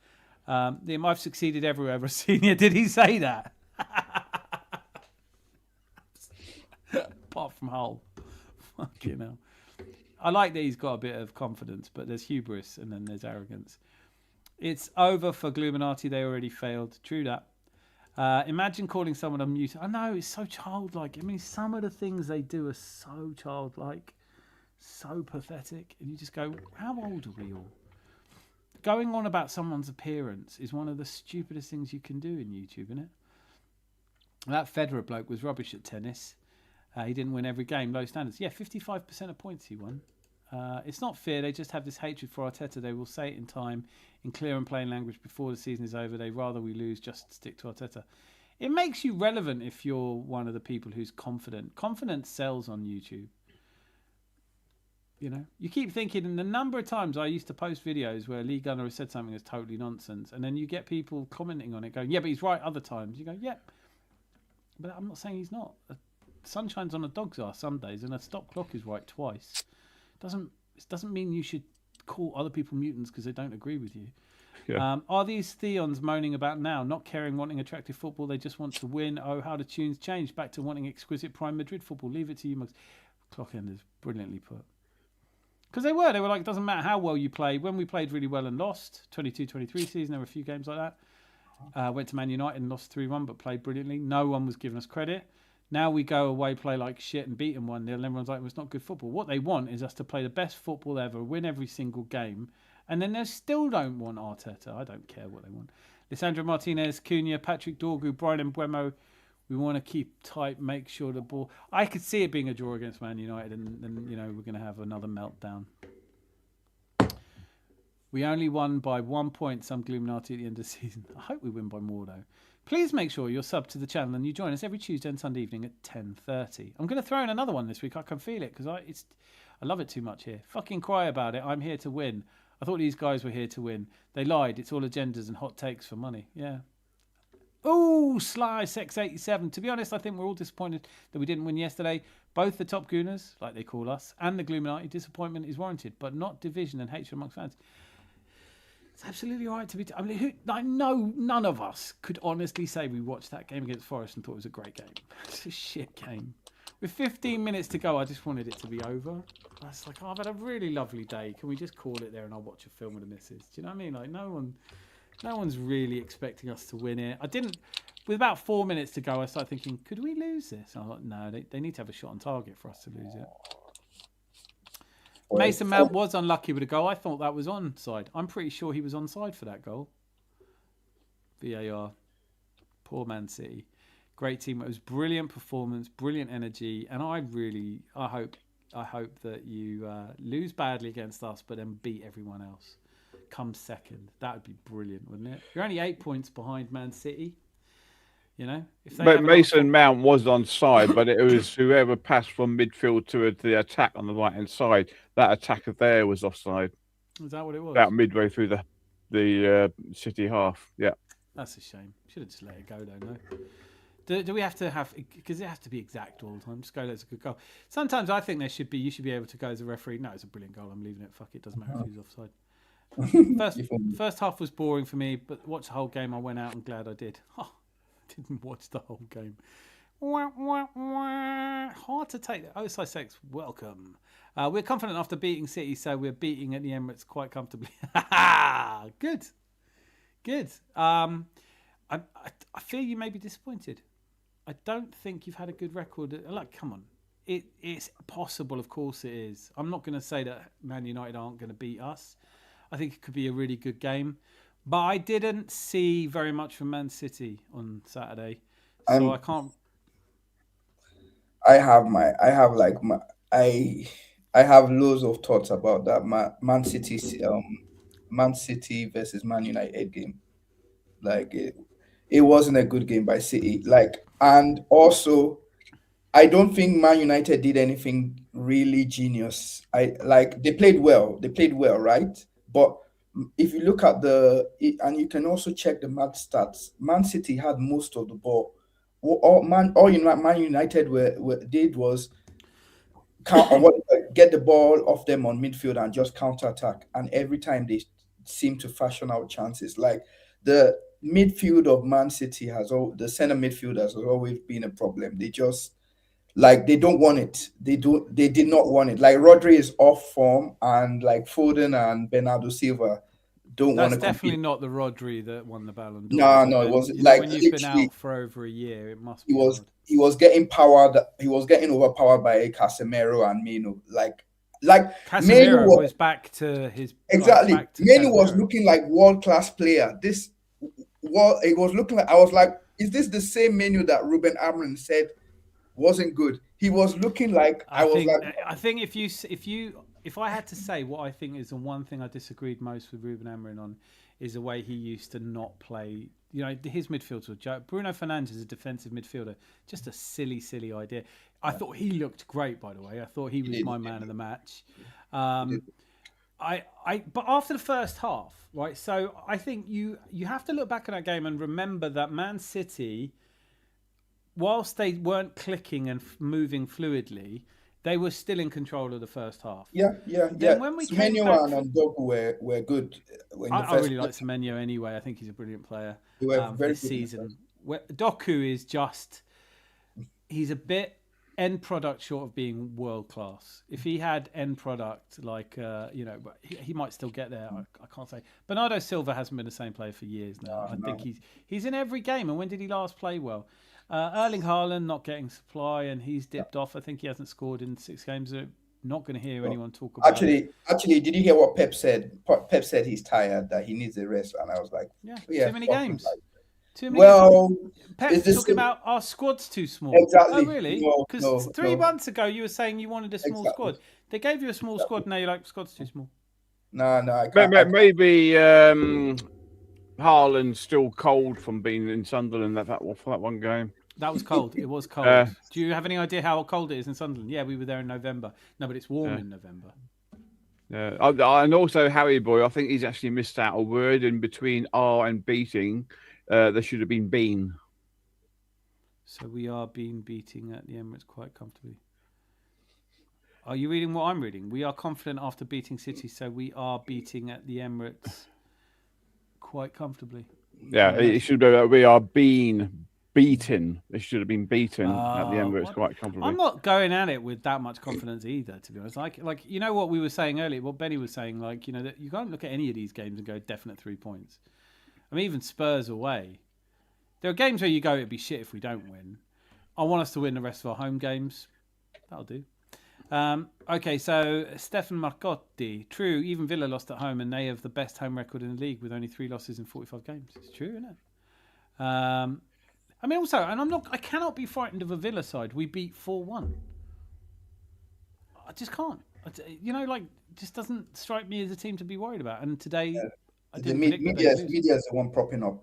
Liam, I've succeeded everywhere. Rossini, did he say that? Apart from Hull. Fucking hell. I like that he's got a bit of confidence, but there's hubris and then there's arrogance. It's over for Gluminati. They already failed. True that. Imagine calling someone a mutant. I know, it's so childlike. I mean, some of the things they do are so childlike, so pathetic. And you just go, how old are we all? Going on about someone's appearance is one of the stupidest things you can do in YouTube, isn't it? That Federer bloke was rubbish at tennis. He didn't win every game, low standards. Yeah, 55% of points he won. It's not fear, they just have this hatred for Arteta. They will say it in time, in clear and plain language before the season is over. They'd rather we lose just to stick to Arteta. It makes you relevant if you're one of the people who's confident. Confidence sells on YouTube. You keep thinking, and the number of times I used to post videos where Lee Gunner has said something that's totally nonsense, and then you get people commenting on it going, yeah, but he's right other times. You go, yeah, but I'm not saying he's not. Sun shines on a dog's arse some days, and a stop clock is right twice. It doesn't mean you should call other people mutants because they don't agree with you. Yeah. Are these Theons moaning about now, not caring, wanting attractive football? They just want to win. Oh, how the tunes change. Back to wanting exquisite prime Madrid football. Leave it to you, Mugs. Clockend is brilliantly put. Because they were like, it doesn't matter how well you play. When we played really well and lost, 22-23 season, there were a few games like that. Went to Man United and lost 3-1, but played brilliantly. No one was giving us credit. Now we go away, play like shit and beat them 1-0, and everyone's like, well, it's not good football. What they want is us to play the best football ever, win every single game, and then they still don't want Arteta. I don't care what they want. Lisandro Martinez, Cunha, Patrick Dorgu, Brian Mbeumo. We want to keep tight, make sure the ball... I could see it being a draw against Man United, and then, we're going to have another meltdown. We only won by 1 point, some Gluminati at the end of the season. I hope we win by more, though. Please make sure you're subbed to the channel and you join us every Tuesday and Sunday evening at 10:30. I'm going to throw in another one this week. I can feel it because I love it too much here. Fucking cry about it. I'm here to win. I thought these guys were here to win. They lied. It's all agendas and hot takes for money. Yeah. Oh, Sly Sex 87. To be honest, I think we're all disappointed that we didn't win yesterday. Both the top Gooners, like they call us, and the Gluminati, disappointment is warranted, but not division and hatred amongst fans. It's absolutely right to be. I mean, none of us could honestly say we watched that game against Forest and thought it was a great game. It's a shit game. With 15 minutes to go, I just wanted it to be over. I was like, I've had a really lovely day. Can we just call it there and I'll watch a film with the missus? Do you know what I mean? Like, no one's really expecting us to win it. I didn't. With about 4 minutes to go, I started thinking, could we lose this? And I thought, no, they need to have a shot on target for us to lose it. Mason Mount was unlucky with a goal. I thought that was onside. I'm pretty sure he was onside for that goal. VAR. Poor Man City. Great team. It was brilliant performance, brilliant energy, and I hope that you lose badly against us, but then beat everyone else. Come second. That would be brilliant, wouldn't it? You're only 8 points behind Man City. You know, but Mason Mount was on side, but it was whoever passed from midfield to the attack on the right hand side. That attacker there was offside. Is that what it was? About midway through the City half. Yeah, that's a shame. Should have just let it go though. No. Do we have to have, because it has to be exact all the time? Just go, that's a good goal. Sometimes I think you should be able to go as a referee. No, it's a brilliant goal. I'm leaving it. Fuck it. Doesn't matter if he's offside. First half was boring for me, but watch the whole game. I went out and glad I did. Oh, didn't watch the whole game. Hard to take. OSI 6, welcome. We're confident after beating City, so we're beating at the Emirates quite comfortably. Good. I fear you may be disappointed. I don't think you've had a good record. Like, come on. It's possible, of course it is. I'm not going to say that Man United aren't going to beat us. I think it could be a really good game. But I didn't see very much from Man City on Saturday. So I can't... I have loads of thoughts about that Man City versus Man United game. Like it wasn't a good game by City. Like, and also I don't think Man United did anything really genius. They played well, right? But if you look at and you can also check the match stats, Man City had most of the ball. All Man United did was get the ball off them on midfield and just counter attack. And every time they seem to fashion out chances. Like the midfield of Man City the center midfield has always been a problem. They just they don't want it. They did not want it. Like Rodri is off form, and like Foden and Bernardo Silva don't want to. That's definitely not the Rodri that won the Ballon d'Or. No, it was when you've been out for over a year, it must be. He was getting powered. He was getting overpowered by Casemiro and Mino. Like Casemiro was back to his exactly. Mino was looking like world-class player. It was looking like, I was like, is this the same Mino that Ruben Amorim said wasn't good? He was looking like I think if I had to say what I think is the one thing I disagreed most with Ruben Amorim on is the way he used to not play. You know, his midfields were joke. Bruno Fernandes is a defensive midfielder. Just a silly idea. I thought he looked great, by the way. I thought he was my man of the match. But after the first half, right? So I think you have to look back at that game and remember that Man City, whilst they weren't clicking and moving fluidly, they were still in control of the first half. Yeah. When we Semenyo and Doku were good. I really like Semenyo anyway. I think he's a brilliant player this season. Doku is he's a bit end product short of being world class. If he had end product but he might still get there. I can't say. Bernardo Silva hasn't been the same player for years now. I think he's in every game. And when did he last play well? Erling Haaland not getting supply, and he's dipped off. I think he hasn't scored in 6 games. Not going to hear anyone talk about it. Actually, did you hear what Pep said? Pep said he's tired, that he needs a rest, and I was like, too many games. Too many. Well, Pep's talking about our squad's too small. Exactly. Oh, really? Because 3 months ago you were saying you wanted a small squad. They gave you a small squad, and now you're like, squad's too small. No, I can't. Maybe Haaland's still cold from being in Sunderland for that one game. That was cold. It was cold. Do you have any idea how cold it is in Sunderland? Yeah, we were there in November. No, but it's warm in November. Yeah, and also Harry Boy, I think he's actually missed out a word in between R and beating. There should have been been. So we are beating at the Emirates quite comfortably. Are you reading what I'm reading? We are confident after beating City, so we are beating at the Emirates quite comfortably. Yeah, it should be. We are being beaten. It should have been beaten at the Emirates quite comfortably. I'm not going at it with that much confidence either, to be honest. Like you know what we were saying earlier, what Benny was saying, like, you know, that you can't look at any of these games and go definite 3 points. I mean, even Spurs away. There are games where you go, it'd be shit if we don't win. I want us to win the rest of our home games. That'll do. Okay, so Stefan Marcotti. True, even Villa lost at home and they have the best home record in the league with only 3 losses in 45 games. It's true, isn't it? I mean, also, and I cannot be frightened of a Villa side. We beat 4-1. I just can't. You know, like, just doesn't strike me as a team to be worried about. And today, the media is the one propping up.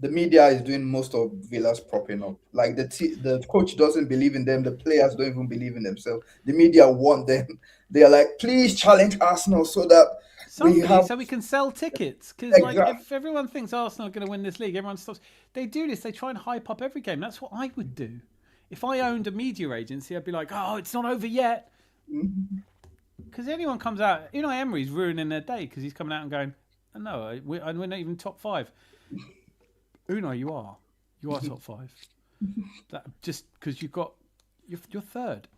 The media is doing most of Villa's propping up. Like the coach doesn't believe in them. The players don't even believe in themselves. The media want them. They are like, please challenge Arsenal so that so we can sell tickets. Because like, if everyone thinks Arsenal are going to win this league, everyone stops. They do this. They try and hype up every game. That's what I would do. If I owned a media agency, I'd be like, oh, it's not over yet. Because anyone comes out, you know, Emery's ruining their day because he's coming out and going, no, we're not even top 5. Unai, you are top 5. That just because you're third.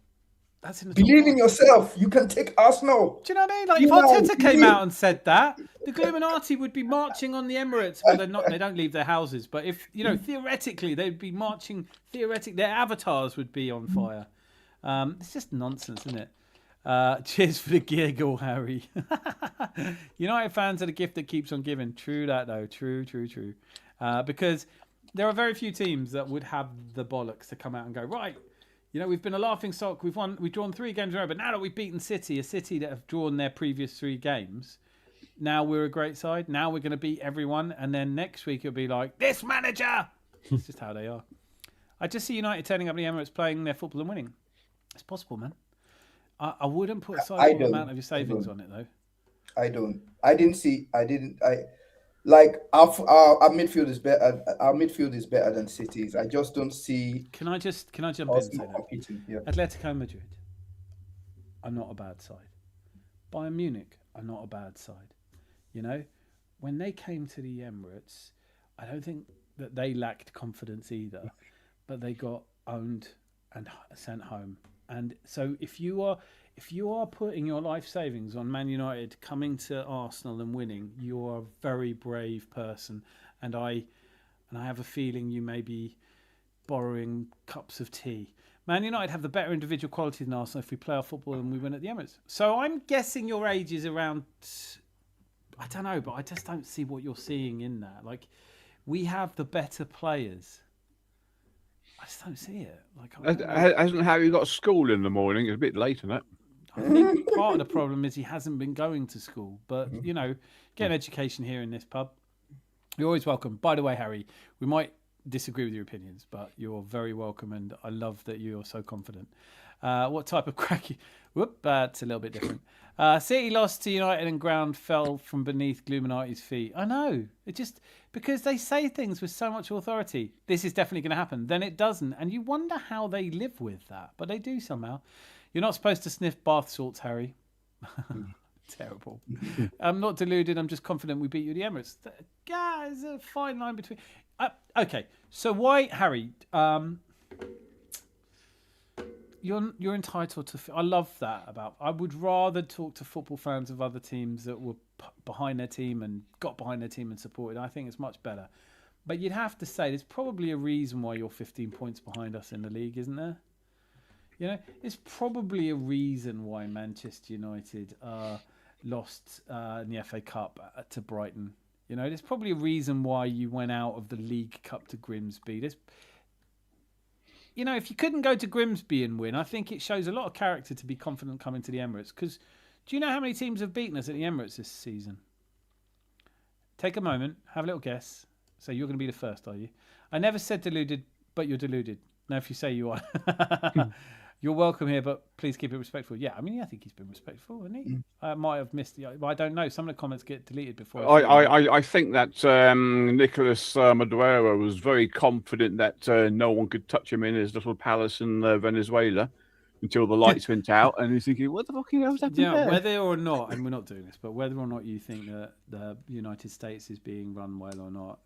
That's in the believe in yourself. You can take Arsenal. Do you know what I mean? Like if Arteta came out and said that, the Illuminati would be marching on the Emirates. Well, they're not. They don't leave their houses. But if you know, theoretically, they'd be marching. Theoretically, their avatars would be on fire. It's just nonsense, isn't it? Cheers for the giggle, Harry. United fans are the gift that keeps on giving. True that, though. True. Because there are very few teams that would have the bollocks to come out and go, right, you know, we've been a laughing stock. We've drawn 3 games in a row, but now that we've beaten City, a City that have drawn their previous 3 games, now we're a great side. Now we're going to beat everyone. And then next week it'll be like, this manager. It's just how they are. I just see United turning up the Emirates, playing their football and winning. It's possible, man. I wouldn't put a sizable amount of your savings on it, though. I don't. Like our midfield is better. Our midfield is better than City's. I just don't see. Can I jump in and say that? Yeah. Atletico Madrid are not a bad side. Bayern Munich are not a bad side. You know, when they came to the Emirates, I don't think that they lacked confidence either, but they got owned and sent home. And so if you are putting your life savings on Man United coming to Arsenal and winning, you are a very brave person. And I have a feeling you may be borrowing cups of tea. Man United have the better individual quality than Arsenal if we play our football and we win at the Emirates. So I'm guessing your age is around, I don't know, but I just don't see what you're seeing in that. Like, we have the better players. I just don't see it. Like, hasn't Harry got school in the morning? It's a bit late, isn't it? I think part of the problem is he hasn't been going to school. But, you know, get an education here in this pub. You're always welcome. By the way, Harry, we might disagree with your opinions, but you're very welcome. And I love that you're so confident. What type of cracky? That's a little bit different. City lost to United and ground fell from beneath Illuminati's feet. I know. It just because they say things with so much authority. This is definitely going to happen. Then it doesn't, and you wonder how they live with that. But they do somehow. You're not supposed to sniff bath salts, Harry. Terrible. I'm not deluded. I'm just confident we beat you at the Emirates. Yeah, there's a fine line between. Okay, so why, Harry? You're entitled to. I love that about. I would rather talk to football fans of other teams that were behind their team and got behind their team and supported. I think it's much better. But you'd have to say there's probably a reason why you're 15 points behind us in the league, isn't there? You know, there's probably a reason why Manchester United lost in the FA Cup to Brighton. You know, there's probably a reason why you went out of the League Cup to Grimsby. You know, if you couldn't go to Grimsby and win, I think it shows a lot of character to be confident coming to the Emirates because Do you know how many teams have beaten us at the Emirates this season? Take a moment, have a little guess. So you're going to be the first, are you? I never said deluded, but you're deluded. Now, if you say you are, you're welcome here, but please keep it respectful. Yeah, I mean, I think he's been respectful, hasn't he? I might have missed the. I don't know. Some of the comments get deleted before. I think that Nicolas Maduro was very confident that no one could touch him in his little palace in Venezuela until the lights went out, and he's thinking, "What the fuck is happening there?" Whether or not, and we're not doing this, but whether or not you think that the United States is being run well or not,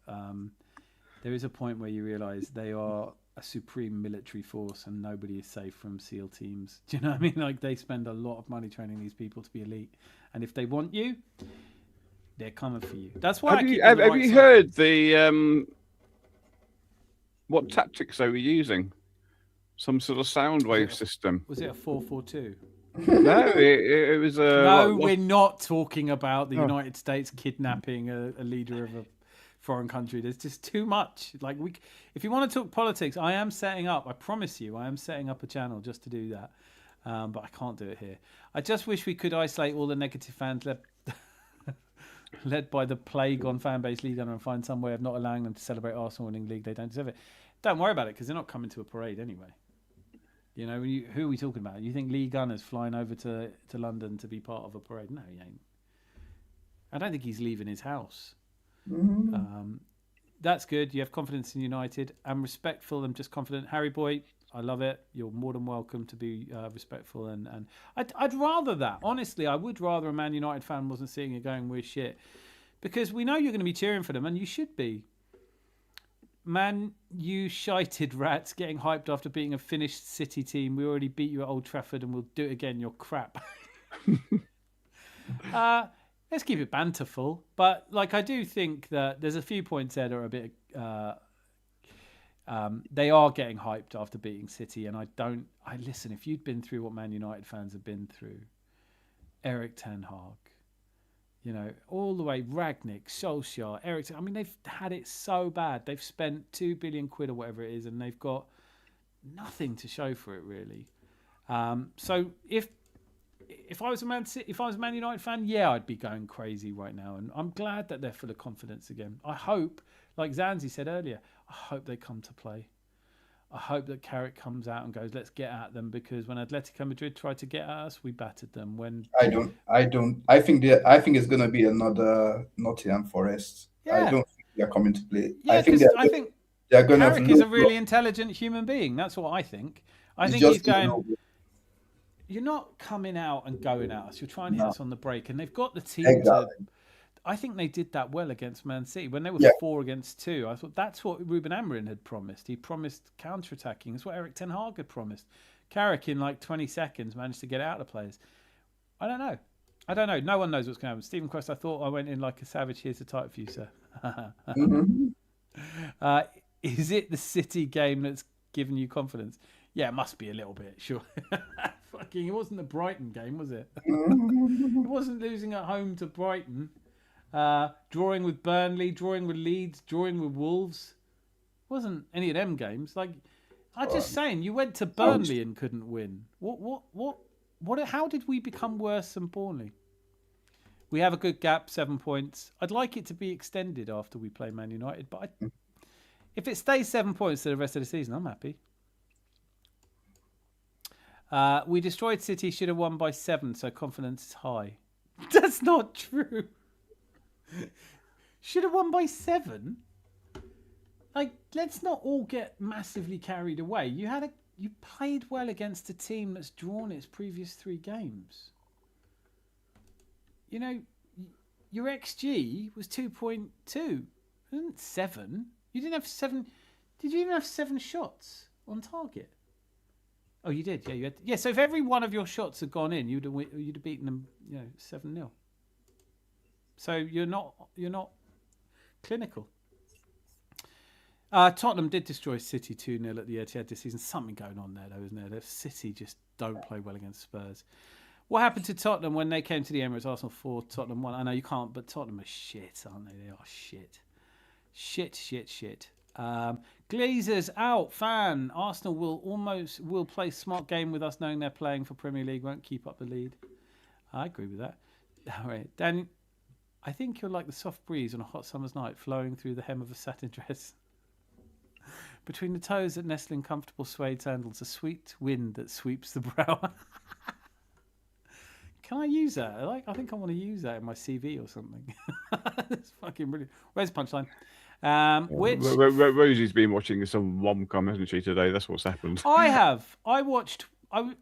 there is a point where you realise they are a supreme military force, and nobody is safe from SEAL teams. Do you know what I mean? Like, they spend a lot of money training these people to be elite, and if they want you, they're coming for you. That's why. Have you heard the what tactics they were using? Some sort of sound wave system. Was it a 442? No, it was a. No, we're not talking about the United States kidnapping a leader of a foreign country. There's just too much. Like, if you want to talk politics, I am setting up. I promise you, I am setting up a channel just to do that. But I can't do it here. I just wish we could isolate all the negative fans led by the plague on fan base league and find some way of not allowing them to celebrate Arsenal winning league. They don't deserve it. Don't worry about it, because they're not coming to a parade anyway. You know, who are we talking about? You think Lee Gunner's flying over to London to be part of a parade? No, he ain't. I don't think he's leaving his house. That's good. You have confidence in United. I'm respectful. I'm just confident. Harry Boy, I love it. You're more than welcome to be respectful. And I'd rather that. Honestly, I would rather a Man United fan wasn't sitting here going, we're shit. Because we know you're going to be cheering for them, and you should be. Man, you shited rats getting hyped after beating a finished City team. We already beat you at Old Trafford and we'll do it again. You're crap. Let's keep it banterful. But, like, I do think that there's a few points there that are a bit... they are getting hyped after beating City, and listen, if you'd been through what Man United fans have been through, Eric Ten Hag, you know, all the way, Ragnick, Solskjaer, Ericsson. I mean, they've had it so bad. They've spent £2 billion or whatever it is, and they've got nothing to show for it, really. So if I was a Man United fan, yeah, I'd be going crazy right now. And I'm glad that they're full of confidence again. I hope, like Zanzi said earlier, I hope they come to play. I hope that Carrick comes out and goes, let's get at them, because when Atletico Madrid tried to get at us, we battered them. I think it's going to be another Nottingham Forest. Yeah. I don't think they're coming to play. Yeah, I think they're going to. Carrick is a really intelligent human being. That's what I think. I think he's going. You're not coming out and going at us. You're trying to hit us on the break, and they've got the team to. I think they did that well against Man City when they were 4-2. I thought that's what Ruben Amorim had promised. He promised counter-attacking. That's what Eric Ten Hag had promised. Carrick in like 20 seconds managed to get out of players. I don't know. No one knows what's going to happen. Stephen Quest, I thought I went in like a savage. Here's the type for you, sir. Is it the City game that's given you confidence? Yeah, it must be a little bit, sure. Fucking, it wasn't the Brighton game, was it? It wasn't losing at home to Brighton. Drawing with Burnley, drawing with Leeds, drawing with Wolves. Wasn't any of them games. Like, I'm just saying, you went to Burnley and couldn't win. What? How did we become worse than Burnley? We have a good gap, 7 points. I'd like it to be extended after we play Man United, but if it stays 7 points for the rest of the season, I'm happy. We destroyed City, should have won by 7, so confidence is high. That's not true. Should have won by 7. Like, let's not all get massively carried away. You played well against a team that's drawn its previous 3 games. You know, your XG was 2.2. It wasn't 7. You didn't have 7. Did you even have 7 shots on target? Oh, you did. Yeah, you had. Yeah. So if every one of your shots had gone in, you'd have beaten them, 7-0. So you're not clinical. Tottenham did destroy City 2-0 at the Etihad this season. Something going on there, though, isn't there? The City just don't play well against Spurs. What happened to Tottenham when they came to the Emirates? Arsenal 4, Tottenham 1. I know you can't, but Tottenham are shit, aren't they? They are shit. Shit. Glazers out. Fan. Arsenal will play smart game with us, knowing they're playing for Premier League. Won't keep up the lead. I agree with that. All right, Dan, I think you're like the soft breeze on a hot summer's night, flowing through the hem of a satin dress. Between the toes that nestle in comfortable suede sandals, a sweet wind that sweeps the brow. Can I use that? I think I want to use that in my CV or something. That's fucking brilliant. Where's the punchline? Rosie's been watching some rom-com, hasn't she, today? That's what's happened. I have. I watched. I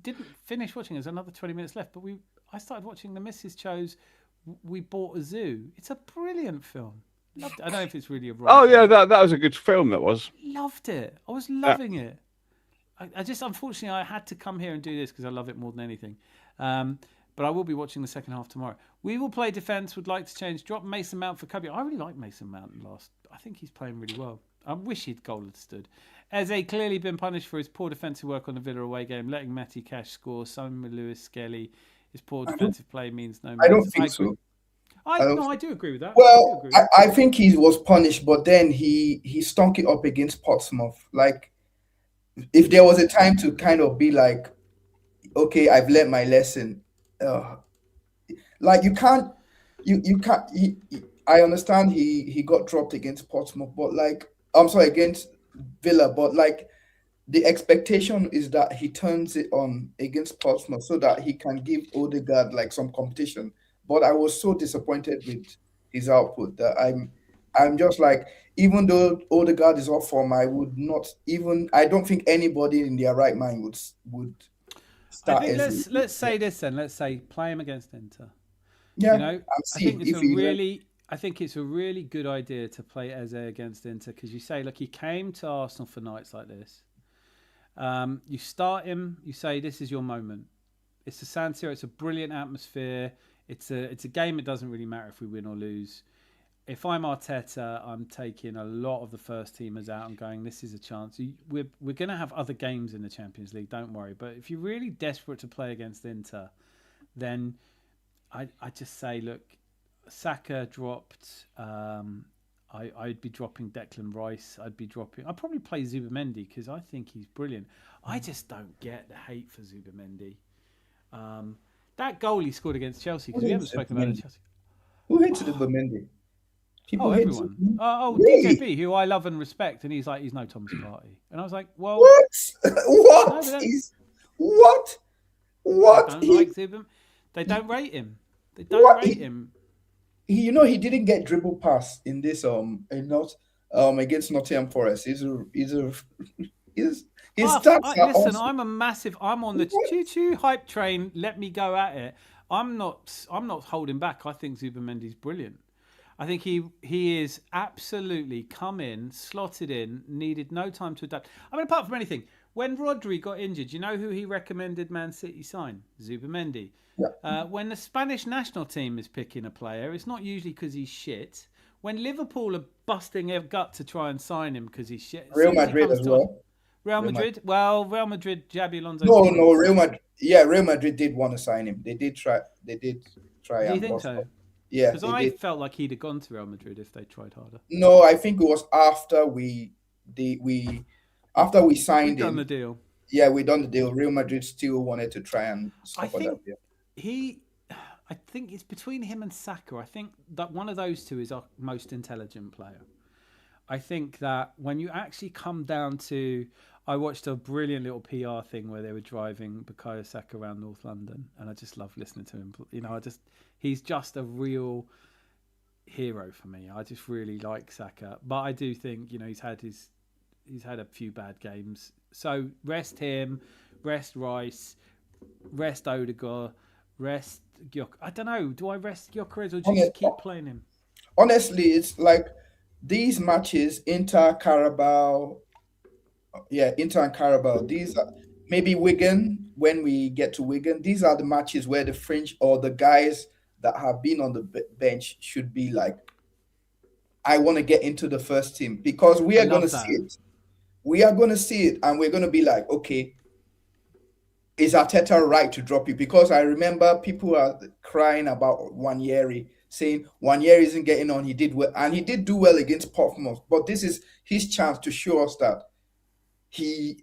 didn't finish watching. There's another 20 minutes left, but I started watching. The missus chose We Bought a Zoo. It's a brilliant film. Loved it. I don't know if it's really a rom-com. Oh yeah, that was a good film. That was. Loved it. I was loving it. I just, unfortunately, I had to come here and do this because I love it more than anything. But I will be watching the second half tomorrow. We will play defence. Would like to change. Drop Mason Mount for Kobe. I really like Mason Mount last. I think he's playing really well. I wish he'd goal had stood. Eze clearly been punished for his poor defensive work on the Villa away game, letting Matty Cash score. Simon Lewis Skelly. His poor defensive play means no. I don't think so. I do agree with that. Well, I think he was punished, but then he stunk it up against Portsmouth. Like, if there was a time to kind of be like, okay, I've learned my lesson. Like you can't. I understand he got dropped against Portsmouth, but like I'm sorry, against Villa, but like the expectation is that he turns it on against Portsmouth so that he can give Odegaard like some competition. But I was so disappointed with his output that I'm just like, even though Odegaard is off form, I would not even. I don't think anybody in their right mind would start. I think let's say this then. Let's say play him against Inter. Yeah, you know, I think it's a really good idea to play Eze against Inter because you say, look, he came to Arsenal for nights like this. You start him. You say this is your moment. It's the San Siro. It's a brilliant atmosphere. It's a game. It doesn't really matter if we win or lose. If I'm Arteta, I'm taking a lot of the first teamers out and going, this is a chance. We're going to have other games in the Champions League, don't worry. But if you're really desperate to play against Inter, then I just say, look, Saka dropped. I'd be dropping Declan Rice. I'd probably play Zubimendi because I think he's brilliant. I just don't get the hate for Zubimendi. That goal he scored against Chelsea, because we haven't spoken about it. Chelsea. Who hated Zubimendi? Everyone. Really? DJP, who I love and respect, and he's like, he's no Thomas Partey. And I was like, well, what? What? What? They don't like Zubim. They don't rate him. They don't rate him. He didn't get dribble pass in this against Nottingham Forest. His stats are listen, awesome. I'm on the choo-choo hype train. Let me go at it. I'm not holding back. I think Zubimendi's brilliant. I think he is absolutely come in, slotted in, needed no time to adapt. I mean, apart from anything, when Rodri got injured, you know who he recommended Man City sign? Zubimendi. Yeah. When the Spanish national team is picking a player, it's not usually because he's shit. When Liverpool are busting their gut to try and sign him because he's shit. Real Madrid as well. Real Madrid? Well, Real Madrid, Xabi Alonso. No, Real Madrid. Yeah, Real Madrid did want to sign him. They did try. Do you think so? Yeah, because I felt like he'd have gone to Real Madrid if they tried harder. No, I think it was after we signed him. Done the deal. Yeah, we done the deal. Real Madrid still wanted to try and stop that. I think it's between him and Saka. I think that one of those two is our most intelligent player. I think that when you actually come down to, I watched a brilliant little PR thing where they were driving Bukayo Saka around North London, and I just love listening to him. You know, he's just a real hero for me. I just really like Saka, but I do think, you know, he's had a few bad games. So rest him, rest Rice, rest Odegaard, rest Gyökeres. I don't know. Do I rest Gyökeres or just keep playing him? Honestly, it's like these matches, Inter, Carabao. Yeah, Inter and Carabao. These are maybe Wigan. When we get to Wigan, these are the matches where the French or the guys that have been on the bench should be like, I want to get into the first team, because we are going to see it. We are going to see it, and we're going to be like, okay, is Arteta right to drop you? Because I remember people are crying about Nwaneri, saying Nwaneri isn't getting on. He did well, and he did do well against Portsmouth. But this is his chance to show us that he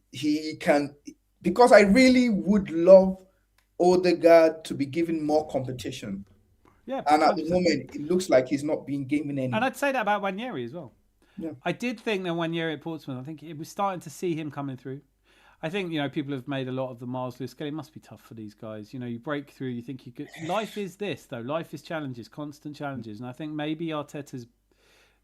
can. Because I really would love Odegaard to be given more competition. Yeah, And at the 100%. moment, it looks like he's not being given any. And I'd say that about Wanyeri as well. Yeah. I did think that Wanyeri at Portsmouth, I think it was starting to see him coming through. I think, people have made a lot of the Miles Lewis scale. It must be tough for these guys. You break through, you think you could. Life is this, though. Life is challenges, constant challenges. And I think maybe Arteta's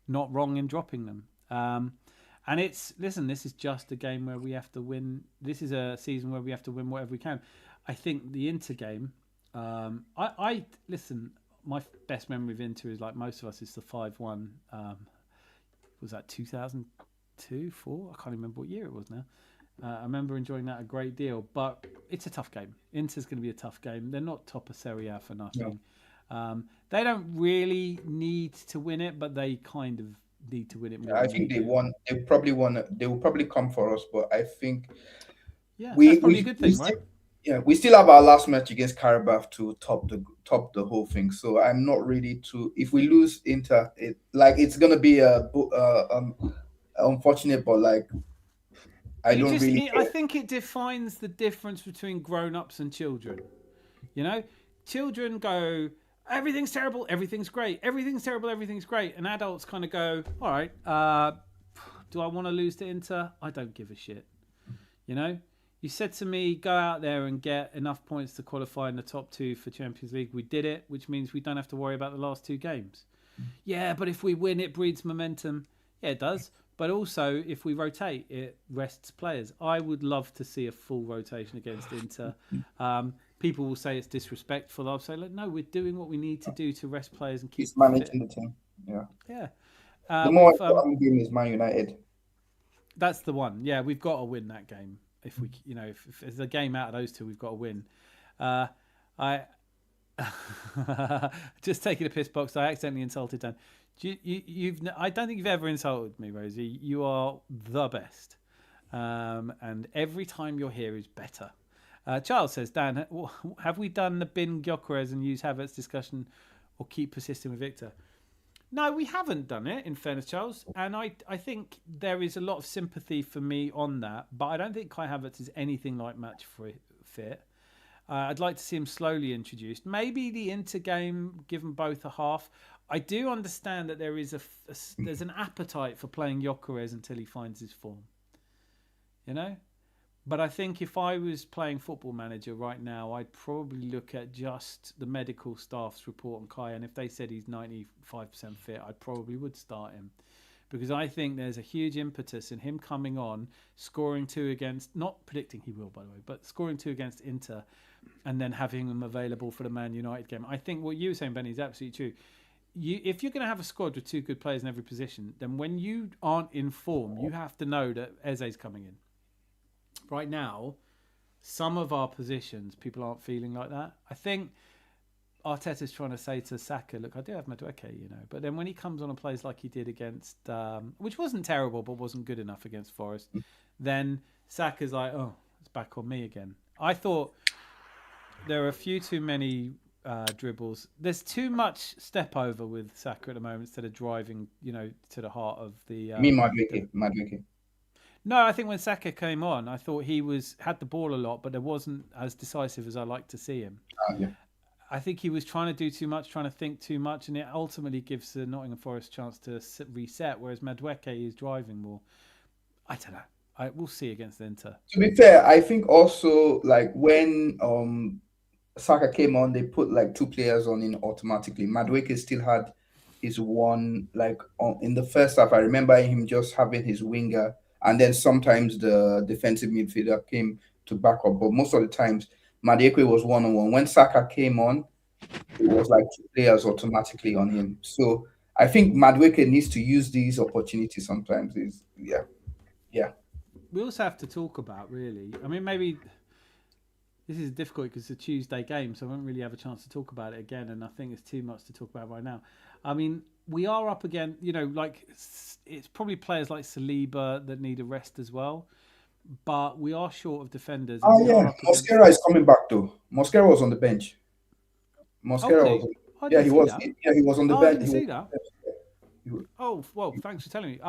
not wrong in dropping them. And this is just a game where we have to win. This is a season where we have to win whatever we can. I think the Inter game, listen, my best memory of Inter is like most of us is the 5-1. Was that 2002, 4? I can't remember what year it was now. I remember enjoying that a great deal, but it's a tough game. Inter's going to be a tough game. They're not top of Serie A for nothing. No. They don't really need to win it, but they kind of need to win it more. I think they won. They probably won. They will probably come for us, but I think that's probably a good thing, right? Yeah, we still have our last match against Carabao to top the whole thing. So I'm not ready to. If we lose Inter, it's gonna be unfortunate, but like. I think it defines the difference between grown-ups and children. Children go, everything's terrible, everything's great, everything's terrible, everything's great, and adults kind of go, all right, do I want to lose to Inter? I don't give a shit. You said to me, go out there and get enough points to qualify in the top 2 for Champions League. We did it, which means we don't have to worry about the last 2 games. Yeah, but if we win, it breeds momentum. Yeah, it does. But also, if we rotate, it rests players. I would love to see a full rotation against Inter. People will say it's disrespectful. I'll say, look, no, we're doing what we need to do to rest players and keep managing the team. Yeah. Yeah. The more important game is Man United. That's the one. Yeah, we've got to win that game. If we, if there's a game out of those 2, we've got to win. I just taking a piss box. I accidentally insulted Dan. I don't think you've ever insulted me, Rosie. You are the best, and every time you're here is better. Charles says, Dan, have we done the bin Gyökeres and use Havertz discussion, or keep persisting with Victor? No, we haven't done it. In fairness, Charles, and I think there is a lot of sympathy for me on that, but I don't think Kai Havertz is anything like match fit. I'd like to see him slowly introduced. Maybe the Inter game, given both a half. I do understand that there is there's an appetite for playing Gyökeres until he finds his form. But I think if I was playing Football Manager right now, I'd probably look at just the medical staff's report on Kai, and if they said he's 95% fit, I probably would start him. Because I think there's a huge impetus in him coming on, scoring 2 against, not predicting he will, by the way, but scoring 2 against Inter, and then having him available for the Man United game. I think what you were saying, Benny, is absolutely true. If you're going to have a squad with 2 good players in every position, then when you aren't in form, you have to know that Eze's coming in. Right now, some of our positions, people aren't feeling like that. I think Arteta's trying to say to Saka, look, I do have Madueke, but then when he comes on and plays like he did against, which wasn't terrible, but wasn't good enough against Forest, then Saka's like, oh, it's back on me again. I thought there are a few too many dribbles. There's too much step over with Saka at the moment instead of driving, to the heart of the. Madueke. No, I think when Saka came on, I thought he had the ball a lot, but there wasn't as decisive as I like to see him. Yeah. I think he was trying to do too much, trying to think too much, and it ultimately gives the Nottingham Forest a chance to reset, whereas Madueke is driving more. I don't know. We'll see against Inter. To be fair, I think also like when Saka came on, they put like 2 players on in automatically. Madueke still had his one, like in the first half. I remember him just having his winger, and then sometimes the defensive midfielder came to back up. But most of the times, Madueke was one-on-one. When Saka came on, it was like 2 players automatically on him. So I think Madueke needs to use these opportunities sometimes. Yeah. We also have to talk about, really. I mean, maybe this is difficult because it's a Tuesday game, so I won't really have a chance to talk about it again, and I think it's too much to talk about right now. I mean, we are up again, it's probably players like Saliba that need a rest as well, but we are short of defenders. Oh, yeah. Mosquera is coming back, though. Mosquera was on the bench. He was on the bench. I didn't see that. Oh, well, thanks for telling me.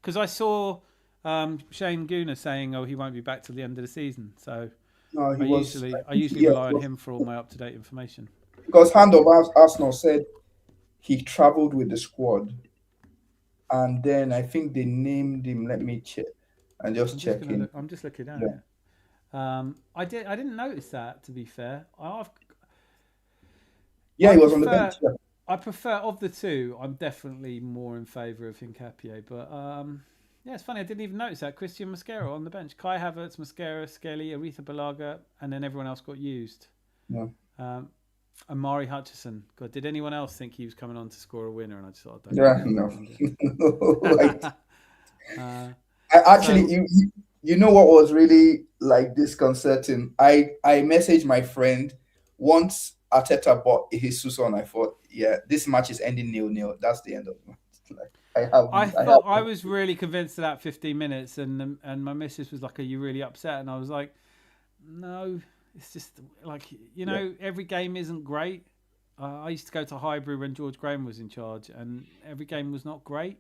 Because I saw Shane Gooner saying, he won't be back till the end of the season. So No, he I was. usually rely on him for all my up-to-date information. Because Hand of Arsenal said he traveled with the squad, and then I think they named him. Let me check. And just checking. I'm just looking at Yeah. it. I didn't notice that, to be fair. Yeah, I he was on the prefer- bench. Yeah. I prefer, of the two, I'm definitely more in favour of Hincapié. But yeah, it's funny, I didn't even notice that. Christian Mosquera on the bench. Kai Havertz, Mosquera, Skelly, Aretha Balaga, and then everyone else got used. Yeah. Amari Hutchison. God, did anyone else think he was coming on to score a winner? And I just thought, I don't Yeah, know. no. Actually, you know what was really like disconcerting? I messaged my friend once Arteta bought Jesus on. I thought, yeah, this match is ending 0-0. That's the end of it. Like, I was really convinced of that 15 minutes, and my missus was like, "Are you really upset?" And I was like, "No, it's just like every game isn't great." I used to go to Highbury when George Graham was in charge, and every game was not great.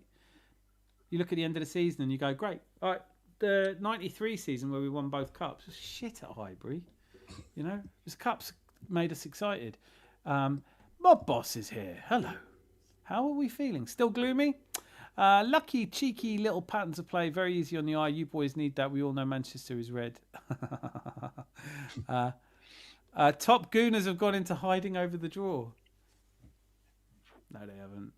You look at the end of the season and you go, "Great, all right." The '93 season where we won both cups was shit at Highbury. Because cups made us excited. Mob Boss is here. Hello. How are we feeling? Still gloomy? Lucky, cheeky little patterns of play. Very easy on the eye. You boys need that. We all know Manchester is red. Top Gooners have gone into hiding over the draw. No, they haven't.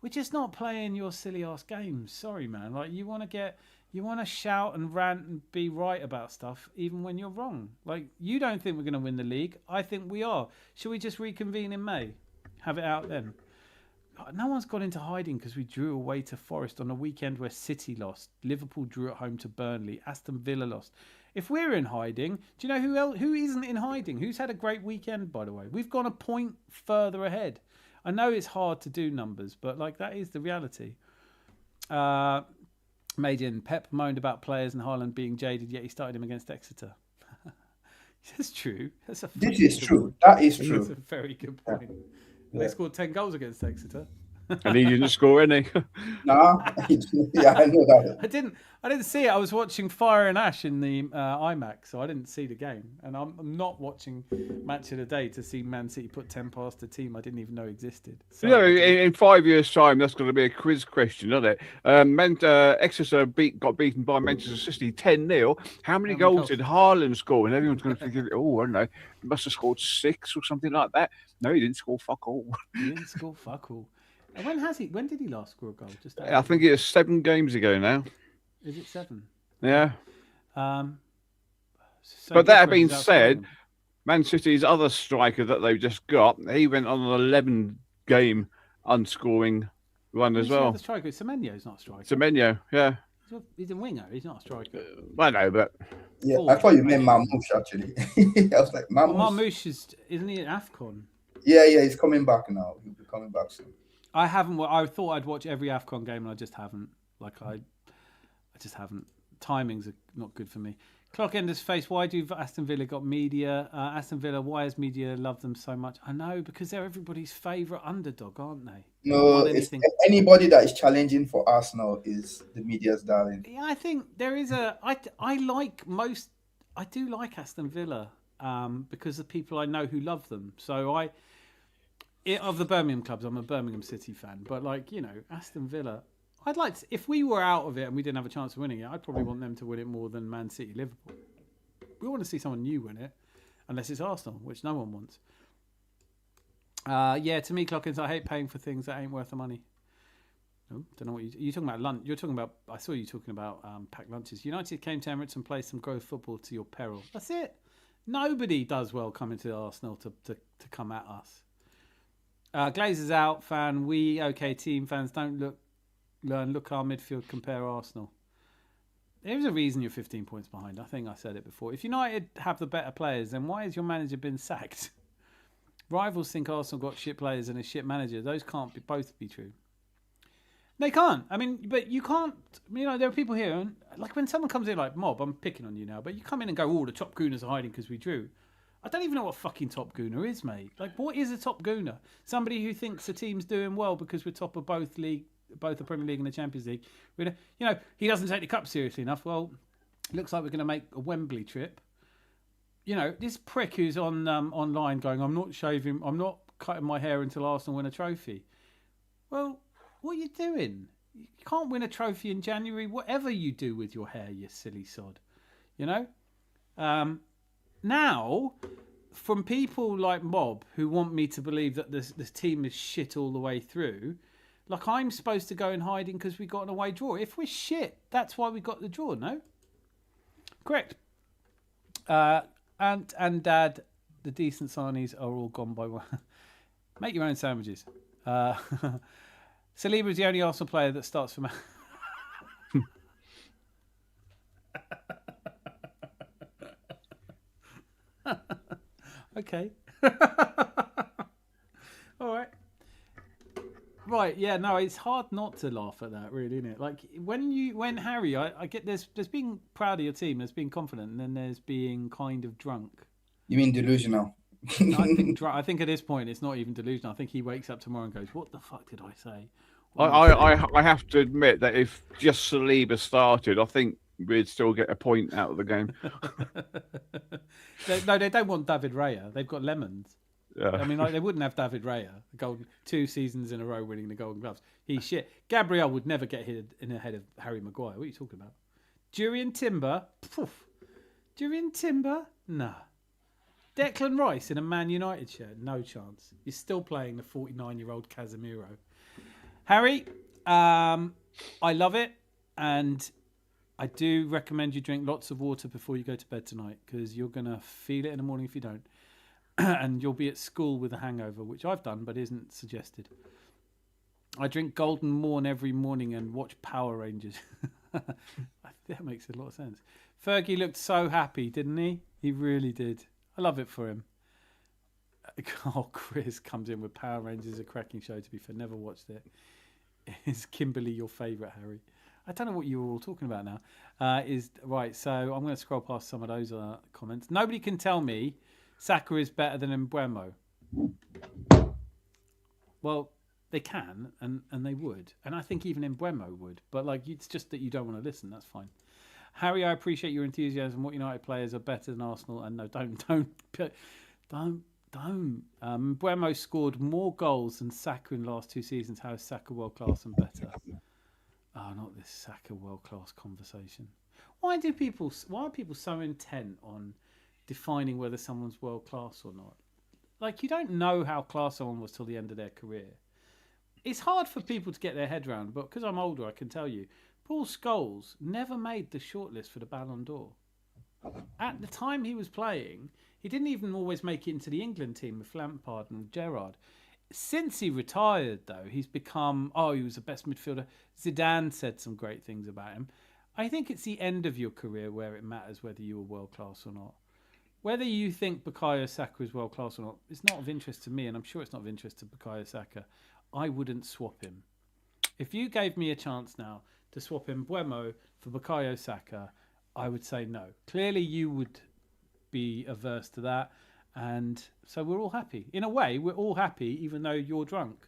We're just not playing your silly ass games. Sorry, man. Like you want to shout and rant and be right about stuff, even when you're wrong. Like you don't think we're going to win the league. I think we are. Should we just reconvene in May? Have it out then. No one's got into hiding because we drew away to Forest on a weekend where City lost. Liverpool drew at home to Burnley. Aston Villa lost. If we're in hiding, do you know who isn't in hiding? Who's had a great weekend, by the way? We've gone a point further ahead. I know it's hard to do numbers, but that is the reality. Maiden Pep moaned about players and Haaland being jaded, yet he started him against Exeter. That's true. This is true. That is true. That's a very good point. They scored 10 goals against Exeter. And he didn't score any. Nah, yeah, I know that. I didn't see it. I was watching Fire and Ash in the iMac, so I didn't see the game. And I'm not watching Match of the Day to see Man City put 10 past a team I didn't even know existed. So, in 5 years' time, that's going to be a quiz question, isn't it? Exeter got beaten by Manchester City 10-0. How many goals did Haaland score? And everyone's going to think, I don't know, he must have scored 6 or something like that. No, he didn't score fuck all. He didn't score fuck all. When did he last score a goal? I think it was 7 games ago now. Is it 7? Yeah. So but that being said, Man City's other striker that they've just got, he went on an 11-game unscoring run as well. The striker, Semenyo's not a striker. Semenyo, yeah. He's a winger. He's not a striker. I know, but yeah, I thought you meant Marmoush actually. I was like, Marmoush isn't he an AFCON? Yeah, he's coming back now. He'll be coming back soon. I haven't. I thought I'd watch every AFCON game, and I just haven't. I just haven't. Timings are not good for me. Clockender's face. Why do Aston Villa got media? Aston Villa. Why has media loved them so much? I know, because they're everybody's favourite underdog, aren't they? No, anybody that is challenging for Arsenal is the media's darling. Yeah, I think there is I do like Aston Villa because of people I know who love them. So of the Birmingham clubs, I'm a Birmingham City fan. But Aston Villa, I'd like to, if we were out of it and we didn't have a chance of winning it, I'd probably want them to win it more than Man City, Liverpool. We want to see someone new win it, unless it's Arsenal, which no one wants. To me, Clockins, I hate paying for things that ain't worth the money. No, don't know what you're talking about. Lunch. You're talking about. I saw you talking about packed lunches. United came to Emirates and played some growth football to your peril. That's it. Nobody does well coming to Arsenal to come at us. Glazers out fan. We okay team fans don't look our midfield compare Arsenal. There's a reason you're 15 points behind. I think I said it before. If United have the better players, then why has your manager been sacked? Rivals think Arsenal got shit players and a shit manager. Those can't both be true. They can't. I mean, but you can't. There are people here, and like when someone comes in like Mob, I'm picking on you now, but you come in and go, the top Gooners are hiding because we drew. I don't even know what fucking top Gooner is, mate. Like, what is a top Gooner? Somebody who thinks the team's doing well because we're top of both the Premier League and the Champions League. He doesn't take the cup seriously enough. Well, it looks like we're going to make a Wembley trip. this prick who's on online going, I'm not cutting my hair until Arsenal win a trophy. Well, what are you doing? You can't win a trophy in January, whatever you do with your hair, you silly sod. Now, from people like Mob who want me to believe that this team is shit all the way through, like I'm supposed to go in hiding because we got an away draw. If we're shit, that's why we got the draw, no? Correct. And Dad, the decent signees are all gone by one. Make your own sandwiches. Saliba is the only Arsenal player that starts for Okay. All right. Right, yeah, no, it's hard not to laugh at that, really, isn't it? Like when Harry, I get there's being proud of your team, there's being confident, and then there's being kind of drunk. You mean delusional? I think at this point it's not even delusional. I think he wakes up tomorrow and goes, "What the fuck did I say?" I have to admit that if just Saliba started, I think we'd still get a point out of the game. No, they don't want David Raya. They've got Lemons. Yeah. I mean, like, they wouldn't have David Raya, the golden 2 seasons in a row winning the Golden Gloves. He's shit. Gabriel would never get hit in ahead of Harry Maguire. What are you talking about? Jurriën Timber? Poof. Jurriën Timber? Nah. Declan Rice in a Man United shirt? No chance. You're still playing the 49-year-old Casemiro. Harry, I love it, and I do recommend you drink lots of water before you go to bed tonight, because you're going to feel it in the morning if you don't. And you'll be at school with a hangover, which I've done but isn't suggested. I drink Golden Morn every morning and watch Power Rangers. That makes a lot of sense. Fergie looked so happy, didn't he? He really did. I love it for him. Oh, Chris comes in with Power Rangers, a cracking show, to be fair. Never watched it. Is Kimberly your favourite, Harry? I don't know what you were all talking about now. Right, so I'm going to scroll past some of those comments. Nobody can tell me Saka is better than Mbeumo. Well, they can, and they would. And I think even Mbeumo would. But it's just that you don't want to listen. That's fine. Harry, I appreciate your enthusiasm. What United players are better than Arsenal? And no, don't. Mbeumo scored more goals than Saka in the last 2 seasons. How is Saka world class and better? Oh, not this Saka world class conversation. Why are people so intent on defining whether someone's world class or not? You don't know how class someone was till the end of their career. It's hard for people to get their head around, but because I'm older, I can tell you, Paul Scholes never made the shortlist for the Ballon d'Or. At the time he was playing, he didn't even always make it into the England team with Lampard and Gerrard. Since he retired, though, he's become, he was the best midfielder. Zidane said some great things about him. I think it's the end of your career where it matters whether you were world class or not. Whether you think Bukayo Saka is world class or not, it's not of interest to me, and I'm sure it's not of interest to Bukayo Saka. I wouldn't swap him. If you gave me a chance now to swap Mbeumo for Bukayo Saka, I would say no. Clearly, you would be averse to that, and so we're all happy. In a way, we're all happy, even though you're drunk.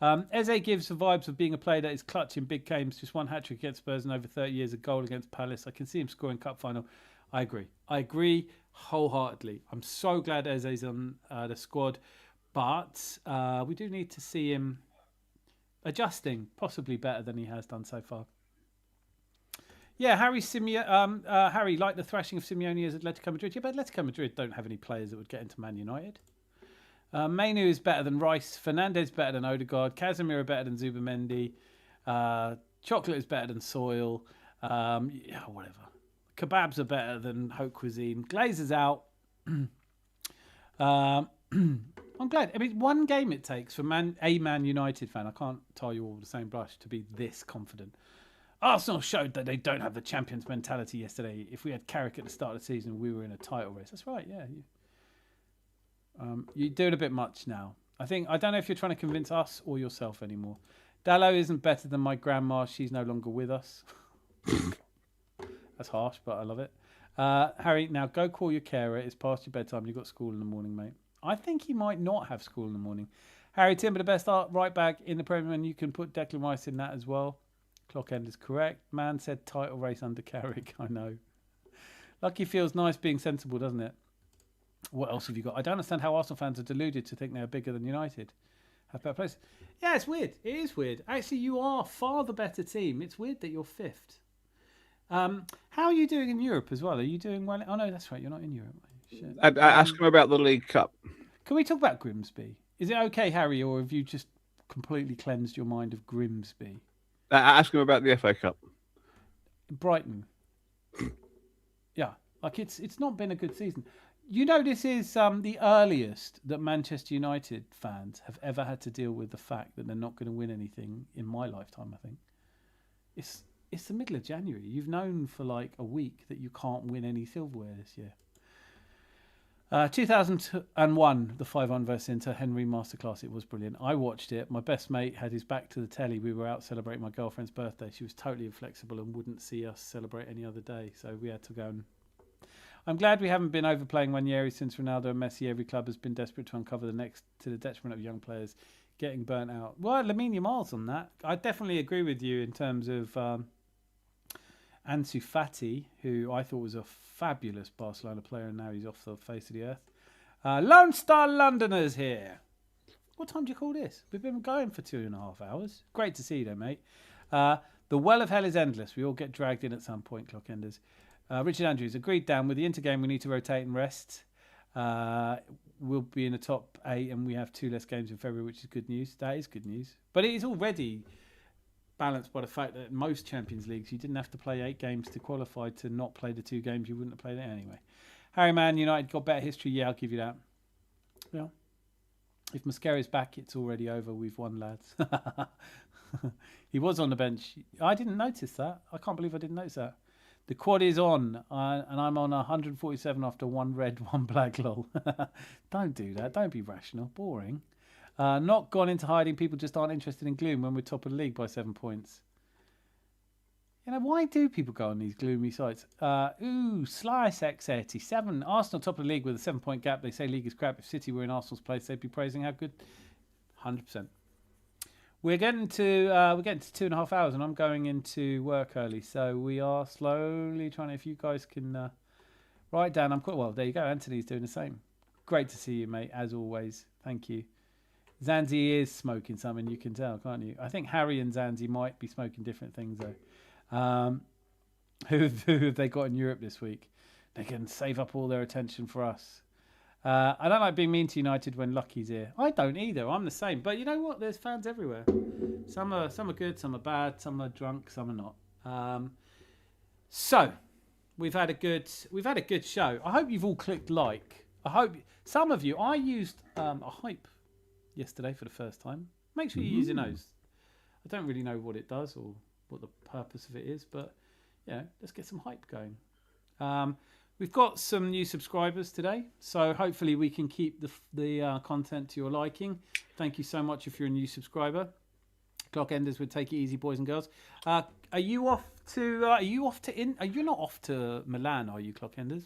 Eze gives the vibes of being a player that is clutch in big games. Just one hat-trick against Spurs in over 30 years, a goal against Palace. I can see him scoring cup final. I agree wholeheartedly. I'm so glad Eze's on the squad, but we do need to see him adjusting, possibly better than he has done so far. Yeah, Harry, like the thrashing of Simeone as Atletico Madrid. Yeah, but Atletico Madrid don't have any players that would get into Man United. Mainu is better than Rice. Fernandez better than Odegaard. Casemiro better than Zubamendi. Chocolate is better than Soil. Whatever. Kebabs are better than Haute Cuisine. Glazer's out. I'm glad. I mean, one game it takes for a Man United fan, I can't tie you all with the same brush, to be this confident. Arsenal showed that they don't have the champions mentality yesterday. If we had Carrick at the start of the season, we were in a title race. That's right, yeah. You're doing a bit much now. I don't know if you're trying to convince us or yourself anymore. Dallo isn't better than my grandma. She's no longer with us. That's harsh, but I love it. Harry, now go call your carer. It's past your bedtime. You've got school in the morning, mate. I think he might not have school in the morning. Harry Timber, the best right back in the Premier, and you can put Declan Rice in that as well. Clock end is correct. Man said title race under Carrick. I know. Lucky feels nice being sensible, doesn't it? What else have you got? I don't understand how Arsenal fans are deluded to think they're bigger than United. Have better players. Yeah, it's weird. It is weird. Actually, you are far the better team. It's weird that you're 5th. How are you doing in Europe as well? Are you doing well? Oh, no, that's right. You're not in Europe. Shit. Ask him about the League Cup. Can we talk about Grimsby? Is it okay, Harry, or have you just completely cleansed your mind of Grimsby? Ask him about the FA Cup. Brighton. Yeah, like it's not been a good season. You know, this is the earliest that Manchester United fans have ever had to deal with the fact that they're not going to win anything in my lifetime, I think. It's the middle of January. You've known for like a week that you can't win any silverware this year. 2001, the 5-1 versus Inter, Henry Masterclass. It was brilliant. I watched it. My best mate had his back to the telly. We were out celebrating my girlfriend's birthday. She was totally inflexible and wouldn't see us celebrate any other day. So we had to go and... I'm glad we haven't been overplaying Ranieri since Ronaldo and Messi. Every club has been desperate to uncover the next to the detriment of young players getting burnt out. Well, Lamine Yamal's on that. I definitely agree with you in terms of Ansu Fati, who I thought was a fabulous Barcelona player, and now he's off the face of the earth. Lone Star Londoners here. What time do you call this? We've been going for 2.5 hours. Great to see you, though, mate. The well of hell is endless. We all get dragged in at some point, clock enders. Richard Andrews, agreed, Dan. With the Inter game, we need to rotate and rest. We'll be in the top 8, and we have 2 less games in February, which is good news. That is good news. But it is already balanced by the fact that most Champions Leagues, you didn't have to play 8 games to qualify to not play the 2 games you wouldn't have played it anyway. Harry Man, United got better history. Yeah, I'll give you that. Yeah. If Mascara's back, it's already over. We've won, lads. He was on the bench. I didn't notice that. I can't believe I didn't notice that. The quad is on, and I'm on 147 after 1 red, 1 black, lol. Don't do that. Don't be rational. Boring. Not gone into hiding. People just aren't interested in gloom when we're top of the league by 7 points. You know, why do people go on these gloomy sites? Slice X87. Arsenal top of the league with a 7-point gap. They say league is crap. If City were in Arsenal's place, they'd be praising how good. 100%. We're getting to 2.5 hours, and I'm going into work early, so we are slowly trying to. If you guys can write down, I'm quite well. There you go. Anthony's doing the same. Great to see you, mate. As always, thank you. Zanzi is smoking something. You can tell, can't you? I think Harry and Zanzi might be smoking different things though. Who have they got in Europe this week? They can save up all their attention for us. I don't like being mean to United when Lucky's here. I don't either. I'm the same. But you know what? There's fans everywhere. Some are good, some are bad, some are drunk, some are not. So we've had a good show. I hope you've all clicked like. I hope some of you. I used a hype yesterday for the first time. Make sure you're using those. I don't really know what it does or what the purpose of it is, but yeah, let's get some hype going. We've got some new subscribers today, so hopefully we can keep the content to your liking. Thank you so much if you're a new subscriber. Clock enders would take it easy, boys and girls. Are you off to? Are you not off to Milan? Are you, clock enders?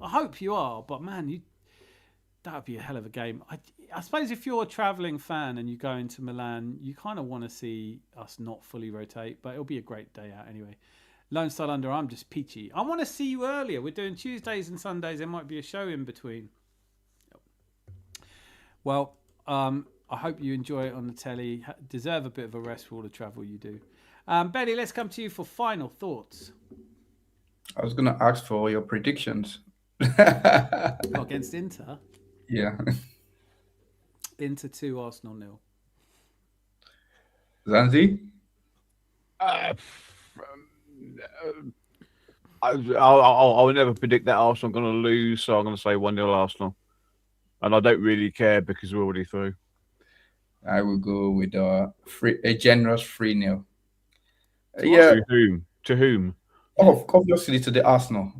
I hope you are, but man, that would be a hell of a game. I suppose if you're a travelling fan and you go into Milan, you kind of want to see us not fully rotate, but it'll be a great day out anyway. Lone Star Under, I'm just peachy. I want to see you earlier. We're doing Tuesdays and Sundays. There might be a show in between. Well, I hope you enjoy it on the telly. Deserve a bit of a rest for all the travel you do. Betty, let's come to you for final thoughts. I was going to ask for your predictions. Against Inter? Yeah. Inter 2, Arsenal 0. Zanzi? I'll never predict that Arsenal are going to lose, so I'm going to say 1-0 Arsenal. And I don't really care because we're already through. I will go with a generous 3-0. Yeah. To whom? Oh, obviously to the Arsenal.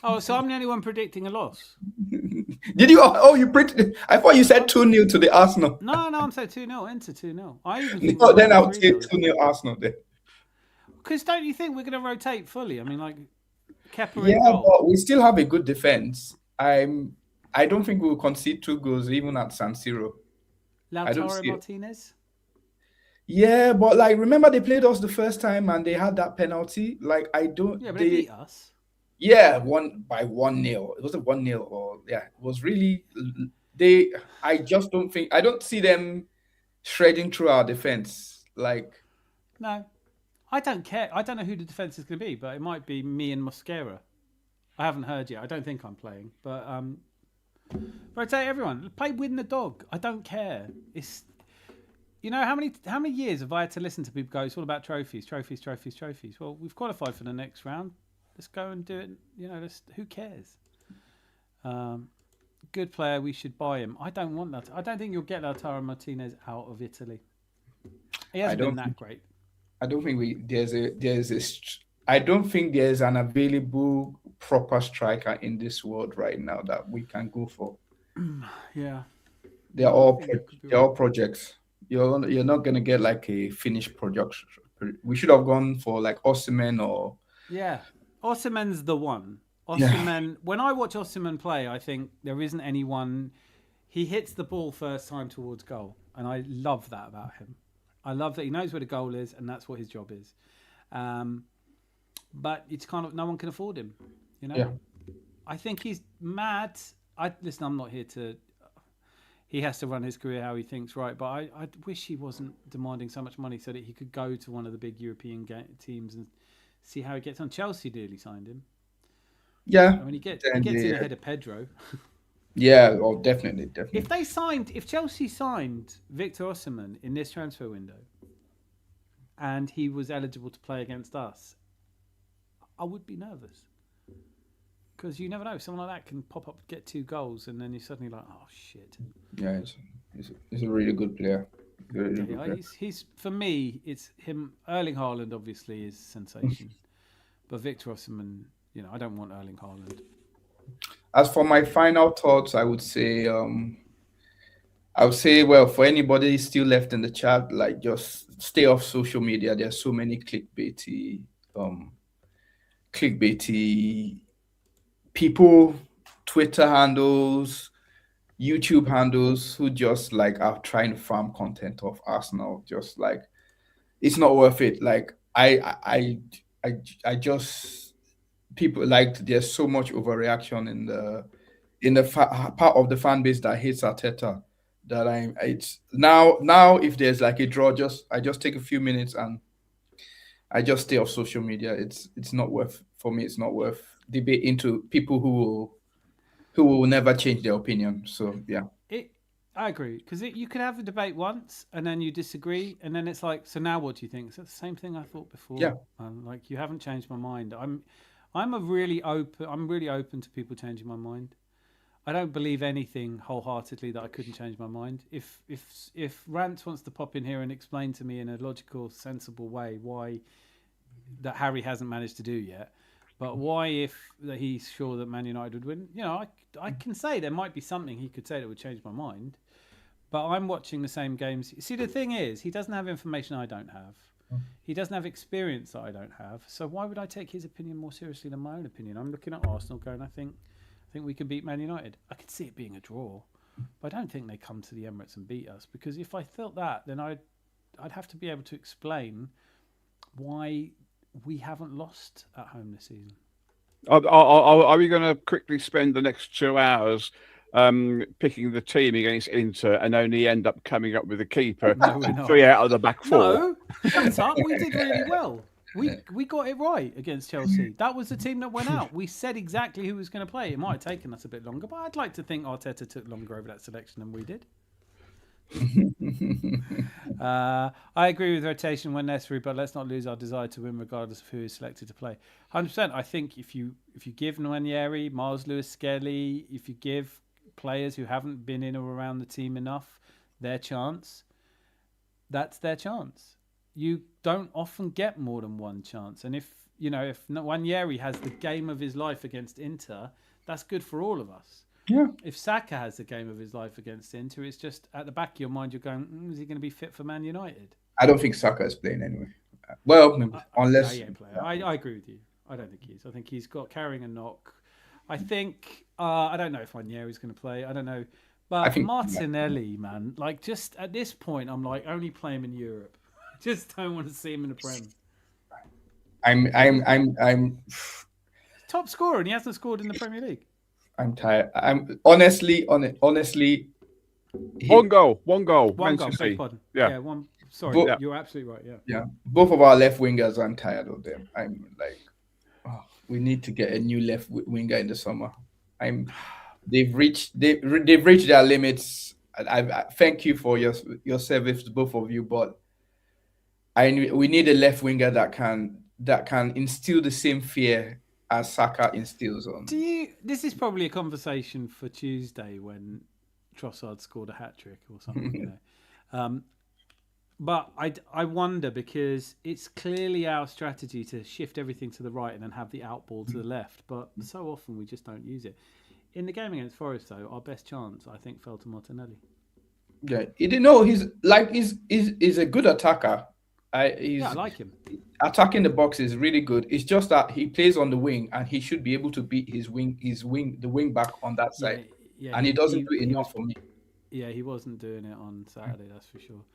Oh, so I'm the only one predicting a loss. Did you? Oh, you predicted. I thought you said 2-0 to the Arsenal. No, I'm saying 2-0. Inter 2-0. I even think. No, then I would say 2-0 Arsenal then. Because don't you think we're going to rotate fully? I mean, like Kepa. Yeah, but we still have a good defense. I don't think we'll concede 2 goals even at San Siro. Lautaro Martinez. Yeah, but remember they played us the first time and they had that penalty. I don't. Yeah, but they beat us. Yeah, one by 1-0. It was a 1-0, or yeah, it was really they. I just don't think I don't see them shredding through our defense. Like, No, I don't care. I don't know who the defense is going to be, but it might be me and Mosquera. I haven't heard yet. I don't think I'm playing, but rotate everyone. Play win the dog. I don't care. It's how many years have I had to listen to people go, it's all about trophies, trophies, trophies, trophies. Well, we've qualified for the next round. Let's go and do it. Who cares? Good player. We should buy him. I don't want that. I don't think you'll get Lautaro Martinez out of Italy. He hasn't been that great. I don't think I don't think there's an available proper striker in this world right now that we can go for. Yeah, they're all projects. You're not gonna get like a finished production. We should have gone for like Osimhen or Osimhen's the one. Osimhen. When I watch Osimhen play, I think there isn't anyone. He hits the ball first time towards goal, and I love that about him. I love that he knows where the goal is, and that's what his job is. But it's kind of no one can afford him. I think he's mad. Listen, I'm not here to. He has to run his career how he thinks, right? But I wish he wasn't demanding so much money so that he could go to one of the big European teams and see how he gets on. Chelsea nearly signed him. Yeah, I mean, he gets in ahead of Pedro. Yeah, well, definitely. If Chelsea signed Victor Osimhen in this transfer window, and he was eligible to play against us, I would be nervous. Because you never know, someone like that can pop up, get 2 goals, and then you're suddenly like, oh shit. Yeah, he's a really good player. He's for me, it's him. Erling Haaland obviously is sensation, but Victor Osimhen, I don't want Erling Haaland. As for my final thoughts, I would say, well, for anybody still left in the chat, like just stay off social media. There's so many clickbaity people, Twitter handles, YouTube handles who just like are trying to farm content off Arsenal. Just like it's not worth it. Like I just people like there's so much overreaction in the part of the fan base that hates Arteta that it's now if there's like a draw, I just take a few minutes and I just stay off social media. It's not worth for me. It's not worth debate into people who will never change their opinion. So yeah, I agree because you can have a debate once and then you disagree and then it's like, so now what do you think? So it's the same thing I thought before. Yeah, like you haven't changed my mind. I'm really open to people changing my mind. I don't believe anything wholeheartedly that I couldn't change my mind. If Rance wants to pop in here and explain to me in a logical, sensible way why that Harry hasn't managed to do yet, but why if that he's sure that Man United would win, I can say there might be something he could say that would change my mind. But I'm watching the same games. See, the thing is, he doesn't have information I don't have. He doesn't have experience that I don't have. So why would I take his opinion more seriously than my own opinion? I'm looking at Arsenal going, I think we can beat Man United. I could see it being a draw, but I don't think they come to the Emirates and beat us, because if I felt that, then I'd have to be able to explain why we haven't lost at home this season. Are we going to quickly spend the next 2 hours picking the team against Inter and only end up coming up with a keeper? No, we're not. 3 out of the back 4. No, shut up. We did really well. We got it right against Chelsea. That was the team that went out. We said exactly who was going to play. It might have taken us a bit longer, but I'd like to think Arteta took longer over that selection than we did. I agree with rotation when necessary, but let's not lose our desire to win regardless of who is selected to play. 100%. I think if you give Nwaneri, Miles Lewis-Skelly, if you give players who haven't been in or around the team enough their chance, that's their chance. You don't often get more than one chance, and if Nwaneri has the game of his life against Inter, that's good for all of us. Yeah. If Saka has the game of his life against Inter, it's just at the back of your mind, you're going, is he going to be fit for Man United? I don't think Saka is playing anyway. Well, unless... he ain't playing. I agree with you. I don't think he is. I think he's carrying a knock. I think, I don't know if Nwaneri's going to play. I don't know. But Martinelli, man, like just at this point, I'm like, only play him in Europe. Just don't want to see him in the Prem. I'm top scorer and he hasn't scored in the Premier League. I'm tired. I'm honestly. One goal. One Man goal, City. beg pardon. Yeah. One. Sorry, But- you're absolutely right. Yeah. Yeah, both of our left wingers. I'm tired of them. I'm like, oh, we need to get a new left winger in the summer. They've reached their limits. I thank you for your service, both of you, but we need a left winger that can instill the same fear as Saka instills on. This is probably a conversation for Tuesday when Trossard scored a hat trick or something. You know. But I wonder, because it's clearly our strategy to shift everything to the right and then have the out ball to the left. But so often we just don't use it. In the game against Forest, though, our best chance, I think, fell to Martinelli. Yeah, you didn't know he's a good attacker. I like him. Attacking the box is really good. It's just that he plays on the wing and he should be able to beat the wing back on that side. Yeah, And he doesn't do enough for me. Yeah, he wasn't doing it on Saturday, that's for sure.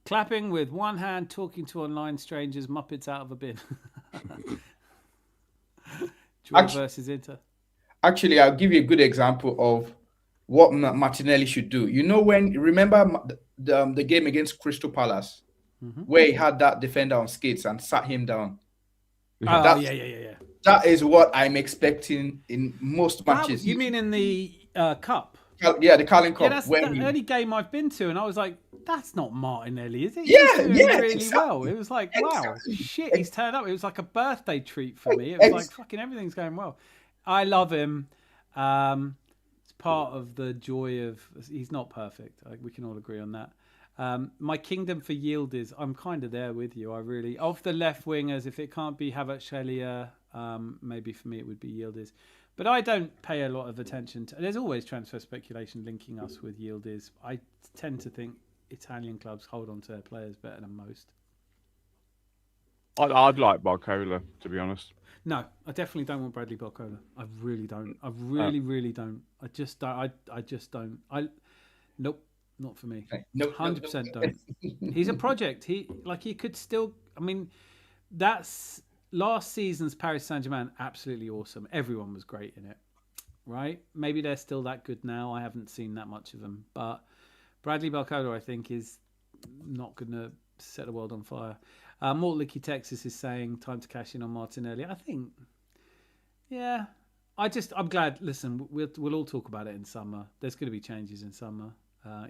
Clapping with one hand, talking to online strangers, Muppets out of a bin. Versus Inter. Actually, I'll give you a good example of what Martinelli should do. You know, remember the game against Crystal Palace, where he had that defender on skates and sat him down. Yeah. That is what I'm expecting in most matches. You mean in the cup? Yeah, the Carling Cup. Yeah, that's the only game I've been to, and I was like, "That's not Martinelli, is it?" Really exactly. well. It was like, wow, shit, he's turned up. It was like a birthday treat for me. It was like fucking everything's going well. I love him. It's part of the joy of. He's not perfect. We can all agree on that. My kingdom for Yildiz, I'm kind of there with you. I really, of the left wingers, if it can't be Havertz, maybe for me it would be Yildiz. But I don't pay a lot of attention to. There's always transfer speculation linking us with Yildiz. I tend to think Italian clubs hold on to their players better than most. I'd like Barcola, to be honest. No, I definitely don't want Bradley Barcola. I really don't. I really don't. I just don't. I just don't. Nope, not for me. Nope, 100% don't. He's a project. He could still. I mean, that's last season's Paris Saint-Germain. Absolutely awesome. Everyone was great in it, right? Maybe they're still that good now. I haven't seen that much of them, but Bradley Barcola, I think, is not going to set the world on fire. Mortlicky Texas is saying time to cash in on Martinelli. I think, yeah. I'm glad. Listen, we'll all talk about it in summer. There's going to be changes in summer.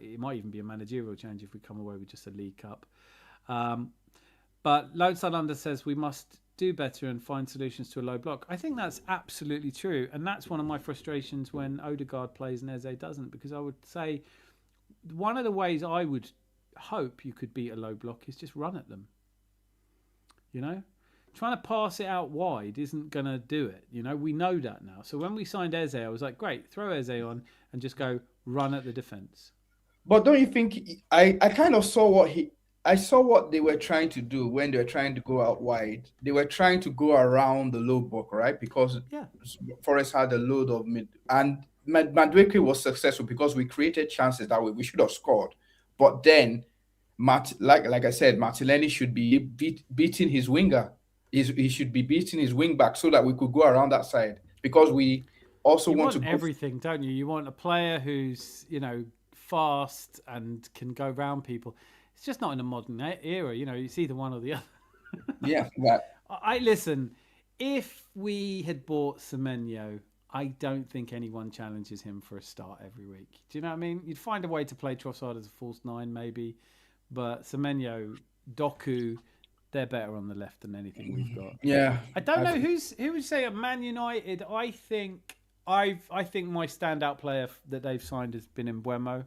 It might even be a managerial change if we come away with just a League Cup. But Lone Star London says we must do better and find solutions to a low block. I think that's absolutely true. And that's one of my frustrations when Odegaard plays and Eze doesn't, because I would say one of the ways I would hope you could beat a low block is just run at them. You know, trying to pass it out wide isn't going to do it. You know, we know that now. So when we signed Eze, I was like, great, throw Eze on and just go run at the defence. But don't you think I kind of saw what they were trying to do when they were trying to go out wide. They were trying to go around the low block, right? Because Forest had a load of mid, and Madueke was successful because we created chances that way. We should have scored, but then like I said, Martinelli should be beating his winger. He should be beating his wing back so that we could go around that side, because we also want to everything, don't you? You want a player who's, fast and can go round people. It's just not in a modern era. It's either one or the other. Yeah. Right. I listen. If we had bought Semenyo, I don't think anyone challenges him for a start every week. Do you know what I mean? You'd find a way to play Trossard as a false nine, maybe. But Semenyo, Doku, they're better on the left than anything we've got. Yeah. I don't know who would say at Man United. I think my standout player that they've signed has been Mbeumo.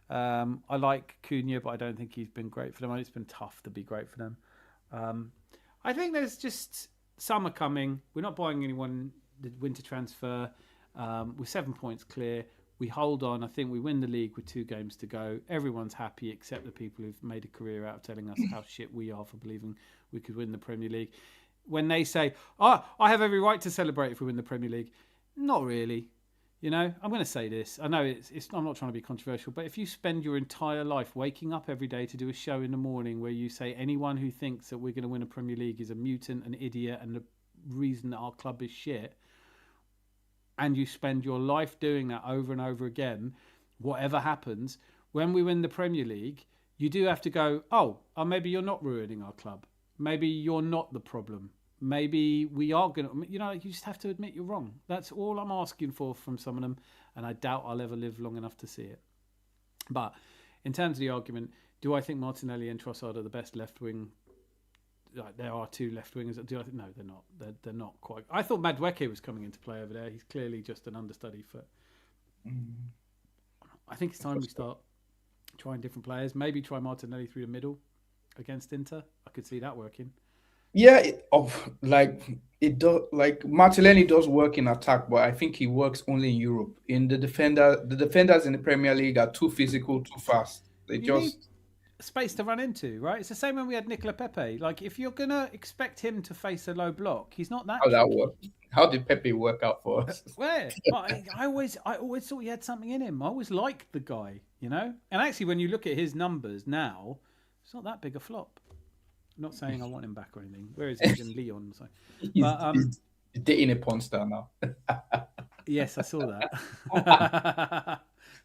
I like Cunha, but I don't think he's been great for them. It's been tough to be great for them. I think there's just summer coming. We're not buying anyone the winter transfer. We're 7 points clear. We hold on. I think we win the league with 2 games to go. Everyone's happy except the people who've made a career out of telling us how shit we are for believing we could win the Premier League. When they say, I have every right to celebrate if we win the Premier League. Not really. I'm going to say this. I know I'm not trying to be controversial, but if you spend your entire life waking up every day to do a show in the morning where you say anyone who thinks that we're going to win a Premier League is a mutant, an idiot, and reason that our club is shit, and you spend your life doing that over and over again, whatever happens, when we win the Premier League, you do have to go, oh, maybe you're not ruining our club. Maybe you're not the problem. Maybe we are going to, you just have to admit you're wrong. That's all I'm asking for from some of them, and I doubt I'll ever live long enough to see it. But in terms of the argument, do I think Martinelli and Trossard are the best left wing? Like, there are two left wingers. Do I think? No, they're not. They're not quite. I thought Madueke was coming into play over there. He's clearly just an understudy for. I think it's time we start trying different players. Maybe try Martinelli through the middle against Inter. I could see that working. Yeah, it does. Like Martinelli does work in attack, but I think he works only in Europe. In the defenders in the Premier League are too physical, too fast. They need space to run into, right? It's the same when we had Nicola Pepe. Like, if you're gonna expect him to face a low block, he's not that. How that work? How did Pepe work out for us? Where? But I always thought he had something in him. I always liked the guy, And actually, when you look at his numbers now, it's not that big a flop. I'm not saying I want him back or anything. Where is he in Lyon? So. He's dating a porn star now. Yes, I saw that.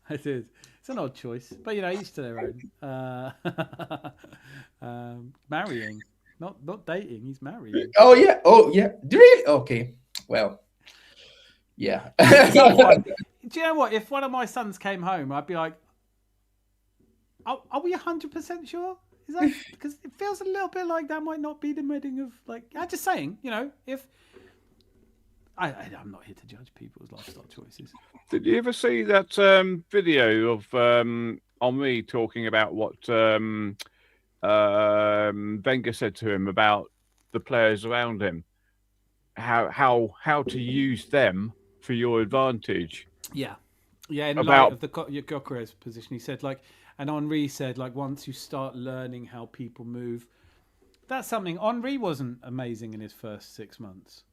I did. It's an odd choice, but each to their own. Marrying, not dating. He's marrying. Oh yeah. Really? Okay. Well, yeah. Do you know what? If one of my sons came home, I'd be like, "Are we 100% sure?" Is that because it feels a little bit like that might not be the wedding of I'm just saying, if. I'm not here to judge people's lifestyle choices. Did you ever see that video of Henri talking about what Wenger said to him about the players around him? How to use them for your advantage? Yeah. In light of the Gyökeres position, he said and Henri said once you start learning how people move, that's something. Henri wasn't amazing in his first 6 months.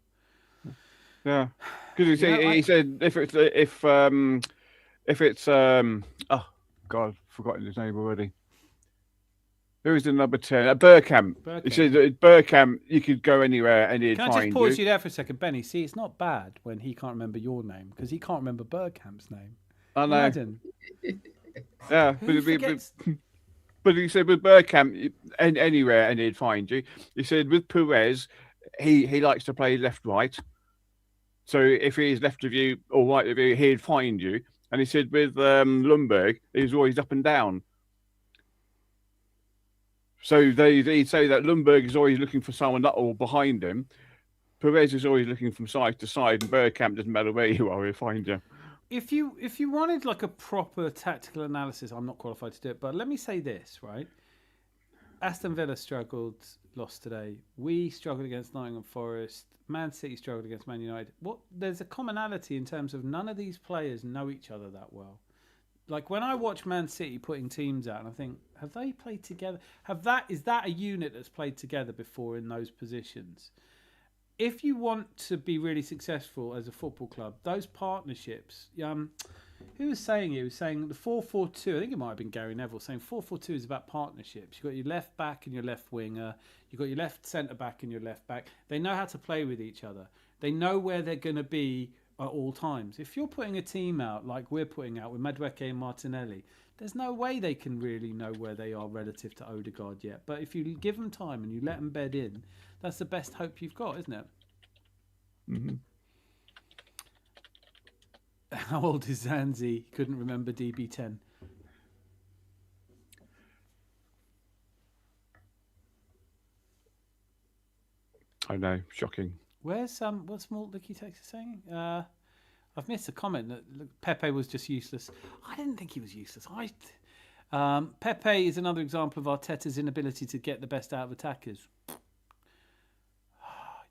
Yeah, because he said if it's oh God, I've forgotten his name already. Who is the number 10? Bergkamp. He said at Bergkamp you could go anywhere and he'd find you. Can I just pause you there for a second, Benny? See, it's not bad when he can't remember your name because he can't remember Bergkamp's name. I know. Imagine. Yeah, but he said with Bergkamp anywhere and he'd find you. He said with Perez, he likes to play left-right. So if he's left of you or right of you, he'd find you. And he said with Lundberg, he's always up and down. So he'd say that Lundberg is always looking for someone up or behind him. Perez is always looking from side to side, and Bergkamp doesn't matter where you are, he'll find you. If you wanted a proper tactical analysis, I'm not qualified to do it, but let me say this, right? Aston Villa struggled, lost today. We struggled against Nottingham Forest. Man City struggled against Man United. There's a commonality in terms of none of these players know each other that well. When I watch Man City putting teams out, and I think, have they played together? Is that a unit that's played together before in those positions? If you want to be really successful as a football club, those partnerships. Who was saying it? He was saying the 4-4-2. I think it might have been Gary Neville saying 4-4-2 is about partnerships. You've got your left back and your left winger. You've got your left centre back and your left back. They know how to play with each other. They know where they're going to be at all times. If you're putting a team out like we're putting out with Madueke and Martinelli, there's no way they can really know where they are relative to Odegaard yet. But if you give them time and you let them bed in, that's the best hope you've got, isn't it? Mm-hmm. How old is Zanzi? Couldn't remember DB10. I know, shocking. Where's what's Malt Licky Texas saying? I've missed a comment that Pepe was just useless. I didn't think he was useless. Pepe is another example of Arteta's inability to get the best out of attackers.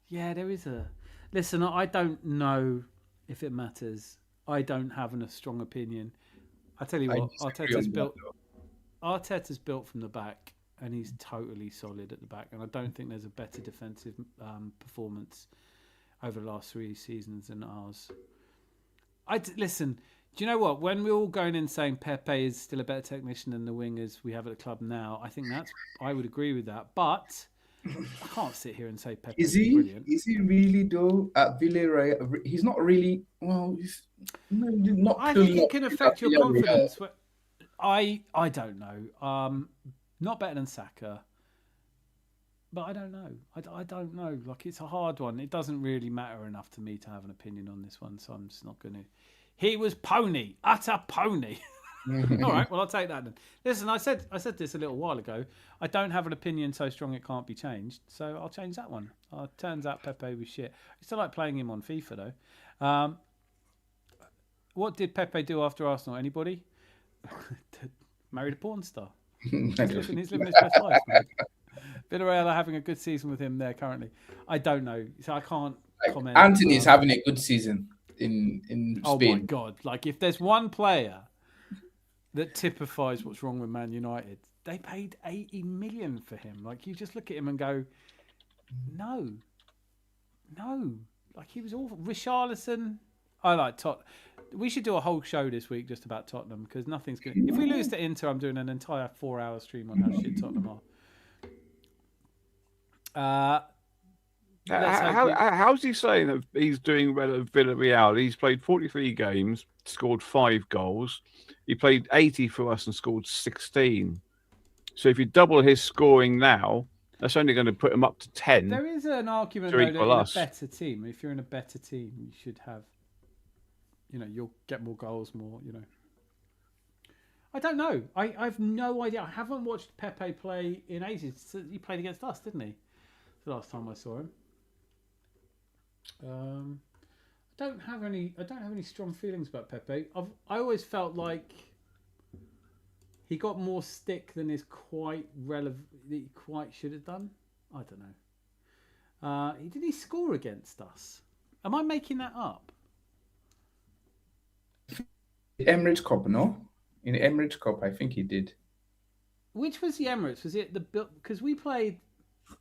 Yeah, there is a. Listen, I don't know if it matters. I don't have a strong opinion. I tell you what, Arteta's built from the back, and he's totally solid at the back. And I don't think there's a better defensive performance over the last 3 seasons than ours. Listen, do you know what? When we're all going in saying Pepe is still a better technician than the wingers we have at the club now, I think I would agree with that. But I can't sit here and say Pepe Is he? brilliant. Is he really though at Villarreal? He's not really. Well, he's not. I think it can affect your Villarreal. confidence. But I don't know. Not better than Saka, but I don't know. I don't know. Like, it's a hard one. It doesn't really matter enough to me to have an opinion on this one, so I'm just not going to. He was pony, utter pony. All right, well, I'll take that then. Listen, I said this a little while ago. I don't have an opinion so strong it can't be changed, so I'll change that one. Turns out Pepe was shit. I still like playing him on FIFA though. What did Pepe do after Arsenal? Anybody? Married a porn star. He's living his best life, man. Villarreal are having a good season with him there currently. I don't know, so I can't comment. Anthony's having a good season in Spain. Oh my God! Like, if there's one player that typifies what's wrong with Man United, they paid 80 million for him. Like, you just look at him and go, no. Like, he was awful. Richarlison, I like Tottenham. We should do a whole show this week just about Tottenham, because nothing's good. If we lose to Inter, I'm doing an entire 4-hour stream on how shit Tottenham are. How's he saying that he's doing well at Villarreal? He's played 43 games, scored 5 goals. He played 80 for us and scored 16. So if you double his scoring now, that's only going to put him up to 10. There is an argument, though, that in a better team, if you're in a better team, you should have, you'll get more goals, I don't know. I've no idea. I haven't watched Pepe play in ages. He played against us, didn't he? The last time I saw him. I don't have any strong feelings about Pepe. I always felt like he got more stick than is quite relevant. That he quite should have done. I don't know. Did he score against us? Am I making that up? Emirates Cup, no? In the Emirates Cup, I think he did. Which was the Emirates? Was it because we played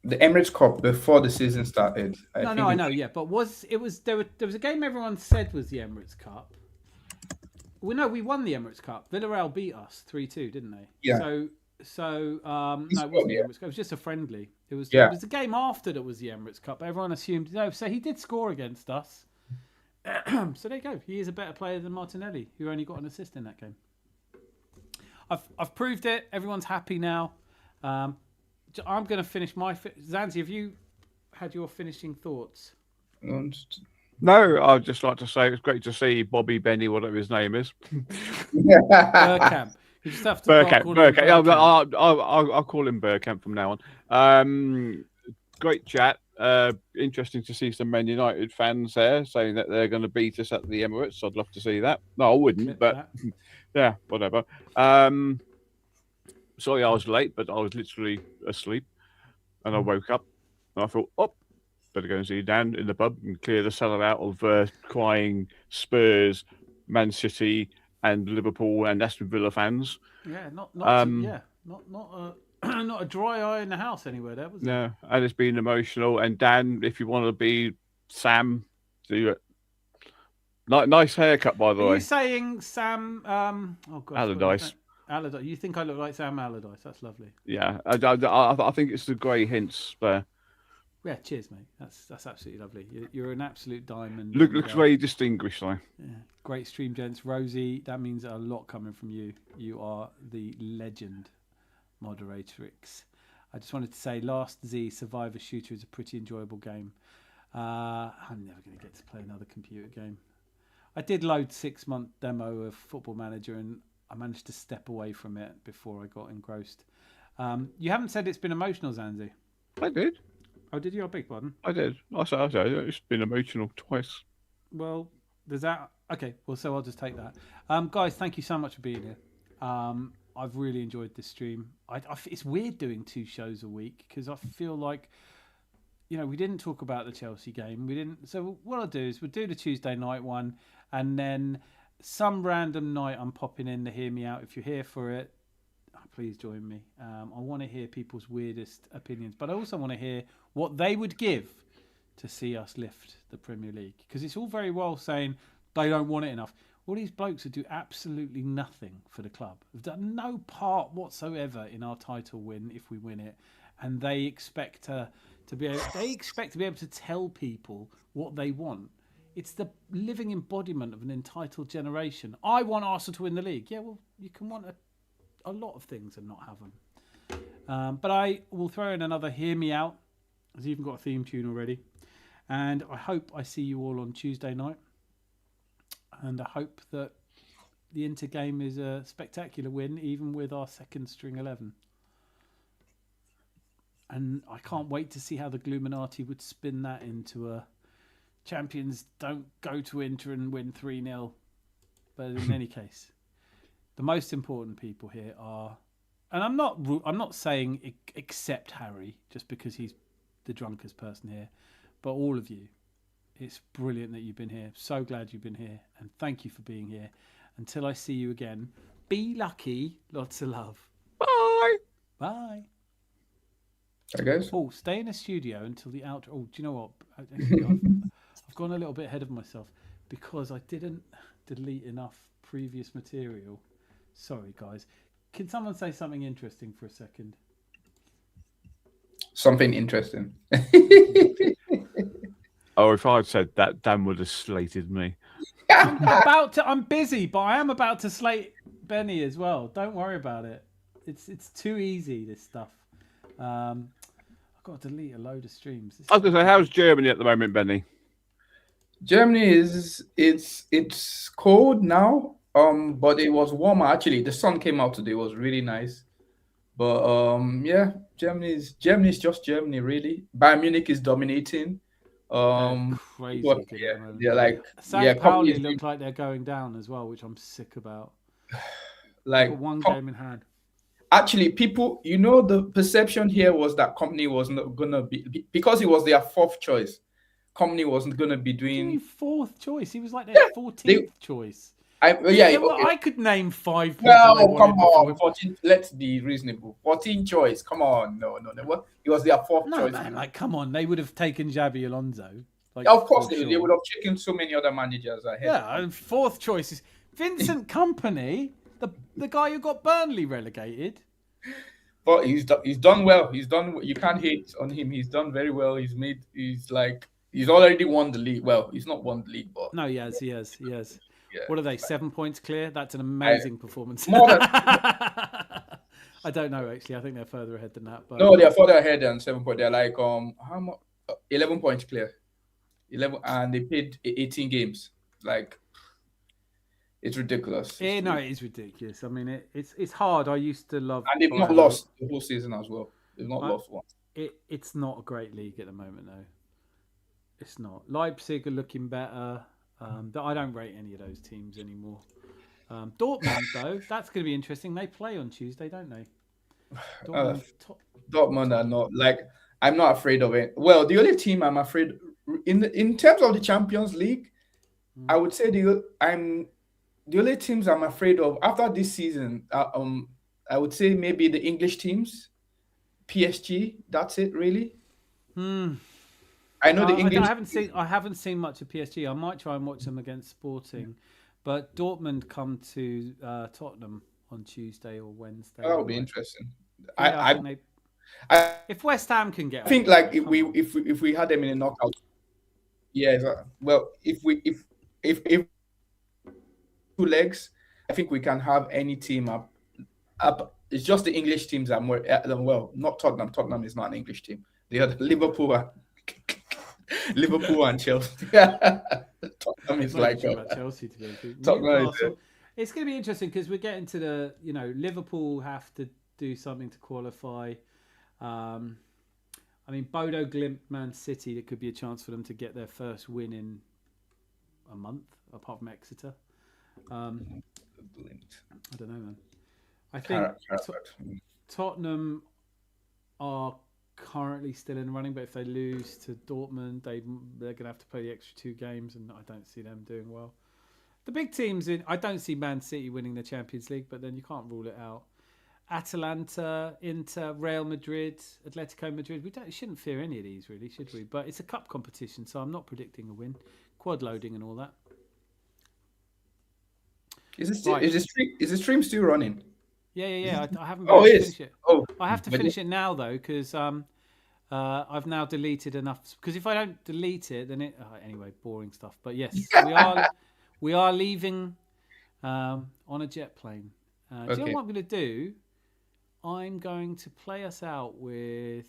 the Emirates Cup before the season started? I know, yeah, but there was a game everyone said was the Emirates Cup. Well, no, we won the Emirates Cup. Villarreal beat us 3-2, didn't they? Yeah. No, it wasn't the Emirates Cup. It was just a friendly. It was the game after that was the Emirates Cup. Everyone assumed so he did score against us. So there you go. He is a better player than Martinelli, who only got an assist in that game. I've proved it. Everyone's happy now. I'm going to finish my... Zanzi, have you had your finishing thoughts? No, I'd just like to say it was great to see Bobby, Benny, whatever his name is. Burkamp. You just have to Burkamp. I'll call him Burkamp from now on. Great chat. Interesting to see some Man United fans there saying that they're going to beat us at the Emirates. I'd love to see that. No, I wouldn't, but yeah, whatever. Sorry I was late, but I was literally asleep and I woke up and I thought, better go and see Dan in the pub and clear the cellar out of crying Spurs, Man City and Liverpool and Aston Villa fans. Yeah, not a dry eye in the house anywhere there, was it? No, and it's been emotional. And Dan, if you want to be Sam, do it. Nice haircut, by the way. Are you saying Sam? Allardyce. Allardyce. You think I look like Sam Allardyce? That's lovely. Yeah, I think it's the grey hints there. Yeah, cheers, mate. That's absolutely lovely. You're an absolute diamond. Looks very distinguished, though. Yeah, great stream, gents. Rosie, that means a lot coming from you. You are the legend, moderatrix. I just wanted to say, Last Z Survivor Shooter is a pretty enjoyable game. I'm never going to get to play another computer game. I did load 6-month demo of Football Manager and I managed to step away from it before I got engrossed. You haven't said it's been emotional, Zanzi. I did. Oh, did you? I beg pardon. I did. I said it's been emotional twice. Well, there's that. Okay, well, so I'll just take that. Guys, thank you so much for being here. I've really enjoyed this stream. It's weird doing 2 shows a week because I feel like, we didn't talk about the Chelsea game. We didn't. So what I'll do is we'll do the Tuesday night one, and then some random night I'm popping in to hear me out. If you're here for it, please join me. I want to hear people's weirdest opinions, but I also want to hear what they would give to see us lift the Premier League. Because it's all very well saying they don't want it enough. All these blokes who do absolutely nothing for the club have done no part whatsoever in our title win if we win it. and they expect to be able to tell people what they want. It's the living embodiment of an entitled generation. I want Arsenal to win the league. Yeah, well, you can want a lot of things and not have them. But I will throw in another "Hear Me Out." I've even got a theme tune already. And I hope I see you all on Tuesday night. And I hope that the Inter game is a spectacular win, even with our second string 11. And I can't wait to see how the Gluminati would spin that into a champions don't go to Inter and win 3-0. But in any case, the most important people here are, and I'm not saying except Harry, just because he's the drunkest person here, but all of you. It's brilliant that you've been here. So glad you've been here, and thank you for being here. Until I see you again, be lucky. Lots of love. Bye. Bye. I guess. Paul, stay in the studio until the outro. Oh, do you know what? I've gone a little bit ahead of myself because I didn't delete enough previous material. Sorry, guys. Can someone say something interesting for a second? Something interesting. Oh, if I'd said that, Dan would have slated me. I'm busy, but I am about to slate Benny as well. Don't worry about it. It's too easy, this stuff. I've got to delete a load of streams. I was going to say, how's Germany at the moment, Benny? Germany it's cold now. But it was warmer actually. The sun came out today. It was really nice. But yeah, Germany's just Germany really. Bayern Munich is dominating. Crazy. But, good yeah, at the moment. they're like St. Pauli look like they're going down as well, which I'm sick about. like Got one game in hand. Actually, people, the perception here was that company was not gonna be, because it was their fourth choice. Company wasn't gonna be doing fourth choice. He was like their 14th choice. I could name 5 people. No, come on, 14. Let's be reasonable. 14 choice. Come on, no. What? It was their fourth choice. Man, like, come on, they would have taken Xabi Alonso. Like, of course, they would have taken so many other managers ahead. Yeah, and fourth choice is Vincent Kompany, the guy who got Burnley relegated. But he's done well. He's done. You can't hate on him. He's done very well. He's already won the league. Well, he's not won the league, but no, he has. Yeah. What are they? 7 points clear. That's an amazing performance. More than, I don't know actually. I think they're further ahead than that. But no, they're further ahead than 7 points. They're like how much? 11 points clear. 11, and they played 18 games. Like, it's ridiculous. Yeah, no, it is ridiculous. I mean, it's hard. I used to love, and they've not lost the whole season as well. They've not lost once. It's not a great league at the moment, though. It's not. Leipzig are looking better. I don't rate any of those teams anymore. Dortmund, though, that's going to be interesting. They play on Tuesday, don't they? Dortmund are not, like, I'm not afraid of it. Well, the only team I'm afraid in terms of the Champions League, I would say the only teams I'm afraid of after this season, I would say maybe the English teams, PSG. That's it, really. I know the English. I haven't seen much of PSG. I might try and watch them against Sporting, but Dortmund come to Tottenham on Tuesday or Wednesday. That would be interesting. If West Ham can get, I think like if we had them in a knockout. Yeah. Well, if 2 legs, I think we can have any team up. It's just the English teams are more. Well, not Tottenham. Tottenham is not an English team. They are Liverpool and Chelsea. Tottenham is like Chelsea to go to. It's going to be interesting because we're getting to the Liverpool have to do something to qualify. I mean, Bodo Glimt, Man City. It could be a chance for them to get their first win in a month, apart from Exeter. I don't know, man. I think Tottenham are currently still in the running, but if they lose to Dortmund, they're going to have to play the extra 2 games, and I don't see them doing well. The big teams, I don't see Man City winning the Champions League, but then you can't rule it out. Atalanta, Inter, Real Madrid, Atletico Madrid. We shouldn't fear any of these, really, should we? But it's a cup competition, so I'm not predicting a win. Quad loading and all that. Is the stream still running? Yeah. I haven't Oh, been able it to is. finish it. Oh, I have to but finish it now though, because I've now deleted enough. Because if I don't delete it, then it anyway, boring stuff. But yes, we are leaving on a jet plane. Do you know Okay. what I'm going to do? I'm going to play us out with.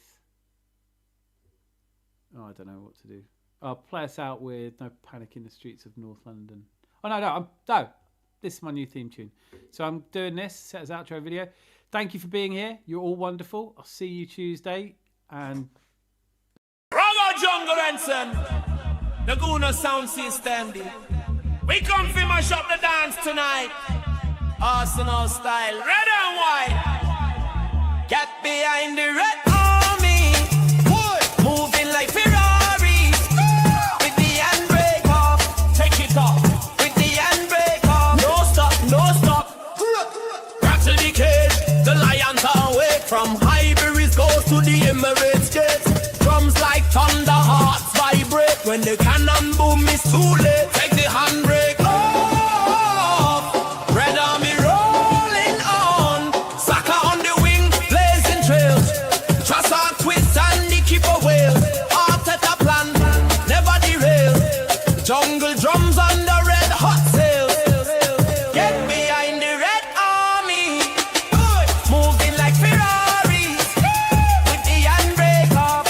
Oh, I don't know what to do. I'll play us out with "No Panic in the Streets of North London." Oh no! This is my new theme tune. So I'm doing this set as outro video. Thank you for being here. You're all wonderful. I'll see you Tuesday. And Ragga Jungle Ensign, the Gooner sound system. We come to mash up the dance tonight. Arsenal style, red and white. Get behind the red army. Moving like Ferraris. With the handbrake off. Take it off. With the handbrake off. No stop, no stop. Rattle the cage. The lions are awake. From Highbury's goes to the Emirates gate. Drums like thunder, hearts vibrate. When the cannon boom, it's too late. Take the handbrake off. Red army rolling on. Saka on the wing, blazing trails. Trust our twist and the keeper whales. Arteta plan, never derail. Jungle drums on the red hot sails. Get behind the red army. Moving like Ferraris. With the handbrake off.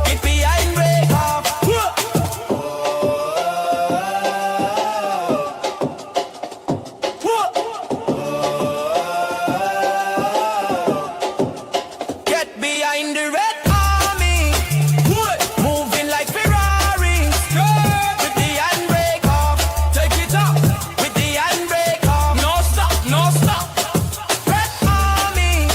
Get behind brake off. Get behind the red army. Moving like Ferrari. With the handbrake off. Take it up. With the handbrake off. No stop, no stop. Red army.